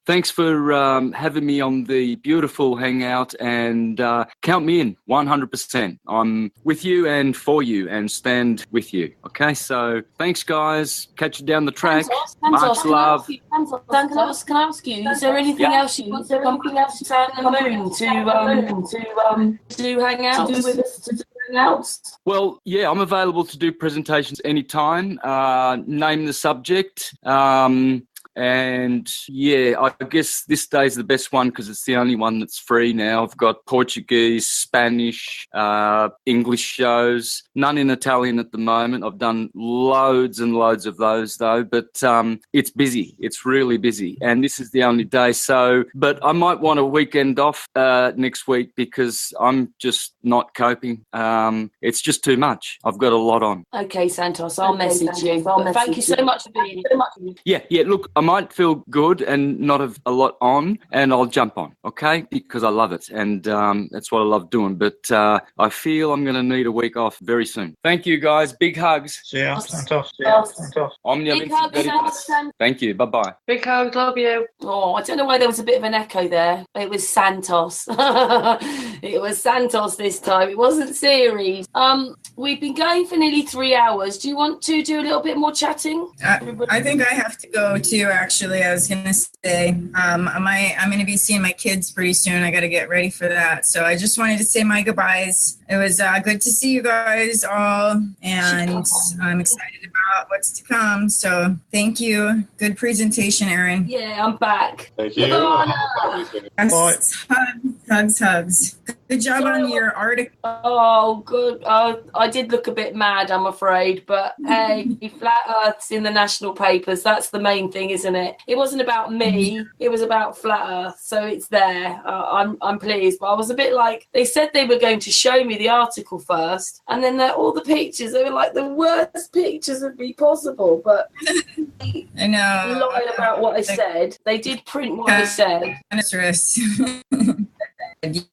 Thanks for having me on the beautiful hangout, and count me in 100%. I'm with you and for you and stand with you. Okay, so thanks guys. Catch you down the track. Much love. SANTOS, can I ask you, is there anything else you want to come to Sun and Moon to hang out with us? Well, yeah, I'm available to do presentations anytime. Name the subject. And yeah, I guess this day's the best one because it's the only one that's free now. I've got Portuguese, Spanish, English shows, none in Italian at the moment. I've done loads and loads of those though, but it's busy. It's really busy. And this is the only day. But I might want a weekend off next week because I'm just not coping. It's just too much. I've got a lot on. Okay, SANTOS, I'll message you. Thank you so much for being here. Yeah, look, I'm might feel good and not have a lot on, and I'll jump on, okay? Because I love it, and that's what I love doing. But I feel I'm going to need a week off very soon. Thank you, guys. Big hugs. See ya. Santos. See ya. Santos. Big hugs, Santos. Thank you. Bye-bye. Big hugs, love you. Oh, I don't know why there was a bit of an echo there. It was Santos. It was Santos this time. It wasn't Series. We've been going for nearly 3 hours. Do you want to do a little bit more chatting? I think I have to go too, actually. I was going to say, I'm going to be seeing my kids pretty soon. I got to get ready for that. So I just wanted to say my goodbyes. It was good to see you guys all, and I'm excited about what's to come. So thank you. Good presentation, Aaron. Yeah, I'm back. Thank you. Hugs. Good job on your article. Oh, good. I did look a bit mad, I'm afraid, but hey, flat Earth's in the national papers. That's the main thing, isn't it? It wasn't about me. It was about flat Earth, so it's there. I'm pleased, but I was a bit like, they said they were going to show me the article first, and then all the pictures, they were like the worst pictures would be possible, but I know. Lying about what I said. They did print what I said.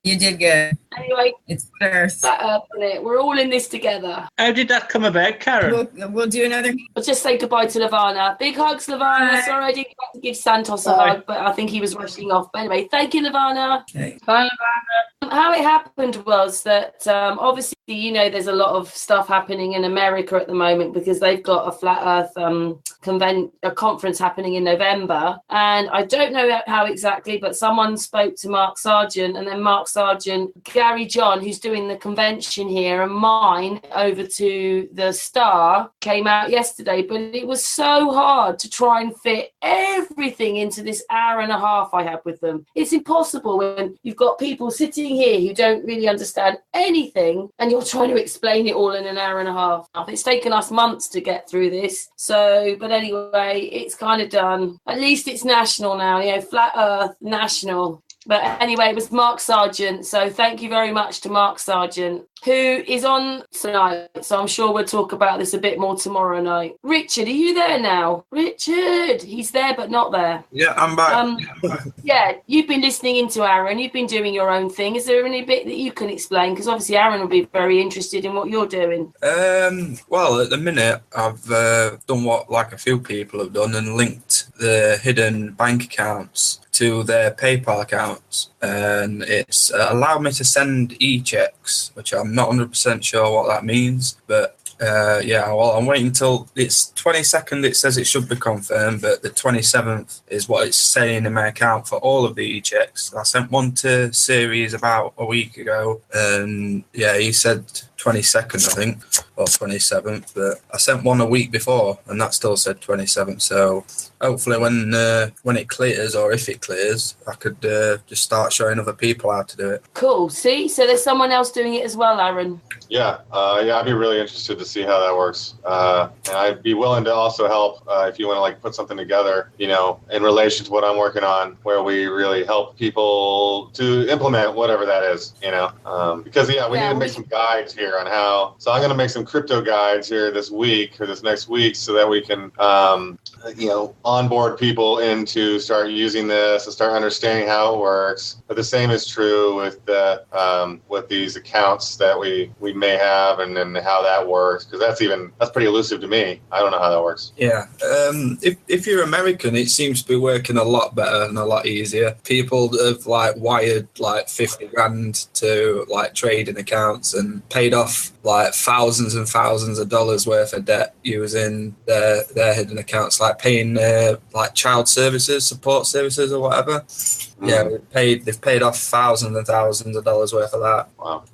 You did good. Anyway, it's Earth. Flat Earth, isn't it? We're all in this together. How did that come about, Karen? We'll do another. I'll just say goodbye to Lavana. Big hugs, Lavana. Sorry I didn't get to give Santos a hug, but I think he was rushing off. But anyway, thank you, Lavana. Okay. Bye, Lavana. How it happened was that obviously, there's a lot of stuff happening in America at the moment because they've got a Flat Earth a conference happening in November. And I don't know how exactly, but someone spoke to Mark Sargent, and then Mark Sargent, Gary John, who's doing the convention here, and mine over to the Star came out yesterday. But it was so hard to try and fit everything into this hour and a half I had with them. It's impossible when you've got people sitting here who don't really understand anything and you're trying to explain it all in an hour and a half. It's taken us months to get through this. So, but anyway, it's kind of done. At least it's national now, Flat Earth national. But anyway, it was Mark Sargent. So thank you very much to Mark Sargent, who is on tonight. So I'm sure we'll talk about this a bit more tomorrow night. Richard, are you there now? Richard, he's there but not there. Yeah, I'm back. Yeah, you've been listening into Aaron. You've been doing your own thing. Is there any bit that you can explain? Because obviously Aaron will be very interested in what you're doing. Well, at the minute, I've done what a few people have done and linked the hidden bank accounts to their PayPal accounts, and it's allowed me to send e-checks, which I'm not 100% sure what that means, but well, I'm waiting until it's 22nd. It says it should be confirmed, but the 27th is what it's saying in my account for all of the e-checks. I sent one to Series about a week ago, and he said 22nd, I think, or 27th, but I sent one a week before, and that still said 27th. So hopefully, when it clears, or if it clears, I could just start showing other people how to do it. Cool. See, so there's someone else doing it as well, Aaron. Yeah, I'd be really interested to see how that works, and I'd be willing to also help if you want to put something together, in relation to what I'm working on, where we really help people to implement whatever that is, because we need to make some guides here on how. So I'm going to make some crypto guides here this week or this next week, so that we can, onboard people into start using this and start understanding how it works. But the same is true with the with these accounts that we may have, and then how that works, because that's pretty elusive to me. I don't know how that works. Yeah, if you're American, it seems to be working a lot better and a lot easier. People have wired 50 grand to trading accounts and paid off thousands and thousands of dollars worth of debt using their hidden accounts, paying child services, support services, or whatever. Yeah, they've paid off thousands and thousands of dollars worth of that. Wow.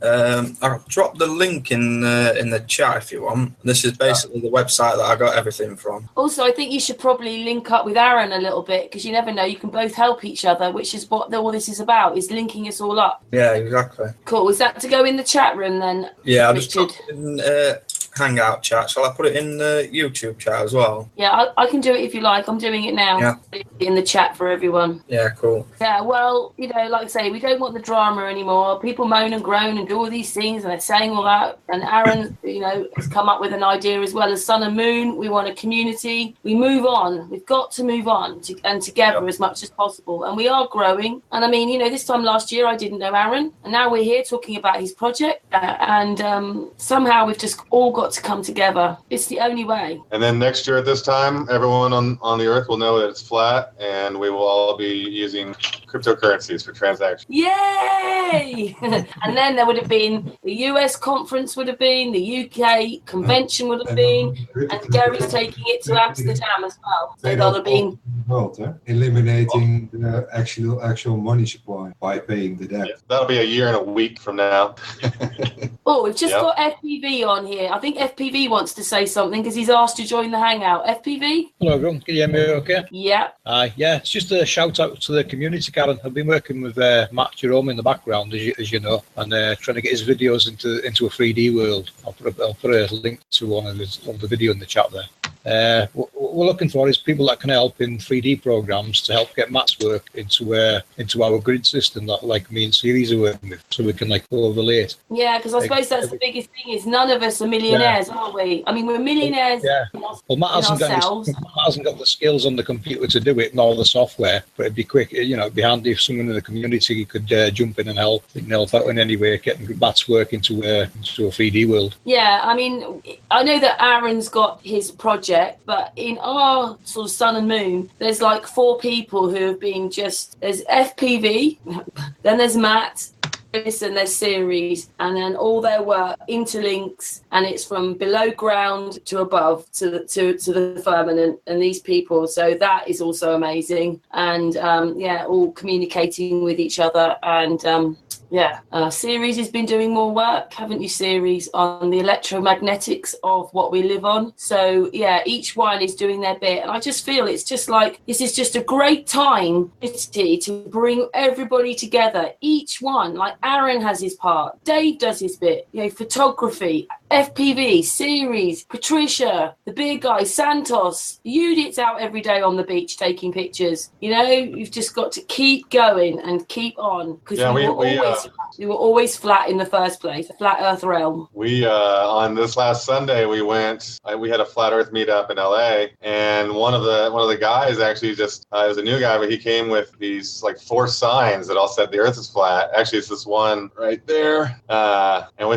I'll drop the link in the chat if you want. This is basically the website that I got everything from. Also, I think you should probably link up with Aaron a little bit, because you never know, you can both help each other, which is what all this is about, is linking us all up. Yeah, exactly. Cool. Is that to go in the chat room then? Yeah, I'll Richard? just put in Hangout chat. Shall I put it in the YouTube chat as well? Yeah, I can do it if you like. I'm doing it now. Yeah. In the chat for everyone. Yeah, cool. Yeah, well, you know, like I say, we don't want the drama anymore. People moan and groan and do all these things, and they're saying all that. And Aaron, you know, has come up with an idea as well as Sun and Moon. We want a community. We move on. We've got to move on and together as much as possible. And we are growing. And I mean, you know, this time last year I didn't know Aaron, and now we're here talking about his project. And somehow we've just all got to come together. It's the only way. And then next year at this time, everyone on the earth will know that it's flat, and we will all be using cryptocurrencies for transactions. Yay! And then there would have been the US conference, would have been the UK convention, would have been, and Gary's taking it to Amsterdam as well. So that'll have been eliminating the actual money supply by paying the debt. Yeah, that'll be a year and a week from now. Oh, we've just got FPV on here. I think FPV wants to say something because he's asked to join the Hangout. FPV? Hello, everyone. Can you hear me okay? Yeah. Yeah, it's just a shout out to the community, Karen. I've been working with Matt Jerome in the background, as you know, and trying to get his videos into a 3D world. I'll put a link to one of the video in the chat there. What we're looking for is people that can help in 3D programs to help get Matt's work into our grid system that like me and Series are working with, so we can like overlay it. Yeah, because I suppose that's the biggest thing is none of us are millionaires, are we? I mean, we're millionaires. Yeah. Well, Matt hasn't got the skills on the computer to do it, nor the software. But it'd be quick, you know, it'd be handy if someone in the community could jump in and help out in any way, getting Matt's work into a 3D world. Yeah, I mean, I know that Aaron's got his project, but in our sort of Sun and Moon, there's like 4 people who have been there's FPV, then there's Matt, and their series, and then all their work interlinks, and it's from below ground to above to the firmament, and these people, so that is also amazing. And all communicating with each other. And Series has been doing more work, haven't you, Series, on the electromagnetics of what we live on. So yeah, each one is doing their bit, and I just feel it's just like this is just a great time to bring everybody together. Each one, like Aaron has his part, Dave does his bit, you know, photography, FPV, Series, Patricia, the big guy, Santos, Judith's out every day on the beach taking pictures. You know, you've just got to keep going and keep on, because we were always flat in the first place, a flat earth realm. We on this last Sunday we had a flat earth meetup in LA, and one of the guys actually just it was a new guy, but he came with these like 4 signs that all said the earth is flat. Actually it's this one right there, and we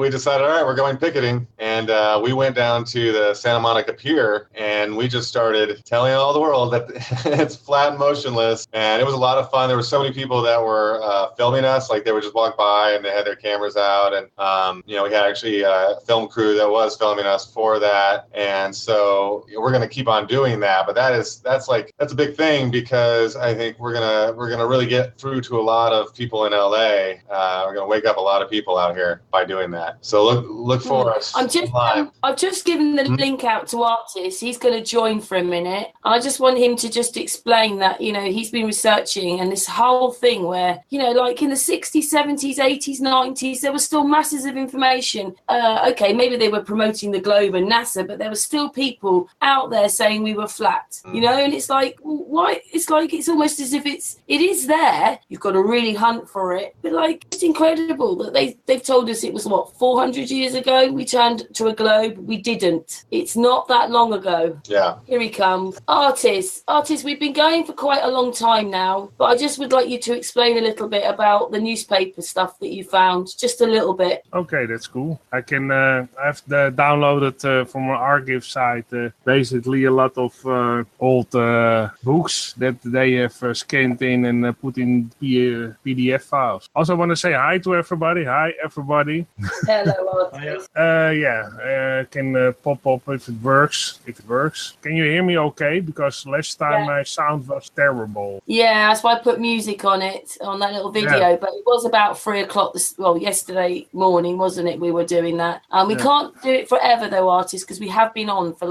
decided, all right, we're going picketing, and we went down to the Santa Monica Pier, and we just started telling all the world that it's flat and motionless. And it was a lot of fun. There were so many people that were filming us, like they would just walk by and they had their cameras out, and we had actually a film crew that was filming us for that. And so we're going to keep on doing that. But that's a big thing, because I think we're gonna really get through to a lot of people in LA. We're gonna wake up a lot of people out here by doing that. So look for us. I've just given the link out to Artis. He's going to join for a minute. I just want him to just explain that, you know, he's been researching, and this whole thing where, you know, like in the 60s, 70s, 80s, 90s, there was still masses of information. Okay, maybe they were promoting the globe and NASA, but there were still people out there saying we were flat, you know, and it's like, why? It's like, it's almost as if it is there. You've got to really hunt for it. But like, it's incredible that they've told us it was 400 years ago we turned to a globe. We didn't. It's not that long ago. Yeah. Here he comes. Artis, we've been going for quite a long time now, but I just would like you to explain a little bit about the newspaper stuff that you found, just a little bit. Okay, that's cool. I can I've downloaded from our archive site basically a lot of old books that they have scanned in and put in PDF files. Also, I want to say hi to everybody. Hi, everybody. Hello, Artis. Can pop up if it works. Can you hear me okay? Because last time my sound was terrible. Yeah, that's why I put music on it, on that little video. But it was about 3 o'clock, yesterday morning, wasn't it? We were doing that. We can't do it forever, though, Artis, because we have been on for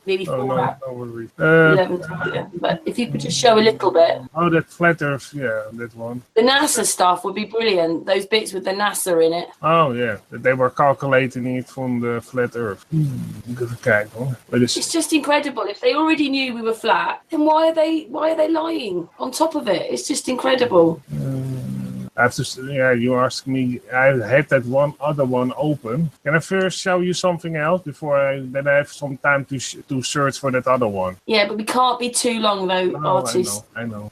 nearly 4 hours. 11, but if you could just show a little bit. Oh, that flat earth, that one. The NASA stuff would be brilliant. Those bits with the NASA in it. Oh, yeah. They were called calculating it from the flat Earth. Even kijken hoor. It's just incredible. If they already knew we were flat, then why are they lying on top of it? It's just incredible. I have to. Yeah, you asked me. I had that other one open. Can I first show you something else before then I have some time to search for that other one? Yeah, but we can't be too long though, artists. I know.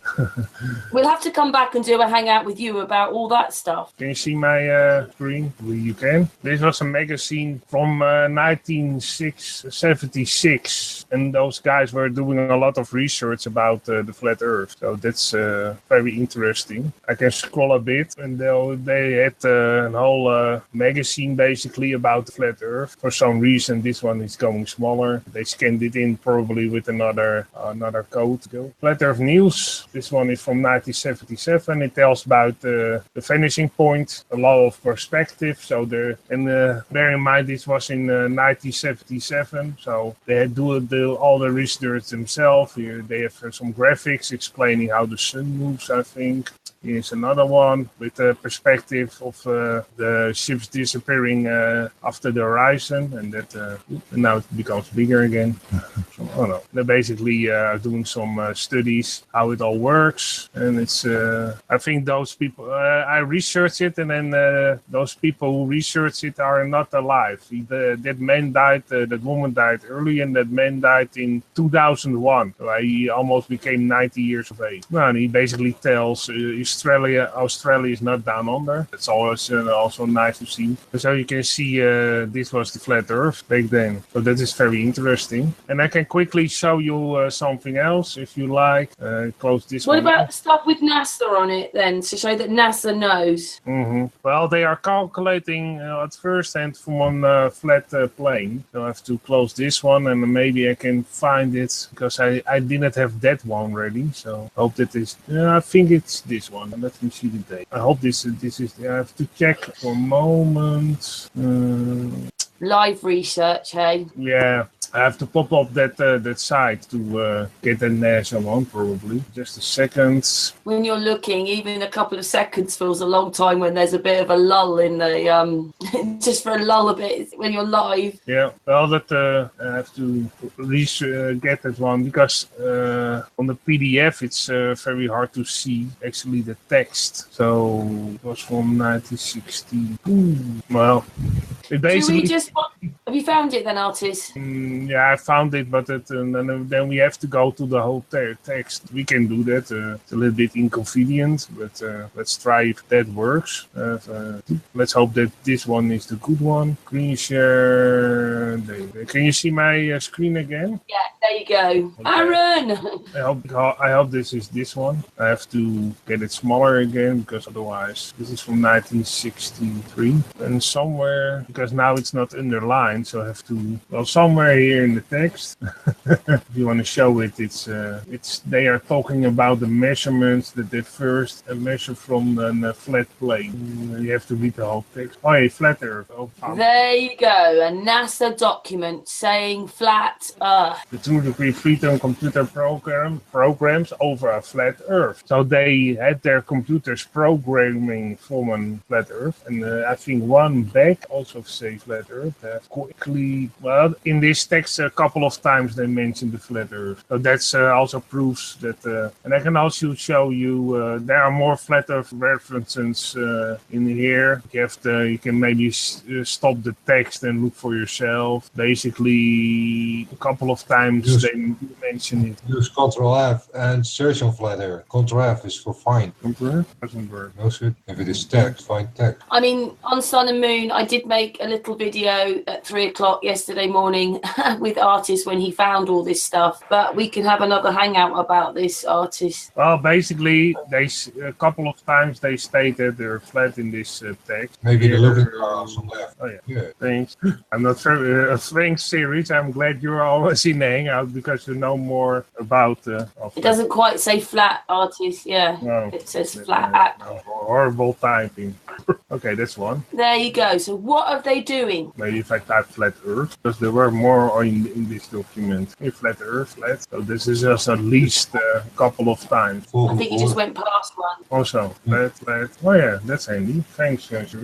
We'll have to come back and do a hangout with you about all that stuff. Can you see my screen? You can. This was a magazine from 1976, and those guys were doing a lot of research about the flat Earth. So that's very interesting. I can scroll a bit, and they had a whole magazine basically about the flat Earth. For some reason, this one is going smaller. They scanned it in probably with another code. Flat Earth News. This one is from 1977. It tells about the vanishing point, a law of perspective. So bear in mind this was in 1977. So they had do all the research themselves. Here they have some graphics explaining how the sun moves, I think. Here's another one with the perspective of the ships disappearing after the horizon, and that now it becomes bigger again. So, they're basically doing some studies how it all works, and it's. I think those people. I researched it, and then those people who researched it are not alive. That man died. That woman died early, and that man died in 2001. So he almost became 90 years of age. Well, and he basically tells. Australia is not down under. It's always also nice to see. So you can see this was the flat Earth back then. So that is very interesting. And I can quickly show you something else if you like. Close this one. What about stuff with NASA on it then, to show that NASA knows? Well, they are calculating at first hand from one flat plane. So I have to close this one, and maybe I can find it because I didn't have that one ready. So I hope that is. I think it's this one. Let me see the date. I hope this is. I have to check for a moment. Live research, hey? Yeah, I have to pop up that site to get the NASA one probably. Just a second. When you're looking, even a couple of seconds feels a long time when there's a bit of a lull in the just for a lull a bit when you're live. Yeah, well, that I have to get that one because on the PDF it's very hard to see actually the text. So it was from 1960. Well, it basically. Have you found it then, artist? Yeah, I found it, but then we have to go to the whole text. We can do that. It's a little bit inconvenient, but let's try if that works. Let's hope that this one is the good one. Screen share. Can you see my screen again? Yeah, there you go. Okay. Aaron! I hope this is this one. I have to get it smaller again because otherwise, this is from 1963. And somewhere, because now it's not underlined, so I have to, well, somewhere here in the text, if you want to show it, it's they are talking about the measurements that they first measure from a flat plane. You have to read the whole text. Oh, yeah, flat Earth. Oh, there you go, a NASA document saying flat Earth. The 2-degree freedom computer programs over a flat Earth. So they had their computers programming from a flat Earth, and I think one back also say flat Earth. Quickly, well, in this text a couple of times they mentioned the flat Earth. So that's also proves that, and I can also show you there are more flat Earth references in here. You can maybe stop the text and look for yourself. Basically, a couple of times they mention it. Use Ctrl F and search on flat Earth. Ctrl F is for find. Ctrl F doesn't work. No, sir. If it is text, find text. I mean, on Sun and Moon, I did make a little video at 3:00 yesterday morning with artists when he found all this stuff, but we can have another hangout about this, artist. Well, basically, a couple of times they stated they're flat in this text. Maybe the looking glass on left. Oh yeah. Thanks. I'm not very thanks, series. I'm glad you're always in the hangout because you know more about. It doesn't quite say flat, artist. Yeah, no, it says flat. Horrible typing. Okay, that's one. There you go. So what are they doing? Maybe if I type flat Earth, because there were more in this document. Flat Earth, flat. So this is just at least a couple of times. I think you just went past one. Also, flat. Oh yeah, that's handy. Thanks, James.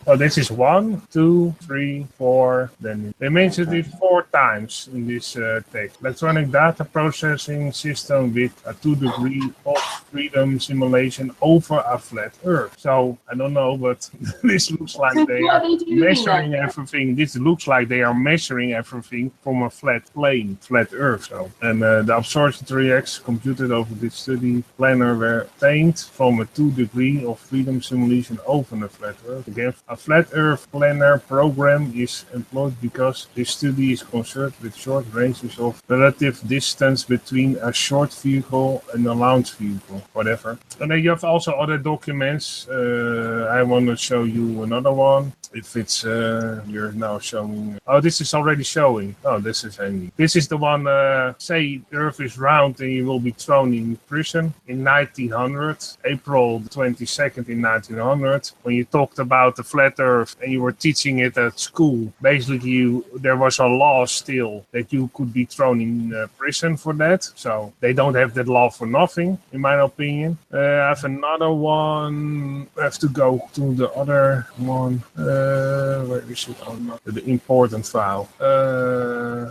Oh, this is 1, 2, 3, 4. Then they mentioned it 4 times in this text. Electronic data processing system with a 2 degree of freedom simulation over a flat Earth. So I don't know, but this looks like they are measuring everything. This looks like they are measuring everything from a flat plane, flat Earth. So, and the absorption trajects computed over this study planner were obtained from a 2 degree of freedom simulation over the flat Earth. Again, a flat Earth planner program is employed because this study is concerned with short ranges of relative distance between a short vehicle and a launch vehicle, whatever. And then you have also other documents. I want to show you another one. If it's, you're now showing. Oh, this is already showing. Oh, this is handy. This is the one, say the Earth is round and you will be thrown in prison in 1900, April 22nd in 1900, when you talked about the flat Earth and you were teaching it at school. Basically, there was a law still that you could be thrown in prison for that. So they don't have that law for nothing, in my opinion. I have another one. I have to go to the other one. Where is it? Oh, no. The important file.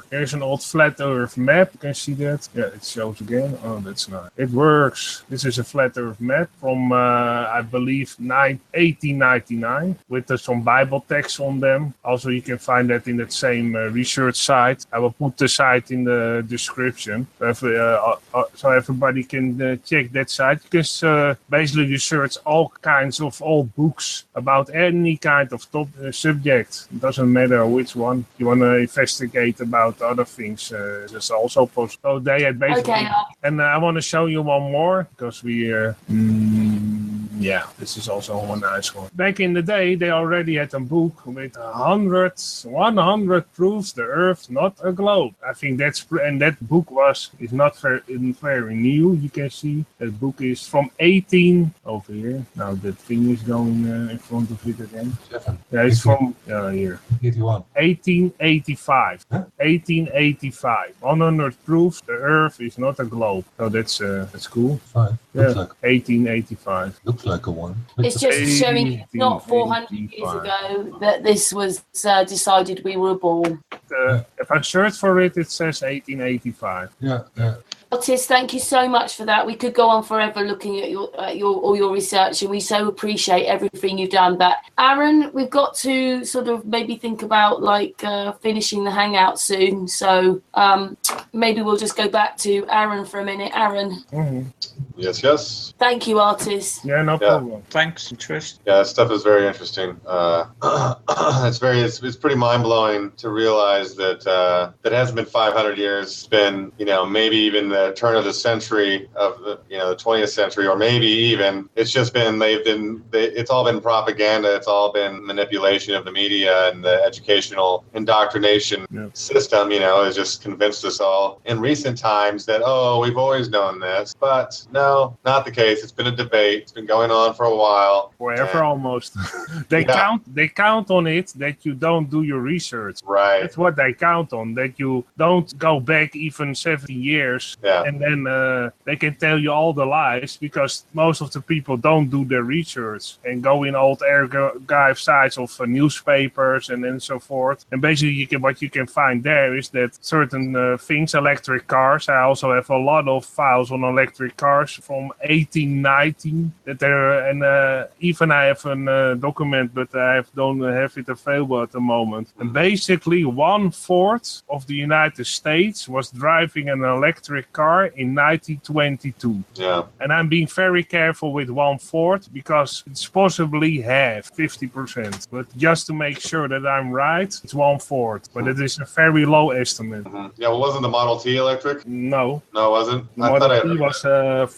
Here's an old flat Earth map. You can see that. Yeah, it shows again. Oh, that's nice. It works. This is a flat Earth map from, I believe, 1899 with some Bible text on them. Also, you can find that in that same research site. I will put the site in the description so everybody can check that site. You can basically research all kinds of old books about any kind of subject. It doesn't matter which one. You want to investigate about other things. There's also possible. So they had basically. Okay. And I want to show you one more because we. Yeah, this is also one nice one. Back in the day, they already had a book with 100 proofs the Earth not a globe. I think that book is not very new. You can see that book is from 18 over here. Now the thing is going in front of it again. Yeah, it's from here. 81. 1885. Huh? 1885. 100 proofs the Earth is not a globe. So that's cool. Fine. Yeah, like 1885. Looks like a one. It's just showing not 400 years ago that this was decided we were born. If I search for it, it says 1885. Yeah. Otis, thank you so much for that. We could go on forever looking at your research, and we so appreciate everything you've done. But Aaron, we've got to sort of maybe think about finishing the hangout soon. So maybe we'll just go back to Aaron for a minute. Aaron. Mm-hmm. Yes. Thank you, Otis. Yeah, no problem. Thanks, Trish. Yeah, that stuff is very interesting. It's pretty mind blowing to realize that that hasn't been 500 years. It's been maybe even the turn of the century of the 20th century, or maybe even it's just been it's all been propaganda. It's all been manipulation of the media and the educational indoctrination system. Has just convinced us all in recent times that we've always known this, but no, not the case. It's been a debate. It's been going on for a while. Forever almost. They count on it that you don't do your research. Right. That's what they count on, that you don't go back even 70 years. Yeah. And then they can tell you all the lies because most of the people don't do their research and go in old archive sites of newspapers and so forth. And basically what you can find there is that certain things, electric cars, I also have a lot of files on electric cars from 1819 that there, and even I have a document, but I don't have it available at the moment. And basically 1/4 of the United States was driving an electric car in 1922. Yeah. And I'm being very careful with 1/4 because it's possibly half, 50%. But just to make sure that I'm right, it's 1/4. But it is a very low estimate. Mm-hmm. Yeah, well, wasn't the Model T electric? No. No, it wasn't? The Model T was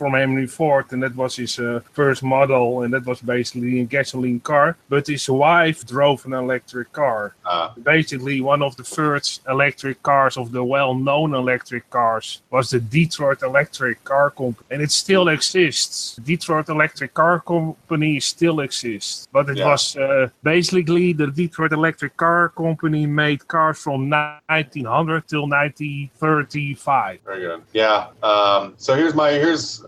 from Henry Ford, and that was his first model, and that was basically a gasoline car. But his wife drove an electric car. Basically, one of the first electric cars of the well-known electric cars was the Detroit Electric Car Company, and it still exists. The Detroit Electric Car Company still exists, but it was basically the Detroit Electric Car Company made cars from 1900 till 1935. Very good. Yeah. So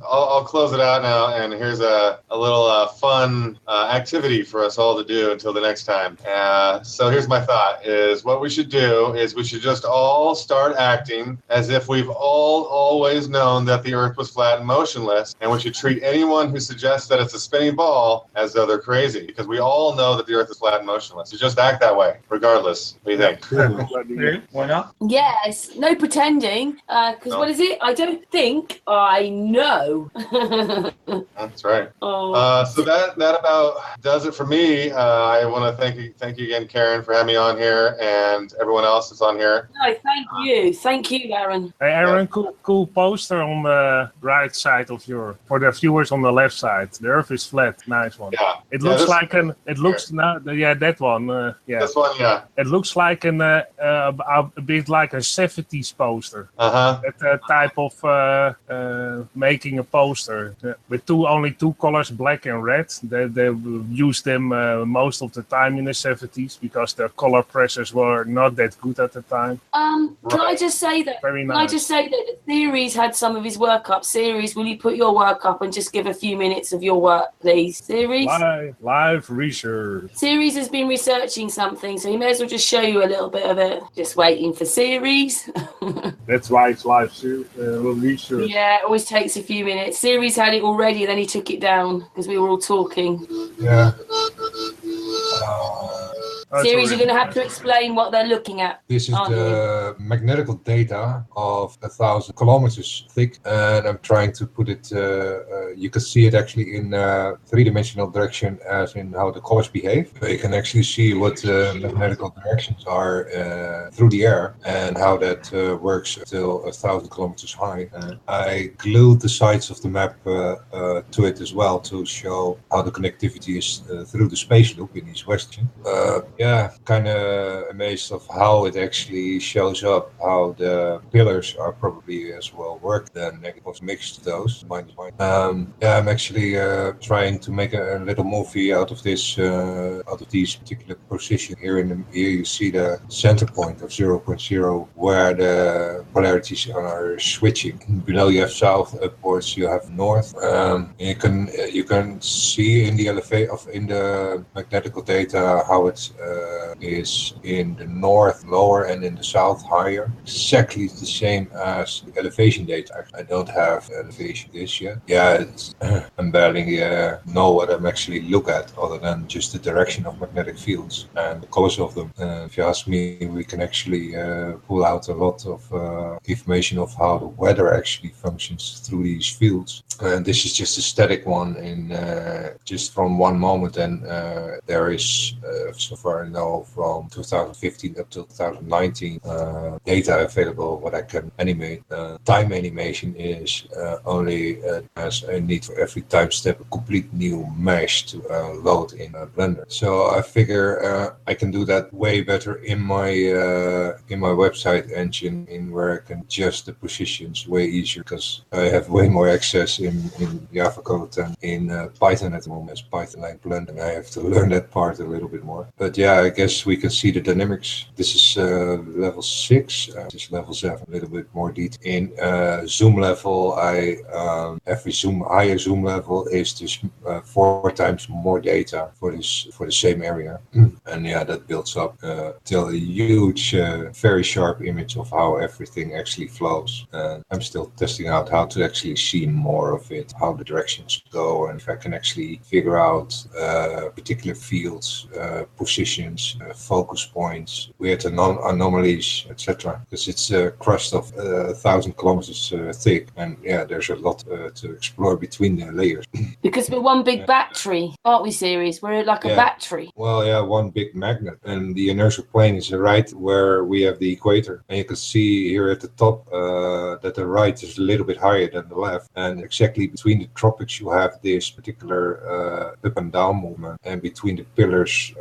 I'll close it out now, and here's a little fun activity for us all to do until the next time. So here's my thought: is what we should do is we should just all start acting as if we've all always known that the Earth was flat and motionless, and we should treat anyone who suggests that it's a spinning ball as though they're crazy, because we all know that the Earth is flat and motionless. So just act that way, regardless. What do you think? Why not? Yes, no pretending, because what is it? I don't think I know. That's right. So that about does it for me. I want to thank you again, Karen, for having me on here, and everyone else that's on here. No, thank you, Aaron. Hey, Aaron, cool poster on the right side of for the viewers on the left side. The Earth is flat. Nice one. Yeah. It looks that one. This one, yeah. It looks like a bit like a 70s poster. That type of making a poster with only two colors, black and red. They used them most of the time in the 70s because the color pressers were not that good at the time. Can I just say that? Very nice. Can I just say that the series had some of his work up? Series, will you put your work up and just give a few minutes of your work, please? Series? Live research. Series has been researching something, so he may as well just show you a little bit of it. Just waiting for Series. That's why it's live research. Yeah, it always takes a few minutes. Series had it already, then he took it down because we were all talking. Yeah. Series, you're going to have to explain what they're looking at. This is the magnetical data of 1,000 kilometers thick, and I'm trying to put it, you can see it actually in three-dimensional direction as in how the colors behave. You can actually see what the magnetical directions are through the air and how that works until 1,000 kilometers high. I glued the sides of the map to it as well to show how the connectivity is through the space loop in each question. Yeah, kind of amazed of how it actually shows up, how the pillars are probably as well worked, the negatives mixed those. Yeah, I'm actually trying to make a little movie out of this, out of these particular positions. Here you see the center point of 0.0 where the polarities are switching. Below you have south, upwards you have north. You can see in the magnetical data how it is in the north lower and in the south higher. Exactly the same as the elevation data. I don't have elevation this yet. Yeah, I'm barely know what I'm actually look at other than just the direction of magnetic fields and the colors of them. If you ask me, we can actually pull out a lot of information of how the weather actually functions through these fields. And this is just a static one in just from one moment, and there is so far I know from 2015 up to 2019 data available what I can animate. Time animation is only as I need for every time step a complete new mesh to load in Blender. So I figure I can do that way better in my website engine, in where I can adjust the positions way easier, because I have way more access in Java code than in Python at the moment, as Python like Blender, and I have to learn that part a little bit more. But yeah, I guess we can see the dynamics. This is level 6, this is level 7, a little bit more detail. In zoom level, every higher zoom level is just 4 times more data for the same area. And yeah, that builds up till a huge, very sharp image of how everything actually flows. I'm still testing out how to actually see more of it, how the directions go, and if I can actually figure out particular fields, position elevations, focus points, weird anomalies, etc. Because it's a crust of 1,000 kilometers thick, and yeah, there's a lot to explore between the layers. Because we're one big battery, aren't we, Series? We're like a battery. Well, yeah, one big magnet, and the inertial plane is right where we have the equator, and you can see here at the top that the right is a little bit higher than the left, and exactly between the tropics you have this particular up and down movement, and between the pillars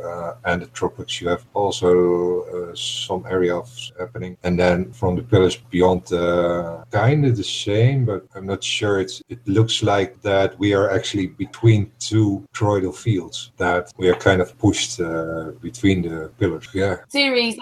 and the tropics you have also some area of happening, and then from the pillars beyond kind of the same, but I'm not sure. It looks like that we are actually between two toroidal fields, that we are kind of pushed between the pillars. Yeah. Series,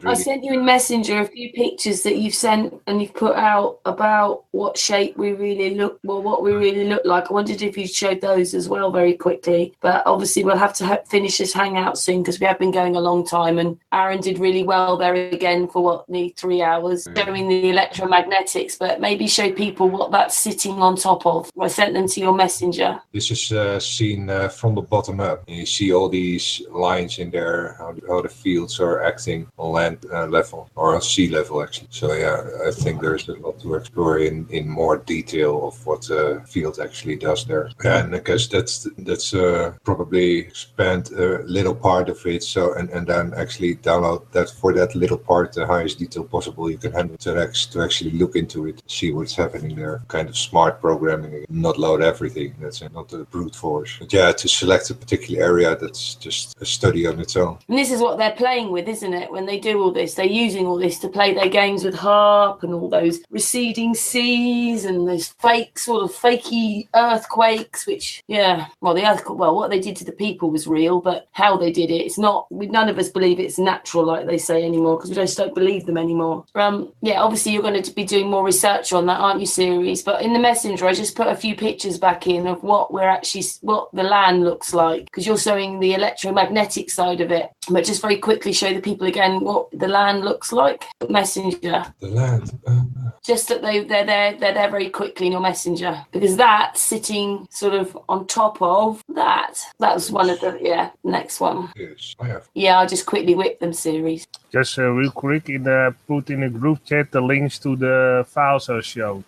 I sent you in Messenger a few pictures that you've sent and you've put out about what shape we really look, well, what we really look like. I wondered if you showed those as well very quickly, but obviously we'll have to finish this hangout soon because we have been going a long time, and Aaron did really well there again for nearly 3 hours showing the electromagnetics, but maybe show people what that's sitting on top of. I sent them to your Messenger. This is seen from the bottom up. You see all these lines in there, how the fields are acting on land level or on sea level actually. So yeah, I think there's a lot to explore in more detail of what the field actually does there. And I guess that's probably expand a little part of it. So and then actually download that for that little part, the highest detail possible you can handle to actually look into it, see what's happening there. Kind of smart programming, not load everything. That's not a brute force. But yeah, to select a particular area, that's just a study on its own. And this is what they're playing with, isn't it? When they do all this, they're using all this to play their games with harp and all those receding seas and those fake sort of fakey earthquakes, which, yeah, well, what they did to the people was real, but how they did it, it's not, none of us believe it's natural, like they say anymore, because we just don't believe them anymore. Yeah, obviously you're going to be doing more research on that, aren't you, Series? But in the Messenger, I just put a few pictures back in of what the land looks like, because you're showing the electromagnetic side of it. But just very quickly show the people again what the land looks like. Messenger. The land. Just that they're there very quickly in your Messenger, because that's sitting sort of on top of that. That was one of the next one. Yes, I have. Yeah, I just quickly whipped them, Series. Just real quick, put in a group chat the links to the files I showed.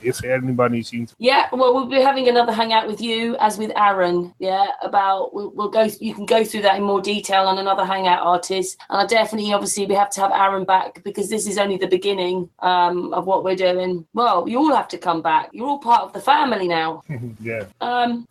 If anybody's interested. Yeah, well, we'll be having another hangout with you, as with Aaron. Yeah, about we'll go. You can go through that in more detail on another hangout, artist. And I definitely, obviously, we have to have Aaron back, because this is only the beginning of what we're doing. Well, you all have to come back. You're all part of the family now. Yeah.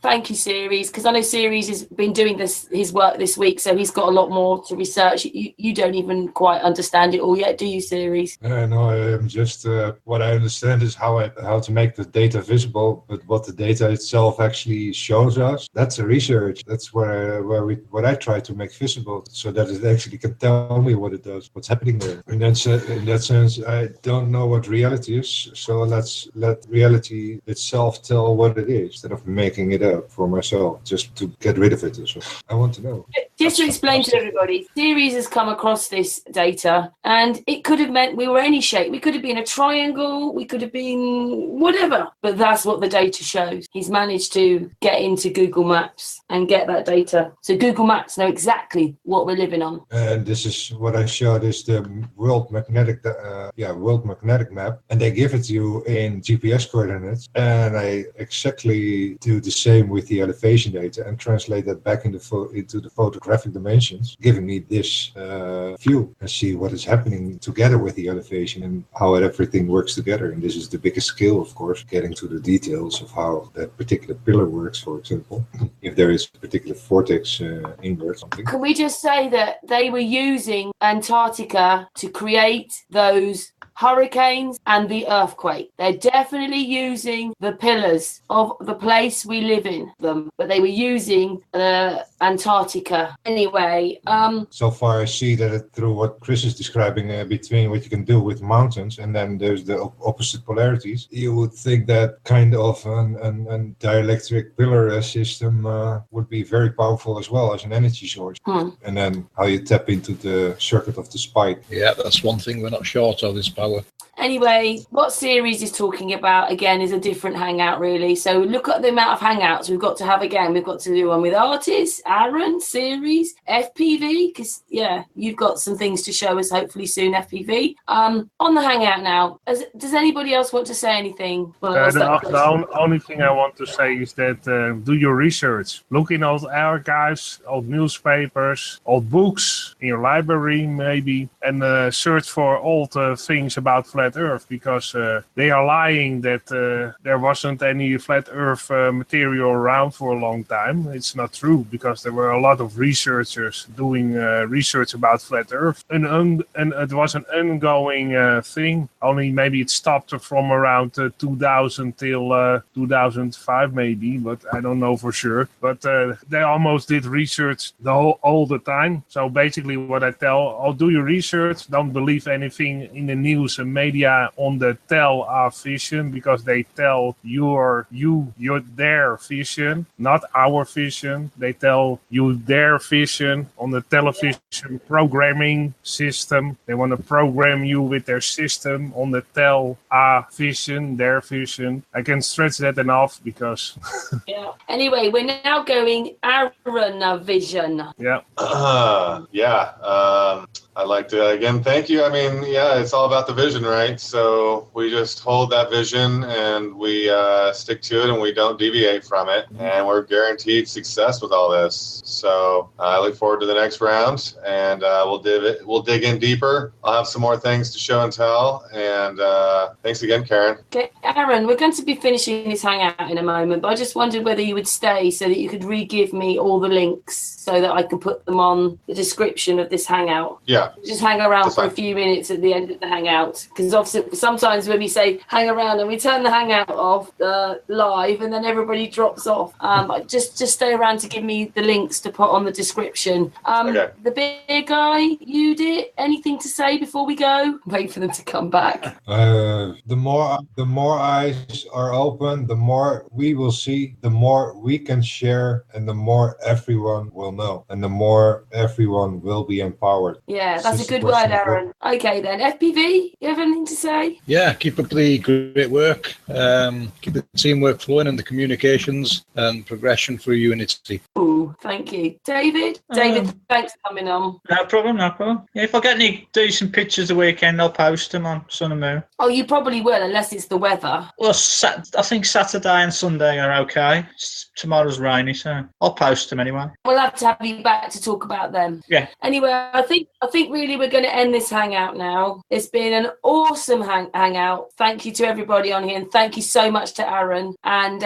Thank you, Series, because I know Series has been doing his work this week, so he's got a lot more to research. You don't even quite understand it all yet, do you, Series? No, I'm just what I understand is how to make the data visible, but what the data itself actually shows us, that's a research. That's what I try to make visible, so that it actually can tell me what it does, what's happening there. And in that sense, I don't know what reality is, so let's let reality itself tell what it is, instead of making it up for myself just to get rid of it. So I want to know. Just to explain to everybody, Series has come across this data, and it could have meant we were any shape. We could have been a triangle, we could have been whatever, but that's what the data shows. He's managed to get into Google Maps and get that data, so Google Maps know exactly what we're living on. And this is what I showed is the world magnetic map, and they give it to you in GPS coordinates, and I exactly do the same with the elevation data and translate that back into the photographic dimensions, giving me this view, and see what is happening together with the elevation and how everything works together. And this is the biggest skill, of course, getting to the details of how that particular pillar works, for example, if there is a particular vortex inward or something. Can we just say that they were using Antarctica to create those hurricanes and the earthquake? They're definitely using the pillars of the place we live in them, but they were using Antarctica anyway. So far I see that through what Chris is describing, between what you can do with mountains and then there's the opposite polarities, you would think that kind of an dielectric pillar system would be very powerful as well as an energy source. And then how you tap into the circuit of the spike. Yeah, that's one thing we're not short of, is power. Anyway, what series is talking about again is a different hangout, really. So look at the amount of hangouts we've got to have again. We've got to do one with artists, Aaron, series, FPV, because you've got some things to show us hopefully soon, FPV. On the hangout now, does anybody else want to say anything? The only thing I want to say is that do your research. Look in old archives, old newspapers, old books in your library maybe, and search for old things about flat Earth, because they are lying that there wasn't any flat Earth material around for a long time. It's not true, because there were a lot of researchers doing research about flat Earth, and it was an ongoing thing. Only maybe it stopped from around 2000 till 2005 maybe, but I don't know for sure. But they almost did research all the time. So basically what I tell, do your research, don't believe anything in the news and media on the vision, because they tell their vision, not our vision. They tell you their vision on the television programming system. They want to program you with their system on the vision, their vision. I can stretch that enough because... Yeah. Anyway, we're now going Aaron vision. Yeah. I'd like to, again, thank you. I mean, it's all about the vision, right? So we just hold that vision and we stick to it and we don't deviate from it. And we're guaranteed success with all this. So I look forward to the next round, and we'll dig in deeper. I'll have some more things to show and tell. And thanks again, Karen. Okay, Aaron, we're going to be finishing this hangout in a moment, but I just wondered whether you would stay so that you could re-give me all the links so that I can put them on the description of this hangout. Yeah. Just hang around for a few minutes at the end of the hangout, because obviously sometimes when we say hang around and we turn the hangout off live and then everybody drops off. But just stay around to give me the links to put on the description. Okay. The big guy, you did anything to say before we go? Wait for them to come back. The more eyes are open, the more we will see, the more we can share, and the more everyone will know, and the more everyone will be empowered. Yeah, that's a good word, Aaron. Okay then, FPV, you have anything to say? Yeah, keep up the great work. Keep the teamwork flowing and the communications and progression through unity. Ooh, thank you. David, thanks for coming on. No problem. Yeah, if I get any decent pictures the weekend, I'll post them on Sun and Moon. Oh, you probably will, unless it's the weather. Well, I think Saturday and Sunday are okay. Tomorrow's rainy, so I'll post them anyway. We'll have to have you back to talk about them. Yeah. Anyway, I think really we're going to end this hangout now. It's been an awesome hangout. Thank you to everybody on here, and thank you so much to Aaron. And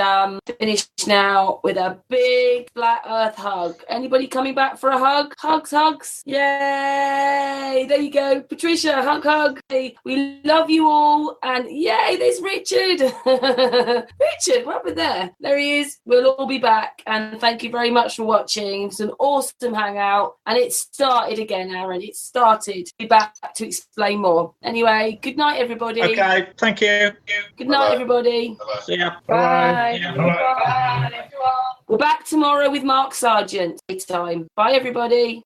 finish now with a big flat Earth hug. Anybody coming back for a hug? Hugs. Yay! There you go, Patricia. Hug. We love you all, and yay! There's Richard. Richard, what happened there? There he is. We'll all be back, and thank you very much for watching. It's an awesome hangout, and it started again, Aaron. It started. Be back to explain more. Anyway, good night, everybody. Okay, thank you. Good night, everybody. Bye-bye. See ya. Bye. Bye. We're back tomorrow with Mark Sargent. Time. Bye, everybody.